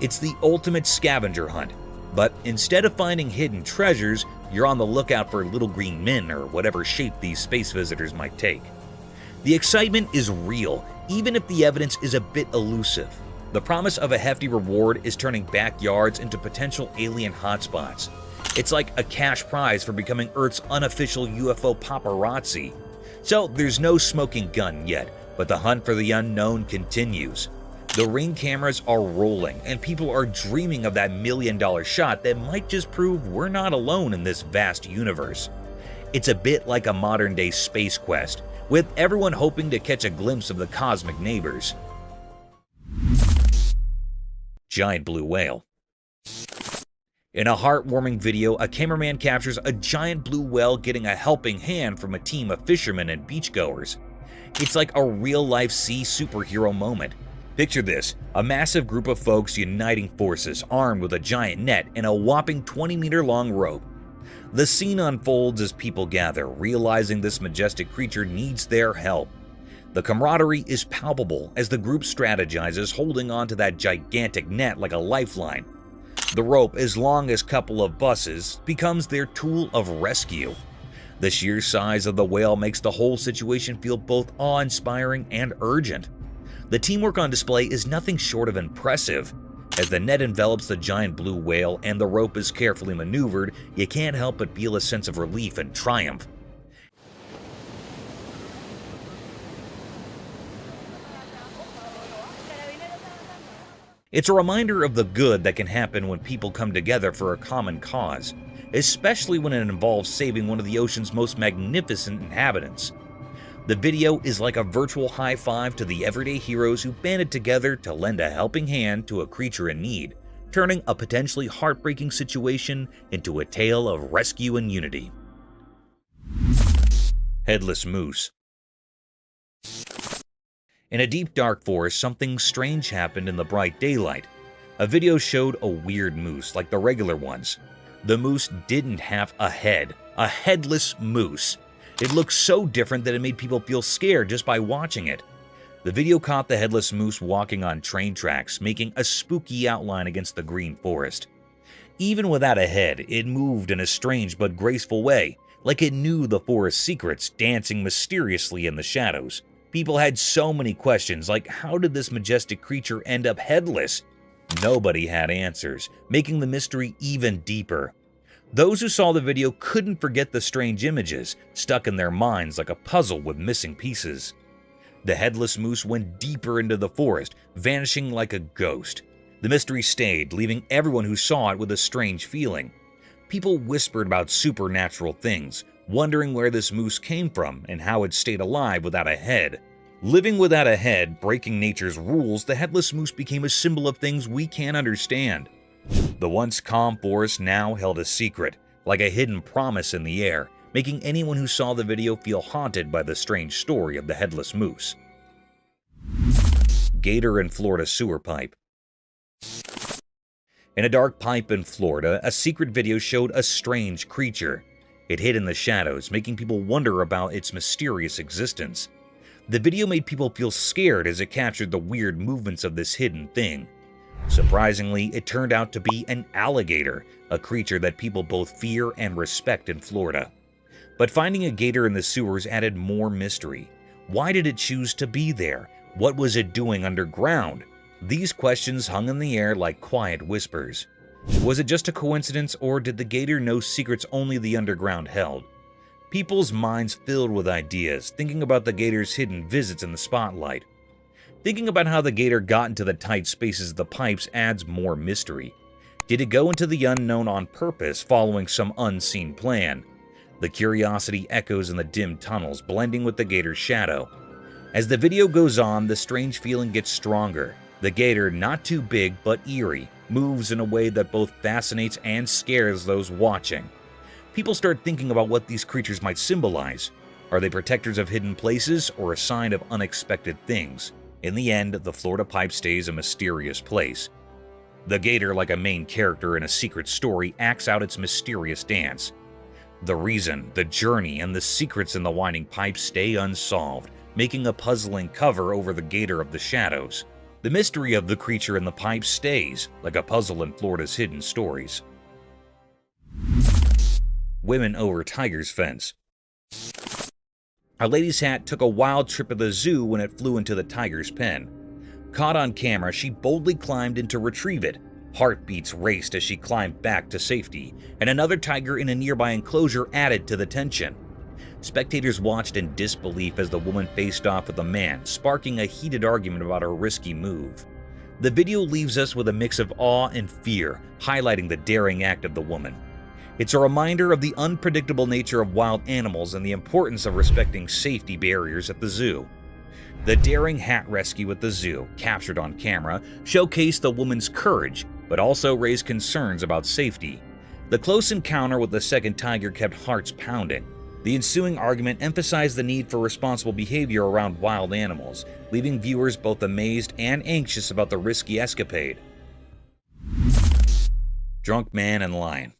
It's the ultimate scavenger hunt, but instead of finding hidden treasures, you're on the lookout for little green men or whatever shape these space visitors might take. The excitement is real, even if the evidence is a bit elusive. The promise of a hefty reward is turning backyards into potential alien hotspots. It's like a cash prize for becoming Earth's unofficial UFO paparazzi. So there's no smoking gun yet, but the hunt for the unknown continues. The ring cameras are rolling, and people are dreaming of that $1 million shot that might just prove we're not alone in this vast universe. It's a bit like a modern-day space quest, with everyone hoping to catch a glimpse of the cosmic neighbors. Giant blue whale. In a heartwarming video, a cameraman captures a giant blue whale getting a helping hand from a team of fishermen and beachgoers. It's like a real-life sea superhero moment. Picture this, a massive group of folks uniting forces, armed with a giant net and a whopping 20-meter-long rope. The scene unfolds as people gather, realizing this majestic creature needs their help. The camaraderie is palpable as the group strategizes, holding onto that gigantic net like a lifeline. The rope, as long as a couple of buses, becomes their tool of rescue. The sheer size of the whale makes the whole situation feel both awe-inspiring and urgent. The teamwork on display is nothing short of impressive. As the net envelops the giant blue whale and the rope is carefully maneuvered, you can't help but feel a sense of relief and triumph. It's a reminder of the good that can happen when people come together for a common cause, especially when it involves saving one of the ocean's most magnificent inhabitants. The video is like a virtual high five to the everyday heroes who banded together to lend a helping hand to a creature in need, turning a potentially heartbreaking situation into a tale of rescue and unity. Headless moose. In a deep dark forest, something strange happened in the bright daylight. A video showed a weird moose like the regular ones. The moose didn't have a head, a headless moose. It looked so different that it made people feel scared just by watching it. The video caught the headless moose walking on train tracks, making a spooky outline against the green forest. Even without a head, it moved in a strange but graceful way, like it knew the forest's secrets, dancing mysteriously in the shadows. People had so many questions, like how did this majestic creature end up headless? Nobody had answers, making the mystery even deeper. Those who saw the video couldn't forget the strange images, stuck in their minds like a puzzle with missing pieces. The headless moose went deeper into the forest, vanishing like a ghost. The mystery stayed, leaving everyone who saw it with a strange feeling. People whispered about supernatural things, wondering where this moose came from and how it stayed alive without a head. Living without a head, breaking nature's rules, the headless moose became a symbol of things we can't understand. The once calm forest now held a secret, like a hidden promise in the air, making anyone who saw the video feel haunted by the strange story of the headless moose. Gator in Florida sewer pipe. In a dark pipe in Florida, a secret video showed a strange creature. It hid in the shadows, making people wonder about its mysterious existence. The video made people feel scared as it captured the weird movements of this hidden thing. Surprisingly, it turned out to be an alligator, a creature that people both fear and respect in Florida. But finding a gator in the sewers added more mystery. Why did it choose to be there? What was it doing underground? These questions hung in the air like quiet whispers. Was it just a coincidence, or did the gator know secrets only the underground held? People's minds filled with ideas, thinking about the gator's hidden visits in the spotlight. Thinking about how the gator got into the tight spaces of the pipes adds more mystery. Did it go into the unknown on purpose, following some unseen plan? The curiosity echoes in the dim tunnels, blending with the gator's shadow. As the video goes on, the strange feeling gets stronger. The gator, not too big but eerie, moves in a way that both fascinates and scares those watching. People start thinking about what these creatures might symbolize. Are they protectors of hidden places or a sign of unexpected things? In the end, the Florida Pipe stays a mysterious place. The gator, like a main character in a secret story, acts out its mysterious dance. The reason, the journey, and the secrets in the winding pipe stay unsolved, making a puzzling cover over the gator of the shadows. The mystery of the creature in the pipe stays, like a puzzle in Florida's hidden stories. Women over tiger's fence. A lady's hat took a wild trip at the zoo when it flew into the tiger's pen. Caught on camera, she boldly climbed in to retrieve it. Heartbeats raced as she climbed back to safety, and another tiger in a nearby enclosure added to the tension. Spectators watched in disbelief as the woman faced off with a man, sparking a heated argument about her risky move. The video leaves us with a mix of awe and fear, highlighting the daring act of the woman. It's a reminder of the unpredictable nature of wild animals and the importance of respecting safety barriers at the zoo. The daring hat rescue at the zoo, captured on camera, showcased the woman's courage, but also raised concerns about safety. The close encounter with the second tiger kept hearts pounding. The ensuing argument emphasized the need for responsible behavior around wild animals, leaving viewers both amazed and anxious about the risky escapade. Drunk man and lion.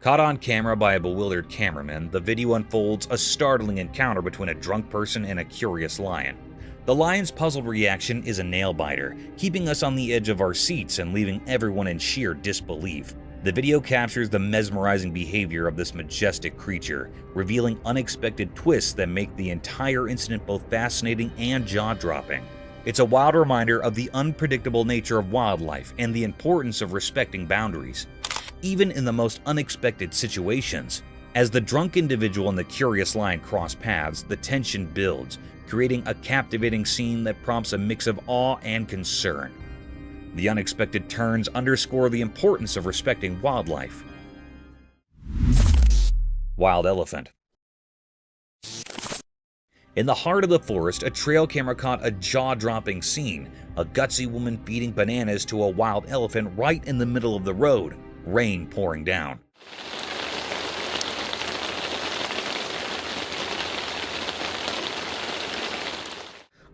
Caught on camera by a bewildered cameraman, the video unfolds a startling encounter between a drunk person and a curious lion. The lion's puzzled reaction is a nail-biter, keeping us on the edge of our seats and leaving everyone in sheer disbelief. The video captures the mesmerizing behavior of this majestic creature, revealing unexpected twists that make the entire incident both fascinating and jaw-dropping. It's a wild reminder of the unpredictable nature of wildlife and the importance of respecting boundaries, even in the most unexpected situations. As the drunk individual and the curious lion cross paths, the tension builds, creating a captivating scene that prompts a mix of awe and concern. The unexpected turns underscore the importance of respecting wildlife. Wild elephant. In the heart of the forest, a trail camera caught a jaw-dropping scene, a gutsy woman feeding bananas to a wild elephant right in the middle of the road, rain pouring down.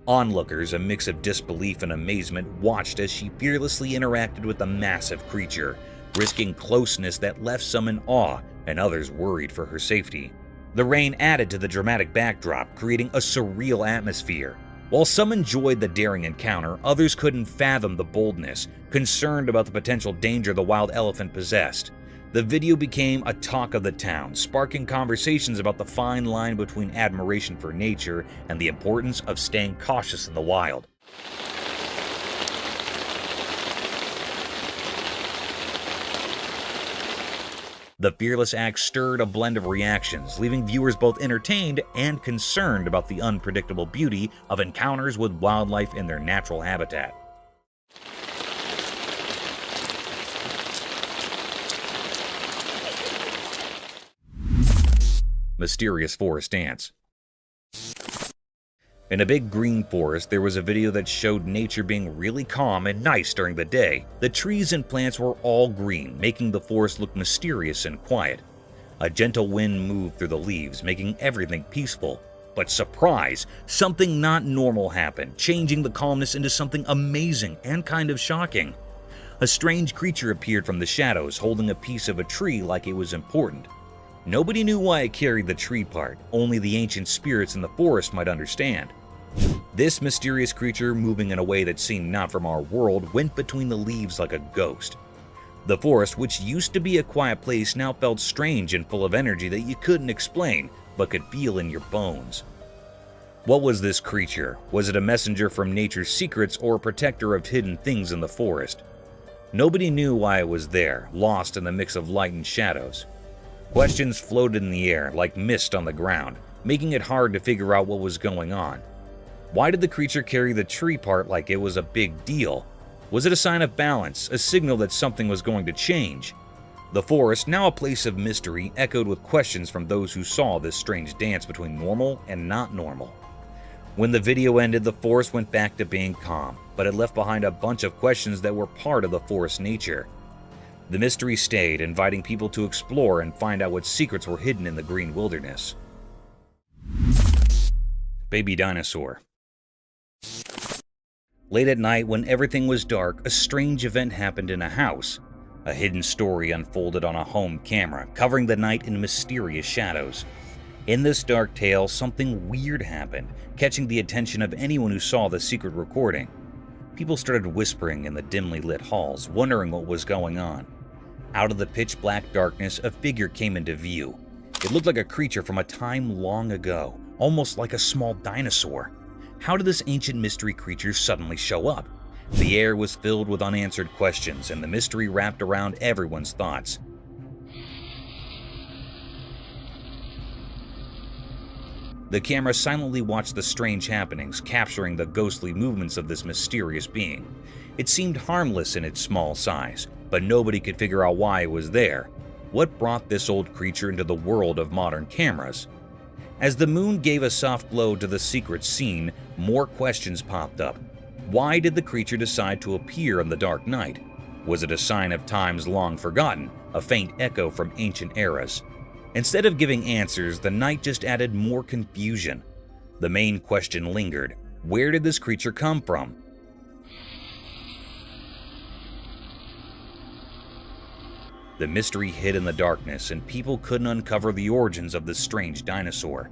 Onlookers, a mix of disbelief and amazement, watched as she fearlessly interacted with the massive creature, risking closeness that left some in awe and others worried for her safety. The rain added to the dramatic backdrop, creating a surreal atmosphere. While some enjoyed the daring encounter, others couldn't fathom the boldness, concerned about the potential danger the wild elephant possessed. The video became a talk of the town, sparking conversations about the fine line between admiration for nature and the importance of staying cautious in the wild. The fearless act stirred a blend of reactions, leaving viewers both entertained and concerned about the unpredictable beauty of encounters with wildlife in their natural habitat. Mysterious forest ants. In a big green forest, there was a video that showed nature being really calm and nice during the day. The trees and plants were all green, making the forest look mysterious and quiet. A gentle wind moved through the leaves, making everything peaceful. But surprise! Something not normal happened, changing the calmness into something amazing and kind of shocking. A strange creature appeared from the shadows, holding a piece of a tree like it was important. Nobody knew why it carried the tree part, only the ancient spirits in the forest might understand. This mysterious creature, moving in a way that seemed not from our world, went between the leaves like a ghost. The forest, which used to be a quiet place, now felt strange and full of energy that you couldn't explain, but could feel in your bones. What was this creature? Was it a messenger from nature's secrets or a protector of hidden things in the forest? Nobody knew why it was there, lost in the mix of light and shadows. Questions floated in the air like mist on the ground, making it hard to figure out what was going on. Why did the creature carry the tree part like it was a big deal? Was it a sign of balance, a signal that something was going to change? The forest, now a place of mystery, echoed with questions from those who saw this strange dance between normal and not normal. When the video ended, the forest went back to being calm, but it left behind a bunch of questions that were part of the forest's nature. The mystery stayed, inviting people to explore and find out what secrets were hidden in the green wilderness. Baby Dinosaur. Late at night, when everything was dark, a strange event happened in a house. A hidden story unfolded on a home camera, covering the night in mysterious shadows. In this dark tale, something weird happened, catching the attention of anyone who saw the secret recording. People started whispering in the dimly lit halls, wondering what was going on. Out of the pitch-black darkness, a figure came into view. It looked like a creature from a time long ago, almost like a small dinosaur. How did this ancient mystery creature suddenly show up? The air was filled with unanswered questions, and the mystery wrapped around everyone's thoughts. The camera silently watched the strange happenings, capturing the ghostly movements of this mysterious being. It seemed harmless in its small size, but nobody could figure out why it was there. What brought this old creature into the world of modern cameras? As the moon gave a soft glow to the secret scene, more questions popped up. Why did the creature decide to appear in the dark night? Was it a sign of times long forgotten, a faint echo from ancient eras? Instead of giving answers, the night just added more confusion. The main question lingered: where did this creature come from? The mystery hid in the darkness, and people couldn't uncover the origins of this strange dinosaur.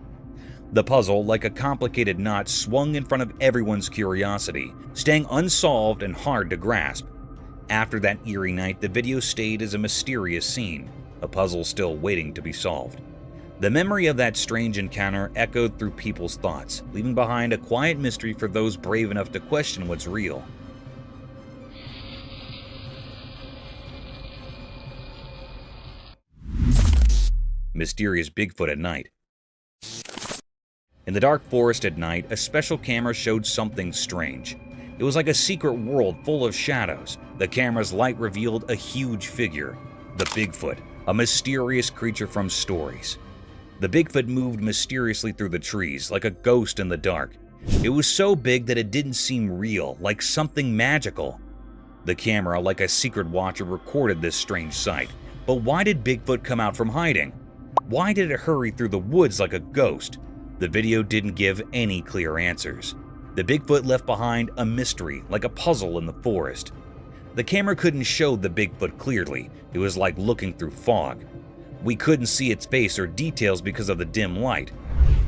The puzzle, like a complicated knot, swung in front of everyone's curiosity, staying unsolved and hard to grasp. After that eerie night, the video stayed as a mysterious scene, a puzzle still waiting to be solved. The memory of that strange encounter echoed through people's thoughts, leaving behind a quiet mystery for those brave enough to question what's real. Mysterious Bigfoot at night. In the dark forest at night, a special camera showed something strange. It was like a secret world full of shadows. The camera's light revealed a huge figure, the Bigfoot, a mysterious creature from stories. The Bigfoot moved mysteriously through the trees, like a ghost in the dark. It was so big that it didn't seem real, like something magical. The camera, like a secret watcher, recorded this strange sight. But why did Bigfoot come out from hiding? Why did it hurry through the woods like a ghost? The video didn't give any clear answers. The Bigfoot left behind a mystery, like a puzzle in the forest. The camera couldn't show the Bigfoot clearly. It was like looking through fog. We couldn't see its face or details because of the dim light.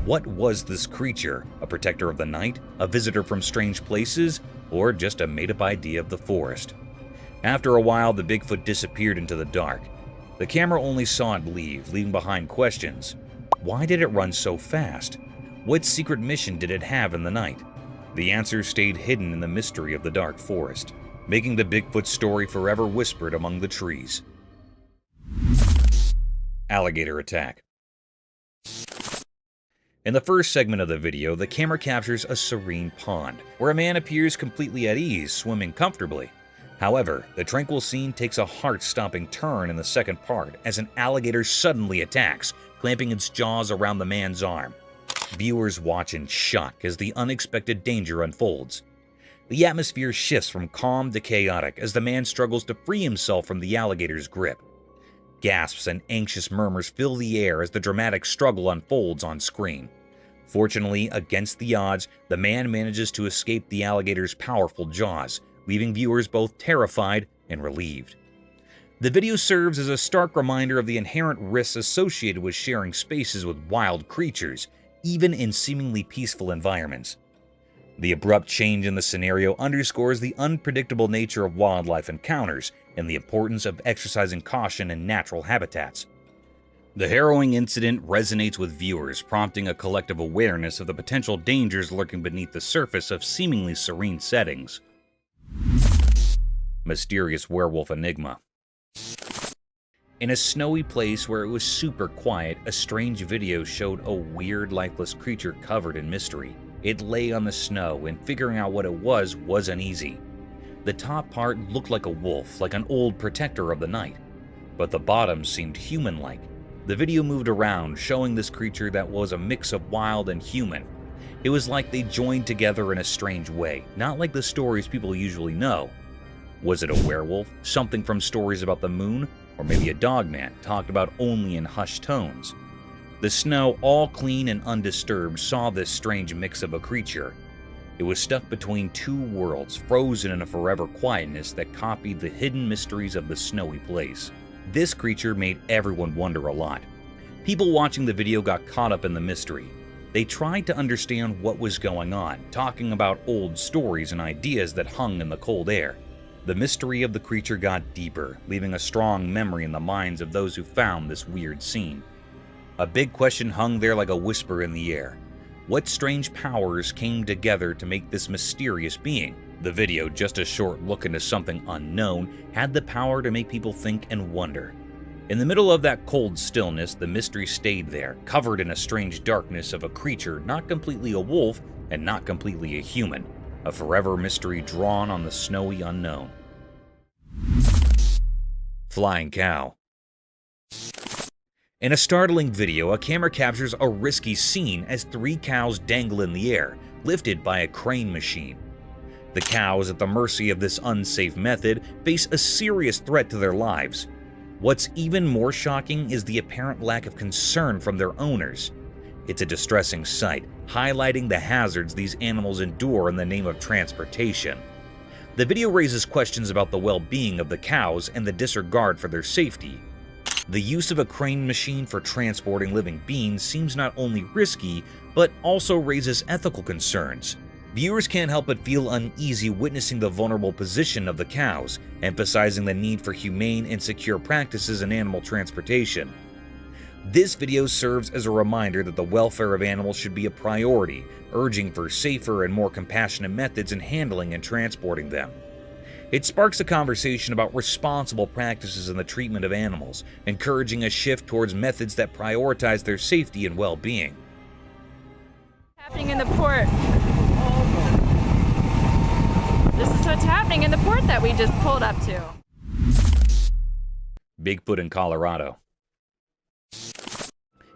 What was this creature? A protector of the night? A visitor from strange places? Or just a made-up idea of the forest? After a while, the Bigfoot disappeared into the dark. The camera only saw it leave, leaving behind questions. Why did it run so fast? What secret mission did it have in the night? The answers stayed hidden in the mystery of the dark forest, making the Bigfoot story forever whispered among the trees. Alligator attack. In the first segment of the video, the camera captures a serene pond, where a man appears completely at ease, swimming comfortably. However, the tranquil scene takes a heart-stopping turn in the second part as an alligator suddenly attacks, clamping its jaws around the man's arm. Viewers watch in shock as the unexpected danger unfolds. The atmosphere shifts from calm to chaotic as the man struggles to free himself from the alligator's grip. Gasps and anxious murmurs fill the air as the dramatic struggle unfolds on screen. Fortunately, against the odds, the man manages to escape the alligator's powerful jaws, leaving viewers both terrified and relieved. The video serves as a stark reminder of the inherent risks associated with sharing spaces with wild creatures, even in seemingly peaceful environments. The abrupt change in the scenario underscores the unpredictable nature of wildlife encounters and the importance of exercising caution in natural habitats. The harrowing incident resonates with viewers, prompting a collective awareness of the potential dangers lurking beneath the surface of seemingly serene settings. Mysterious werewolf enigma. In a snowy place where it was super quiet, a strange video showed a weird, lifeless creature covered in mystery. It lay on the snow, and figuring out what it was wasn't easy. The top part looked like a wolf, like an old protector of the night, but the bottom seemed human-like. The video moved around, showing this creature that was a mix of wild and human. It was like they joined together in a strange way, not like the stories people usually know. Was it a werewolf, something from stories about the moon, or maybe a dogman talked about only in hushed tones? The snow, all clean and undisturbed, saw this strange mix of a creature. It was stuck between two worlds, frozen in a forever quietness that copied the hidden mysteries of the snowy place. This creature made everyone wonder a lot. People watching the video got caught up in the mystery. They tried to understand what was going on, talking about old stories and ideas that hung in the cold air. The mystery of the creature got deeper, leaving a strong memory in the minds of those who found this weird scene. A big question hung there like a whisper in the air. What strange powers came together to make this mysterious being? The video, just a short look into something unknown, had the power to make people think and wonder. In the middle of that cold stillness, the mystery stayed there, covered in a strange darkness of a creature not completely a wolf and not completely a human. A forever mystery drawn on the snowy unknown. Flying cow. In a startling video, a camera captures a risky scene as 3 cows dangle in the air, lifted by a crane machine. The cows, at the mercy of this unsafe method, face a serious threat to their lives. What's even more shocking is the apparent lack of concern from their owners. It's a distressing sight, highlighting the hazards these animals endure in the name of transportation. The video raises questions about the well-being of the cows and the disregard for their safety. The use of a crane machine for transporting living beings seems not only risky, but also raises ethical concerns. Viewers can't help but feel uneasy witnessing the vulnerable position of the cows, emphasizing the need for humane and secure practices in animal transportation. This video serves as a reminder that the welfare of animals should be a priority, urging for safer and more compassionate methods in handling and transporting them. It sparks a conversation about responsible practices in the treatment of animals, encouraging a shift towards methods that prioritize their safety and well-being. Happening in the port. This is what's happening in the port that we just pulled up to. Bigfoot in Colorado.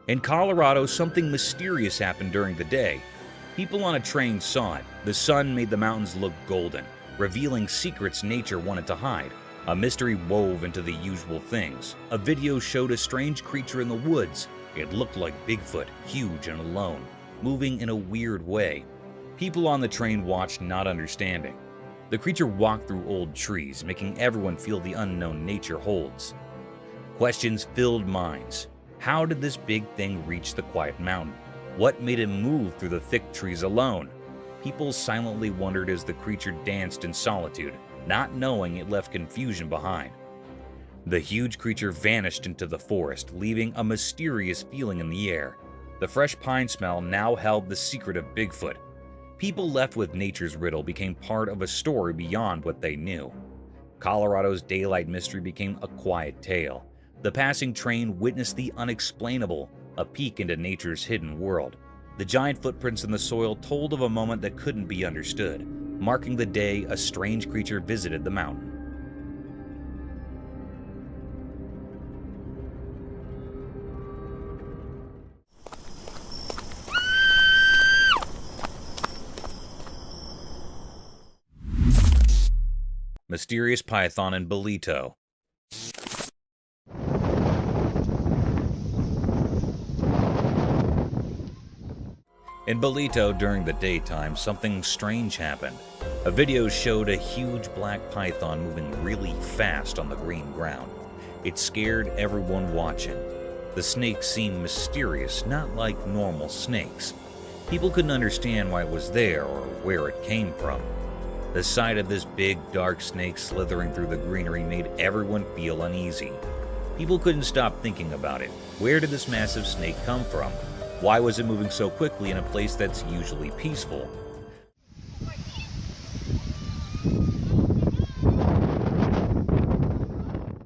In Colorado, something mysterious happened during the day. People on a train saw it. The sun made the mountains look golden, revealing secrets nature wanted to hide. A mystery wove into the usual things. A video showed a strange creature in the woods. It looked like Bigfoot, huge and alone, moving in a weird way. People on the train watched, not understanding. The creature walked through old trees, making everyone feel the unknown nature holds. Questions filled minds. How did this big thing reach the quiet mountain? What made it move through the thick trees alone? People silently wondered as the creature danced in solitude, not knowing it left confusion behind. The huge creature vanished into the forest, leaving a mysterious feeling in the air. The fresh pine smell now held the secret of Bigfoot. People left with nature's riddle became part of a story beyond what they knew. Colorado's daylight mystery became a quiet tale. The passing train witnessed the unexplainable, a peek into nature's hidden world. The giant footprints in the soil told of a moment that couldn't be understood, marking the day a strange creature visited the mountain. Mysterious python in Bolito. In Bolito, during the daytime, something strange happened. A video showed a huge black python moving really fast on the green ground. It scared everyone watching. The snake seemed mysterious, not like normal snakes. People couldn't understand why it was there or where it came from. The sight of this big, dark snake slithering through the greenery made everyone feel uneasy. People couldn't stop thinking about it. Where did this massive snake come from? Why was it moving so quickly in a place that's usually peaceful?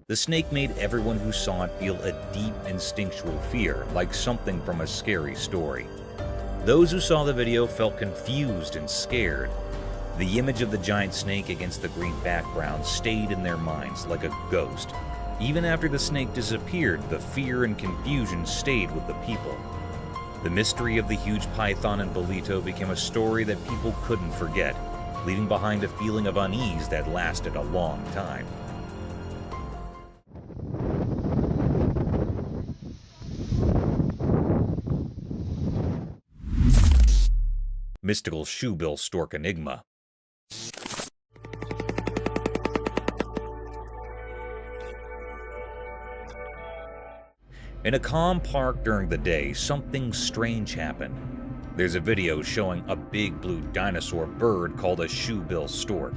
The snake made everyone who saw it feel a deep instinctual fear, like something from a scary story. Those who saw the video felt confused and scared. The image of the giant snake against the green background stayed in their minds like a ghost. Even after the snake disappeared, the fear and confusion stayed with the people. The mystery of the huge python in Bolito became a story that people couldn't forget. leaving behind a feeling of unease that lasted a long time. Mystical shoebill stork enigma. In a calm park during the day, something strange happened. There's a video showing a big blue dinosaur bird called a shoebill stork.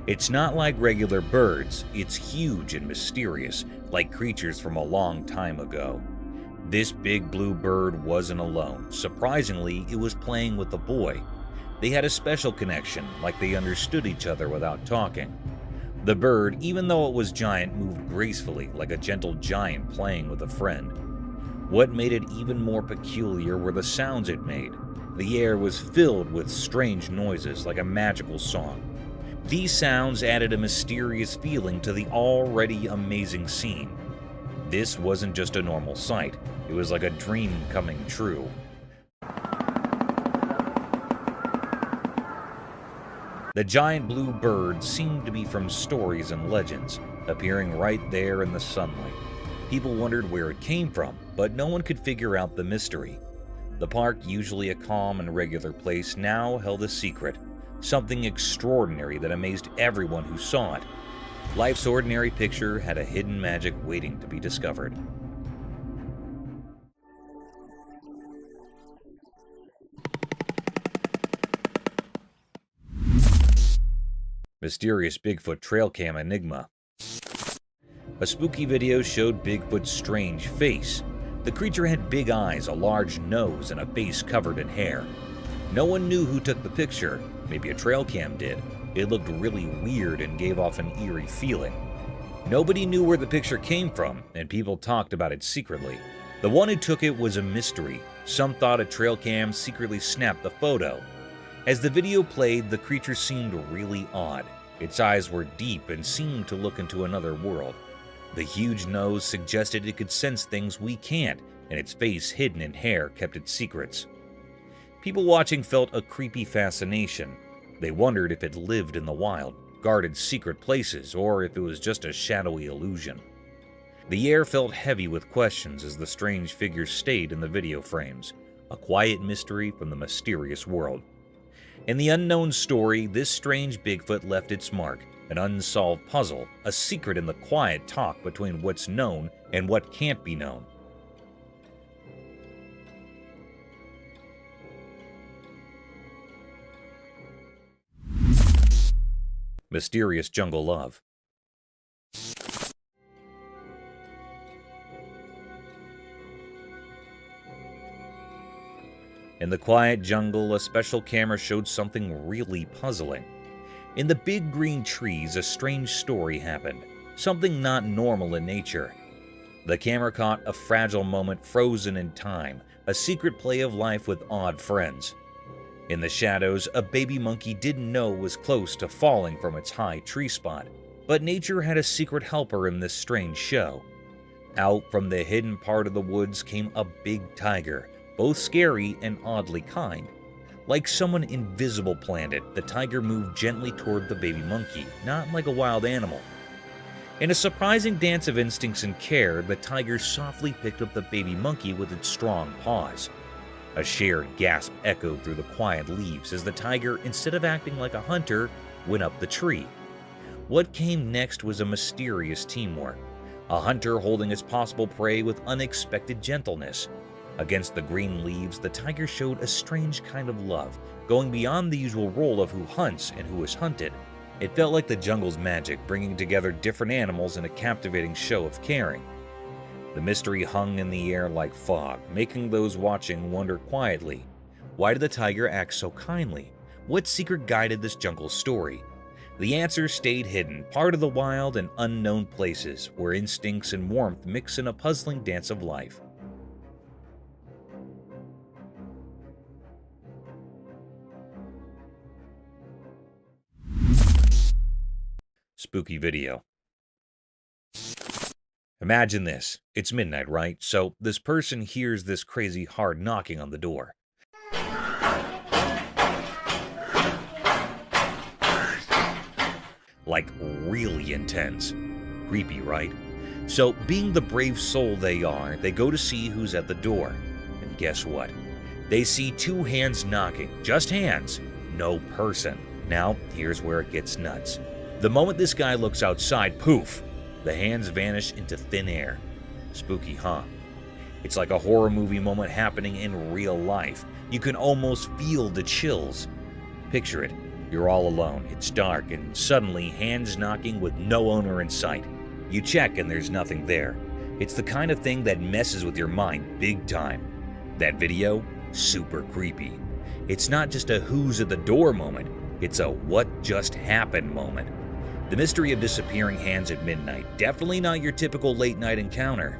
It's not like regular birds, it's huge and mysterious, like creatures from a long time ago. This big blue bird wasn't alone. Surprisingly, it was playing with a boy. They had a special connection, like they understood each other without talking. The bird, even though it was giant, moved gracefully, like a gentle giant playing with a friend. What made it even more peculiar were the sounds it made. The air was filled with strange noises, like a magical song. These sounds added a mysterious feeling to the already amazing scene. This wasn't just a normal sight, it was like a dream coming true. The giant blue bird seemed to be from stories and legends, appearing right there in the sunlight. People wondered where it came from, but no one could figure out the mystery. The park, usually a calm and regular place, now held a secret, something extraordinary that amazed everyone who saw it. Life's ordinary picture had a hidden magic waiting to be discovered. Mysterious Bigfoot trail cam enigma. A spooky video showed Bigfoot's strange face. The creature had big eyes, a large nose, and a face covered in hair. No one knew who took the picture. Maybe a trail cam did. It looked really weird and gave off an eerie feeling. Nobody knew where the picture came from, and people talked about it secretly. The one who took it was a mystery. Some thought a trail cam secretly snapped the photo. As the video played, the creature seemed really odd. Its eyes were deep and seemed to look into another world. The huge nose suggested it could sense things we can't, and its face hidden in hair kept its secrets. People watching felt a creepy fascination. They wondered if it lived in the wild, guarded secret places, or if it was just a shadowy illusion. The air felt heavy with questions as the strange figure stayed in the video frames, a quiet mystery from the mysterious world. In the unknown story, this strange Bigfoot left its mark, an unsolved puzzle, a secret in the quiet talk between what's known and what can't be known. Mysterious jungle love. In the quiet jungle, a special camera showed something really puzzling. In the big green trees, a strange story happened, something not normal in nature. The camera caught a fragile moment frozen in time, a secret play of life with odd friends. In the shadows, a baby monkey didn't know it was close to falling from its high tree spot, but nature had a secret helper in this strange show. Out from the hidden part of the woods came a big tiger, both scary and oddly kind. Like someone invisible planned it, the tiger moved gently toward the baby monkey, not like a wild animal. In a surprising dance of instincts and care, the tiger softly picked up the baby monkey with its strong paws. A shared gasp echoed through the quiet leaves as the tiger, instead of acting like a hunter, went up the tree. What came next was a mysterious teamwork, a hunter holding his possible prey with unexpected gentleness. Against the green leaves, the tiger showed a strange kind of love, going beyond the usual role of who hunts and who is hunted. It felt like the jungle's magic, bringing together different animals in a captivating show of caring. The mystery hung in the air like fog, making those watching wonder quietly, why did the tiger act so kindly? What secret guided this jungle story? The answer stayed hidden, part of the wild and unknown places, where instincts and warmth mix in a puzzling dance of life. Spooky video. Imagine this. It's midnight, right? So this person hears this crazy hard knocking on the door. Like really intense. Creepy, right? So, being the brave soul they are, they go to see who's at the door. And guess what? They see 2 hands knocking. Just hands. No person. Now, here's where it gets nuts. The moment this guy looks outside, poof! The hands vanish into thin air. Spooky, huh? It's like a horror movie moment happening in real life. You can almost feel the chills. Picture it. You're all alone, it's dark, and suddenly hands knocking with no owner in sight. You check and there's nothing there. It's the kind of thing that messes with your mind big time. That video? Super creepy. It's not just a who's at the door moment, it's a what just happened moment. The mystery of disappearing hands at midnight, definitely not your typical late night encounter.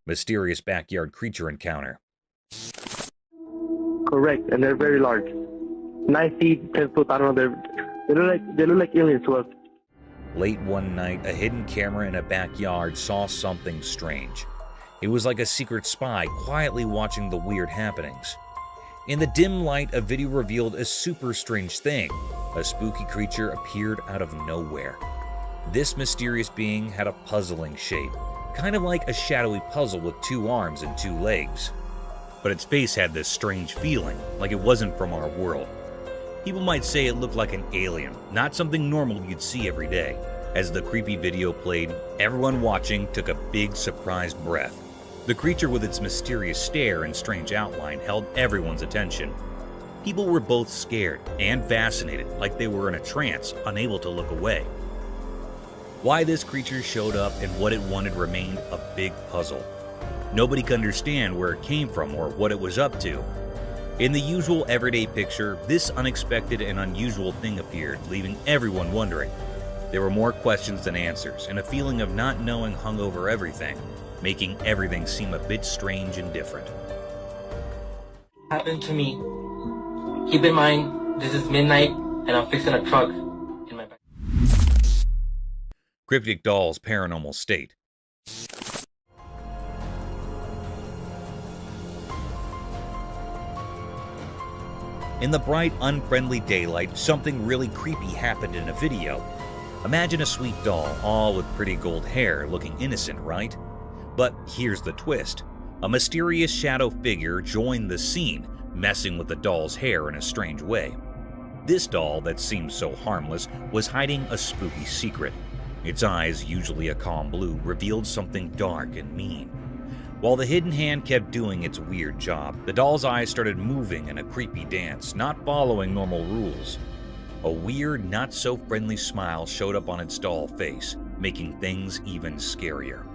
Mysterious backyard creature encounter. Correct, and they're very large. 9 feet, 10 foot, I don't know, they look like aliens to us. Late one night, a hidden camera in a backyard saw something strange. It was like a secret spy quietly watching the weird happenings. In the dim light, a video revealed a super strange thing. A spooky creature appeared out of nowhere. This mysterious being had a puzzling shape, kind of like a shadowy puzzle with 2 arms and 2 legs. But its face had this strange feeling, like it wasn't from our world. People might say it looked like an alien, not something normal you'd see every day. As the creepy video played, everyone watching took a big surprised breath. The creature with its mysterious stare and strange outline held everyone's attention. People were both scared and fascinated, like they were in a trance, unable to look away. Why this creature showed up and what it wanted remained a big puzzle. Nobody could understand where it came from or what it was up to. In the usual everyday picture, this unexpected and unusual thing appeared, leaving everyone wondering. There were more questions than answers, and a feeling of not knowing hung over everything, making everything seem a bit strange and different. Happened to me. Keep in mind, this is midnight, and I'm fixing a truck in my back. Cryptic doll's paranormal state. In the bright, unfriendly daylight, something really creepy happened in a video. Imagine a sweet doll, all with pretty gold hair, looking innocent, right? But here's the twist. A mysterious shadow figure joined the scene, messing with the doll's hair in a strange way. This doll, that seemed so harmless, was hiding a spooky secret. Its eyes, usually a calm blue, revealed something dark and mean. While the hidden hand kept doing its weird job, the doll's eyes started moving in a creepy dance, not following normal rules. A weird, not-so-friendly smile showed up on its doll face, making things even scarier.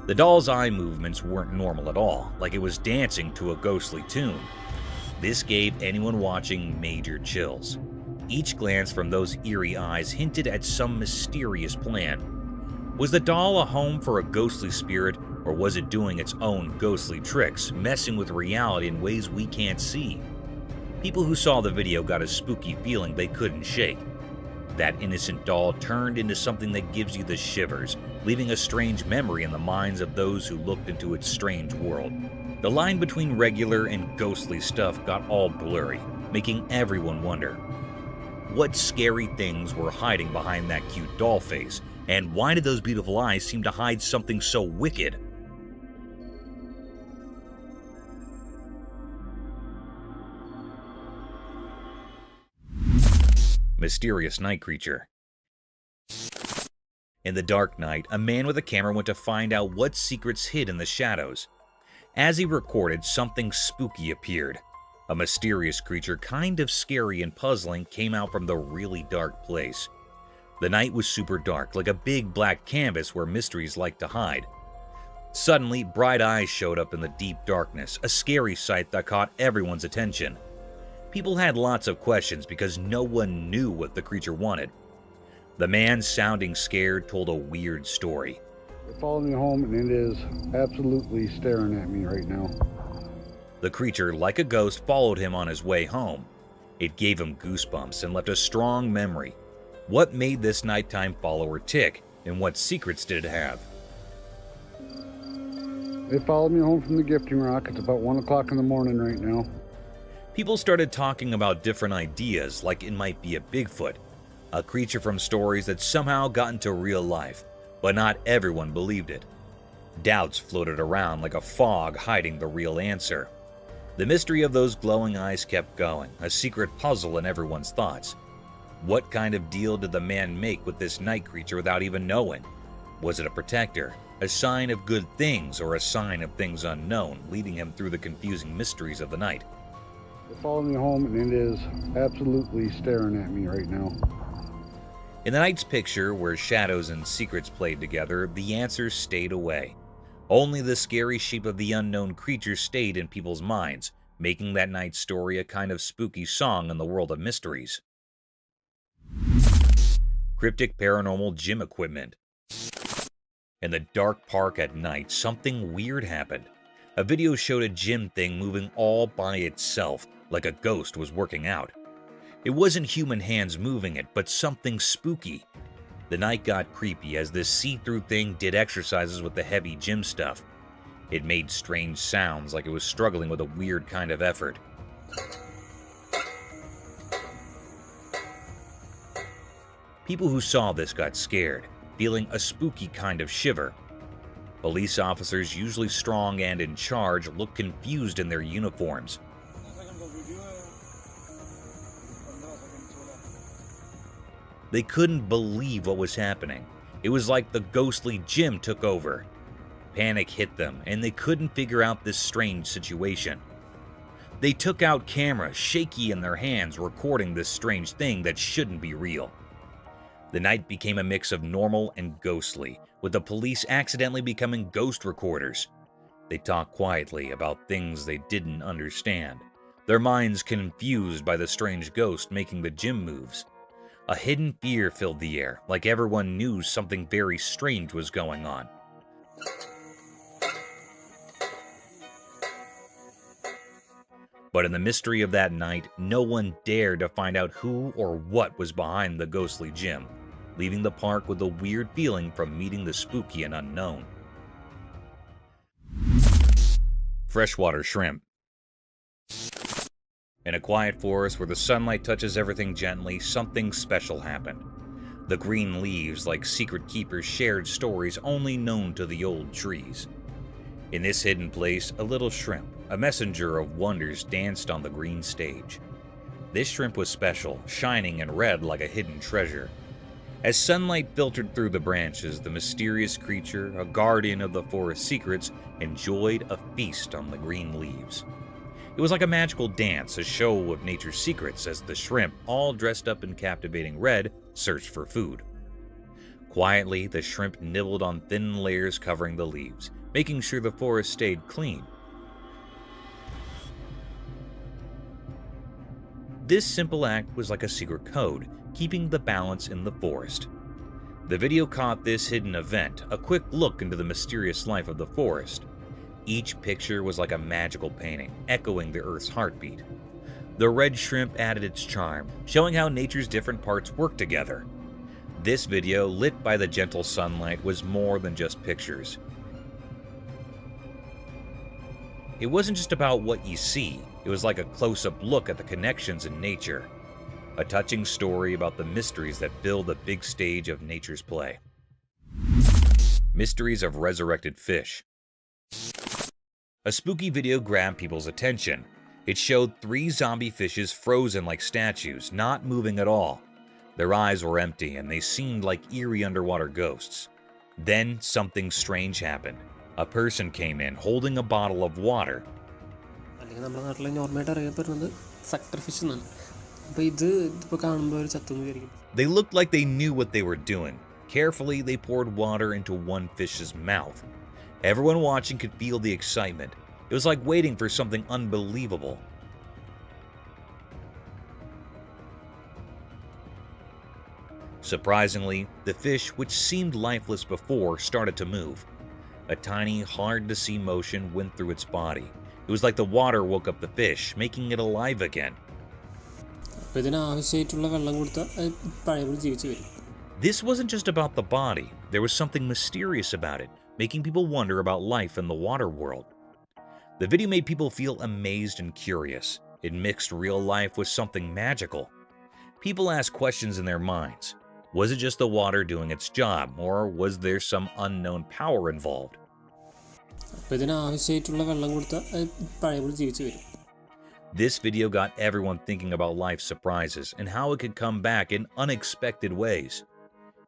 The doll's eye movements weren't normal at all, like it was dancing to a ghostly tune. This gave anyone watching major chills. Each glance from those eerie eyes hinted at some mysterious plan. Was the doll a home for a ghostly spirit, or was it doing its own ghostly tricks, messing with reality in ways we can't see? People who saw the video got a spooky feeling they couldn't shake. That innocent doll turned into something that gives you the shivers, leaving a strange memory in the minds of those who looked into its strange world. The line between regular and ghostly stuff got all blurry, making everyone wonder. What scary things were hiding behind that cute doll face, and why did those beautiful eyes seem to hide something so wicked? Mysterious night creature. In the dark night, a man with a camera went to find out what secrets hid in the shadows. As he recorded, something spooky appeared. A mysterious creature, kind of scary and puzzling, came out from the really dark place. The night was super dark, like a big black canvas where mysteries like to hide. Suddenly, bright eyes showed up in the deep darkness, a scary sight that caught everyone's attention. People had lots of questions because no one knew what the creature wanted. The man, sounding scared, told a weird story. It followed me home and it is absolutely staring at me right now. The creature, like a ghost, followed him on his way home. It gave him goosebumps and left a strong memory. What made this nighttime follower tick, and what secrets did it have? They followed me home from the gifting rock. It's about 1 o'clock in the morning right now. People started talking about different ideas, like it might be a Bigfoot, a creature from stories that somehow got into real life, but not everyone believed it. Doubts floated around like a fog hiding the real answer. The mystery of those glowing eyes kept going, a secret puzzle in everyone's thoughts. What kind of deal did the man make with this night creature without even knowing? Was it a protector, a sign of good things, or a sign of things unknown, leading him through the confusing mysteries of the night? They followed me home, and it is absolutely staring at me right now. In the night's picture, where shadows and secrets played together, the answers stayed away. Only the scary shape of the unknown creature stayed in people's minds, making that night's story a kind of spooky song in the world of mysteries. Cryptic paranormal gym equipment. In the dark park at night, something weird happened. A video showed a gym thing moving all by itself, like a ghost was working out. It wasn't human hands moving it, but something spooky. The night got creepy as this see-through thing did exercises with the heavy gym stuff. It made strange sounds like it was struggling with a weird kind of effort. People who saw this got scared, feeling a spooky kind of shiver. Police officers, usually strong and in charge, looked confused in their uniforms. They couldn't believe what was happening. It was like the ghostly gym took over. Panic hit them, and they couldn't figure out this strange situation. They took out cameras, shaky in their hands, recording this strange thing that shouldn't be real. The night became a mix of normal and ghostly, with the police accidentally becoming ghost recorders. They talked quietly about things they didn't understand, their minds confused by the strange ghost making the gym moves. A hidden fear filled the air, like everyone knew something very strange was going on. But in the mystery of that night, no one dared to find out who or what was behind the ghostly gym, leaving the park with a weird feeling from meeting the spooky and unknown. Freshwater shrimp. In a quiet forest where the sunlight touches everything gently, something special happened. The green leaves, like secret keepers, shared stories only known to the old trees. In this hidden place, a little shrimp, a messenger of wonders, danced on the green stage. This shrimp was special, shining and red like a hidden treasure. As sunlight filtered through the branches, the mysterious creature, a guardian of the forest secrets, enjoyed a feast on the green leaves. It was like a magical dance, a show of nature's secrets, as the shrimp, all dressed up in captivating red, searched for food. Quietly, the shrimp nibbled on thin layers covering the leaves, making sure the forest stayed clean. This simple act was like a secret code, keeping the balance in the forest. The video caught this hidden event, a quick look into the mysterious life of the forest. Each picture was like a magical painting, echoing the Earth's heartbeat. The red shrimp added its charm, showing how nature's different parts work together. This video, lit by the gentle sunlight, was more than just pictures. It wasn't just about what you see, it was like a close-up look at the connections in nature. A touching story about the mysteries that fill the big stage of nature's play. Mysteries of resurrected fish. A spooky video grabbed people's attention. It showed 3 zombie fishes frozen like statues, not moving at all. Their eyes were empty and they seemed like eerie underwater ghosts. Then something strange happened. A person came in holding a bottle of water. They looked like they knew what they were doing. Carefully, they poured water into one fish's mouth. Everyone watching could feel the excitement. It was like waiting for something unbelievable. Surprisingly, the fish, which seemed lifeless before, started to move. A tiny, hard-to-see motion went through its body. It was like the water woke up the fish, making it alive again. This wasn't just about the body. There was something mysterious about it, making people wonder about life in the water world. The video made people feel amazed and curious. It mixed real life with something magical. People asked questions in their minds. Was it just the water doing its job, or was there some unknown power involved? This video got everyone thinking about life's surprises and how it could come back in unexpected ways.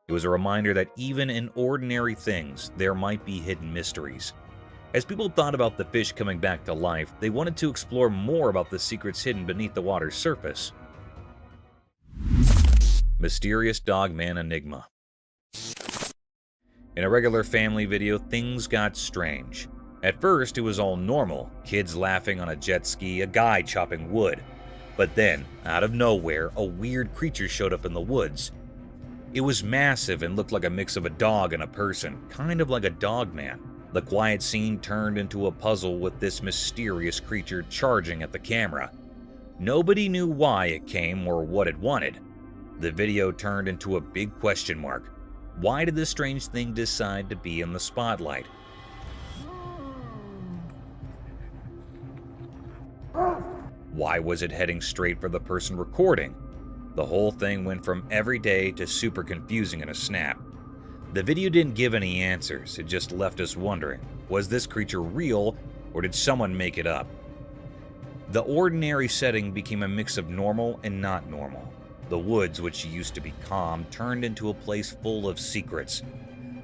It was a reminder that even in ordinary things, there might be hidden mysteries. As people thought about the fish coming back to life, they wanted to explore more about the secrets hidden beneath the water's surface. Mysterious Dogman Enigma. In a regular family video, things got strange. At first, it was all normal, kids laughing on a jet ski, a guy chopping wood. But then, out of nowhere, a weird creature showed up in the woods. It was massive and looked like a mix of a dog and a person, kind of like a dog man. The quiet scene turned into a puzzle with this mysterious creature charging at the camera. Nobody knew why it came or what it wanted. The video turned into a big question mark. Why did this strange thing decide to be in the spotlight? Why was it heading straight for the person recording? The whole thing went from everyday to super confusing in a snap. The video didn't give any answers, it just left us wondering, was this creature real or did someone make it up? The ordinary setting became a mix of normal and not normal. The woods, which used to be calm, turned into a place full of secrets.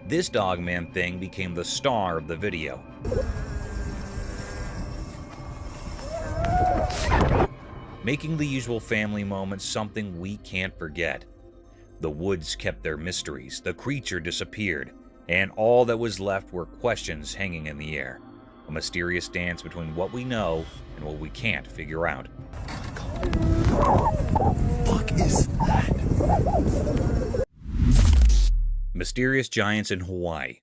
This Dogman thing became the star of the video. Making the usual family moments something we can't forget. The woods kept their mysteries, the creature disappeared, and all that was left were questions hanging in the air. A mysterious dance between what we know and what we can't figure out. Fuck is that? Mysterious giants in Hawaii.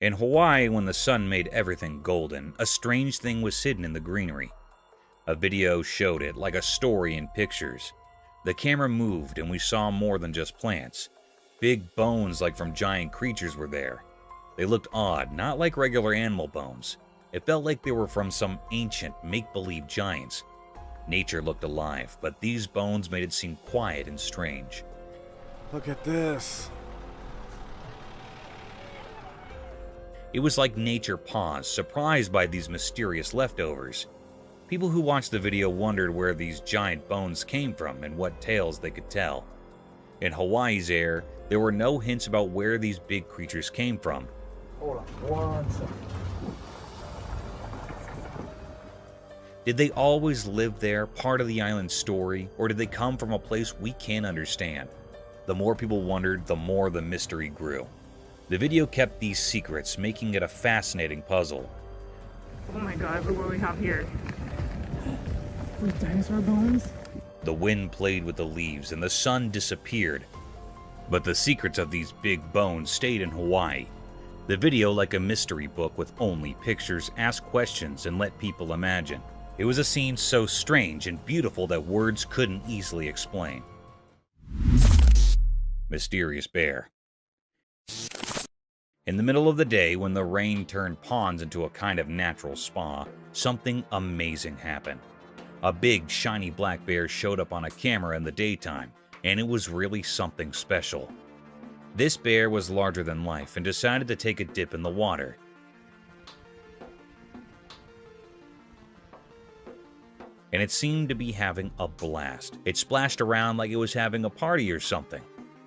In Hawaii, when the sun made everything golden, a strange thing was hidden in the greenery. A video showed it, like a story in pictures. The camera moved and we saw more than just plants. Big bones like from giant creatures were there. They looked odd, not like regular animal bones. It felt like they were from some ancient, make-believe giants. Nature looked alive, but these bones made it seem quiet and strange. Look at this. It was like nature paused, surprised by these mysterious leftovers. People who watched the video wondered where these giant bones came from and what tales they could tell. In Hawaii's air, there were no hints about where these big creatures came from. Hold on 1 second. Did they always live there, part of the island's story, or did they come from a place we can't understand? The more people wondered, the more the mystery grew. The video kept these secrets, making it a fascinating puzzle. Oh my god, look what we have here. With dinosaur bones? The wind played with the leaves and the sun disappeared. But the secrets of these big bones stayed in Hawaii. The video, like a mystery book with only pictures, asked questions and let people imagine. It was a scene so strange and beautiful that words couldn't easily explain. Mysterious bear. In the middle of the day, when the rain turned ponds into a kind of natural spa, something amazing happened. A big, shiny black bear showed up on a camera in the daytime, and it was really something special. This bear was larger than life and decided to take a dip in the water. And it seemed to be having a blast. It splashed around like it was having a party or something.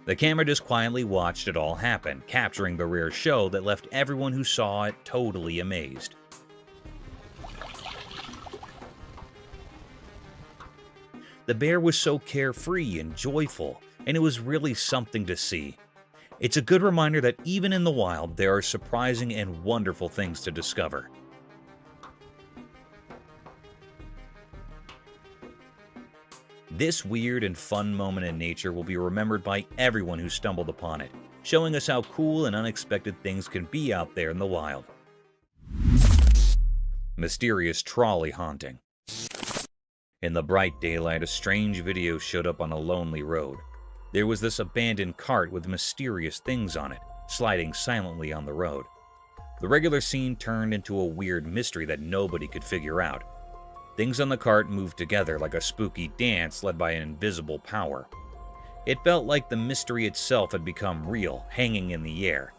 The camera just quietly watched it all happen, capturing the rare show that left everyone who saw it totally amazed. The bear was so carefree and joyful, and it was really something to see. It's a good reminder that even in the wild, there are surprising and wonderful things to discover. This weird and fun moment in nature will be remembered by everyone who stumbled upon it, showing us how cool and unexpected things can be out there in the wild. Mysterious trolley haunting. In the bright daylight, a strange video showed up on a lonely road. There was this abandoned cart with mysterious things on it, sliding silently on the road. The regular scene turned into a weird mystery that nobody could figure out. Things on the cart moved together like a spooky dance led by an invisible power. It felt like the mystery itself had become real, hanging in the air.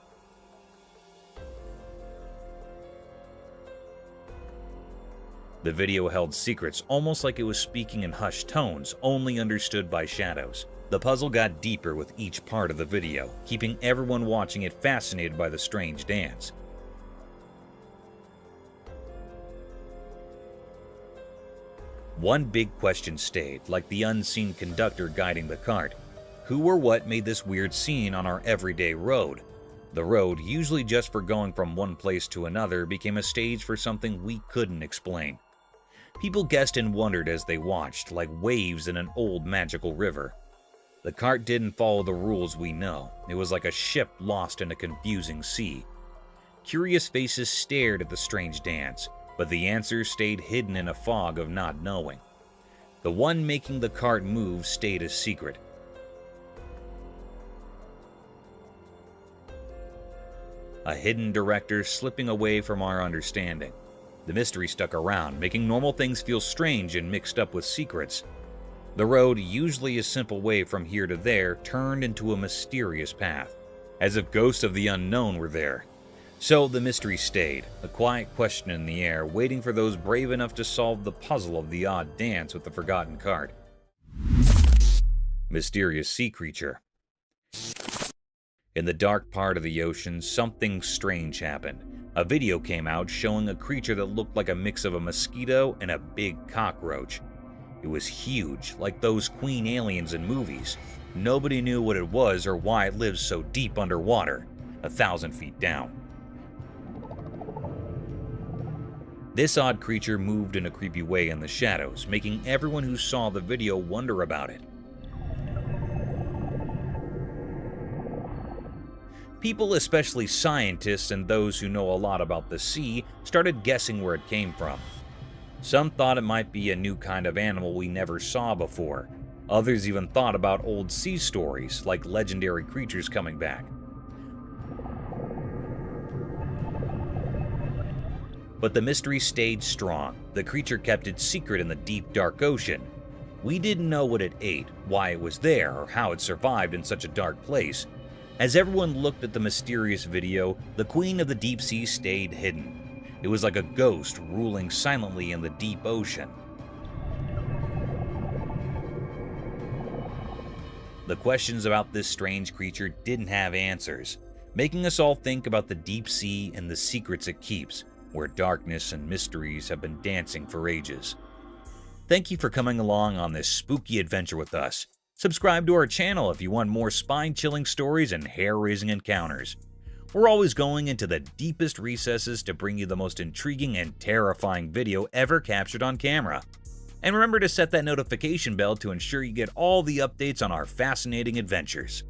The video held secrets, almost like it was speaking in hushed tones, only understood by shadows. The puzzle got deeper with each part of the video, keeping everyone watching it fascinated by the strange dance. One big question stayed, like the unseen conductor guiding the cart. Who or what made this weird scene on our everyday road? The road, usually just for going from one place to another, became a stage for something we couldn't explain. People guessed and wondered as they watched, like waves in an old magical river. The cart didn't follow the rules we know. It was like a ship lost in a confusing sea. Curious faces stared at the strange dance, but the answers stayed hidden in a fog of not knowing. The one making the cart move stayed a secret. A hidden director slipping away from our understanding. The mystery stuck around, making normal things feel strange and mixed up with secrets. The road, usually a simple way from here to there, turned into a mysterious path, as if ghosts of the unknown were there. So the mystery stayed, a quiet question in the air, waiting for those brave enough to solve the puzzle of the odd dance with the forgotten cart. Mysterious sea creature. In the dark part of the ocean, something strange happened. A video came out showing a creature that looked like a mix of a mosquito and a big cockroach. It was huge, like those queen aliens in movies. Nobody knew what it was or why it lives so deep underwater, 1,000 feet down. This odd creature moved in a creepy way in the shadows, making everyone who saw the video wonder about it. People, especially scientists and those who know a lot about the sea, started guessing where it came from. Some thought it might be a new kind of animal we never saw before. Others even thought about old sea stories, like legendary creatures coming back. But the mystery stayed strong. The creature kept its secret in the deep, dark ocean. We didn't know what it ate, why it was there, or how it survived in such a dark place. As everyone looked at the mysterious video, the queen of the deep sea stayed hidden. It was like a ghost ruling silently in the deep ocean. The questions about this strange creature didn't have answers, making us all think about the deep sea and the secrets it keeps, where darkness and mysteries have been dancing for ages. Thank you for coming along on this spooky adventure with us. Subscribe to our channel if you want more spine-chilling stories and hair-raising encounters. We're always going into the deepest recesses to bring you the most intriguing and terrifying video ever captured on camera. And remember to set that notification bell to ensure you get all the updates on our fascinating adventures.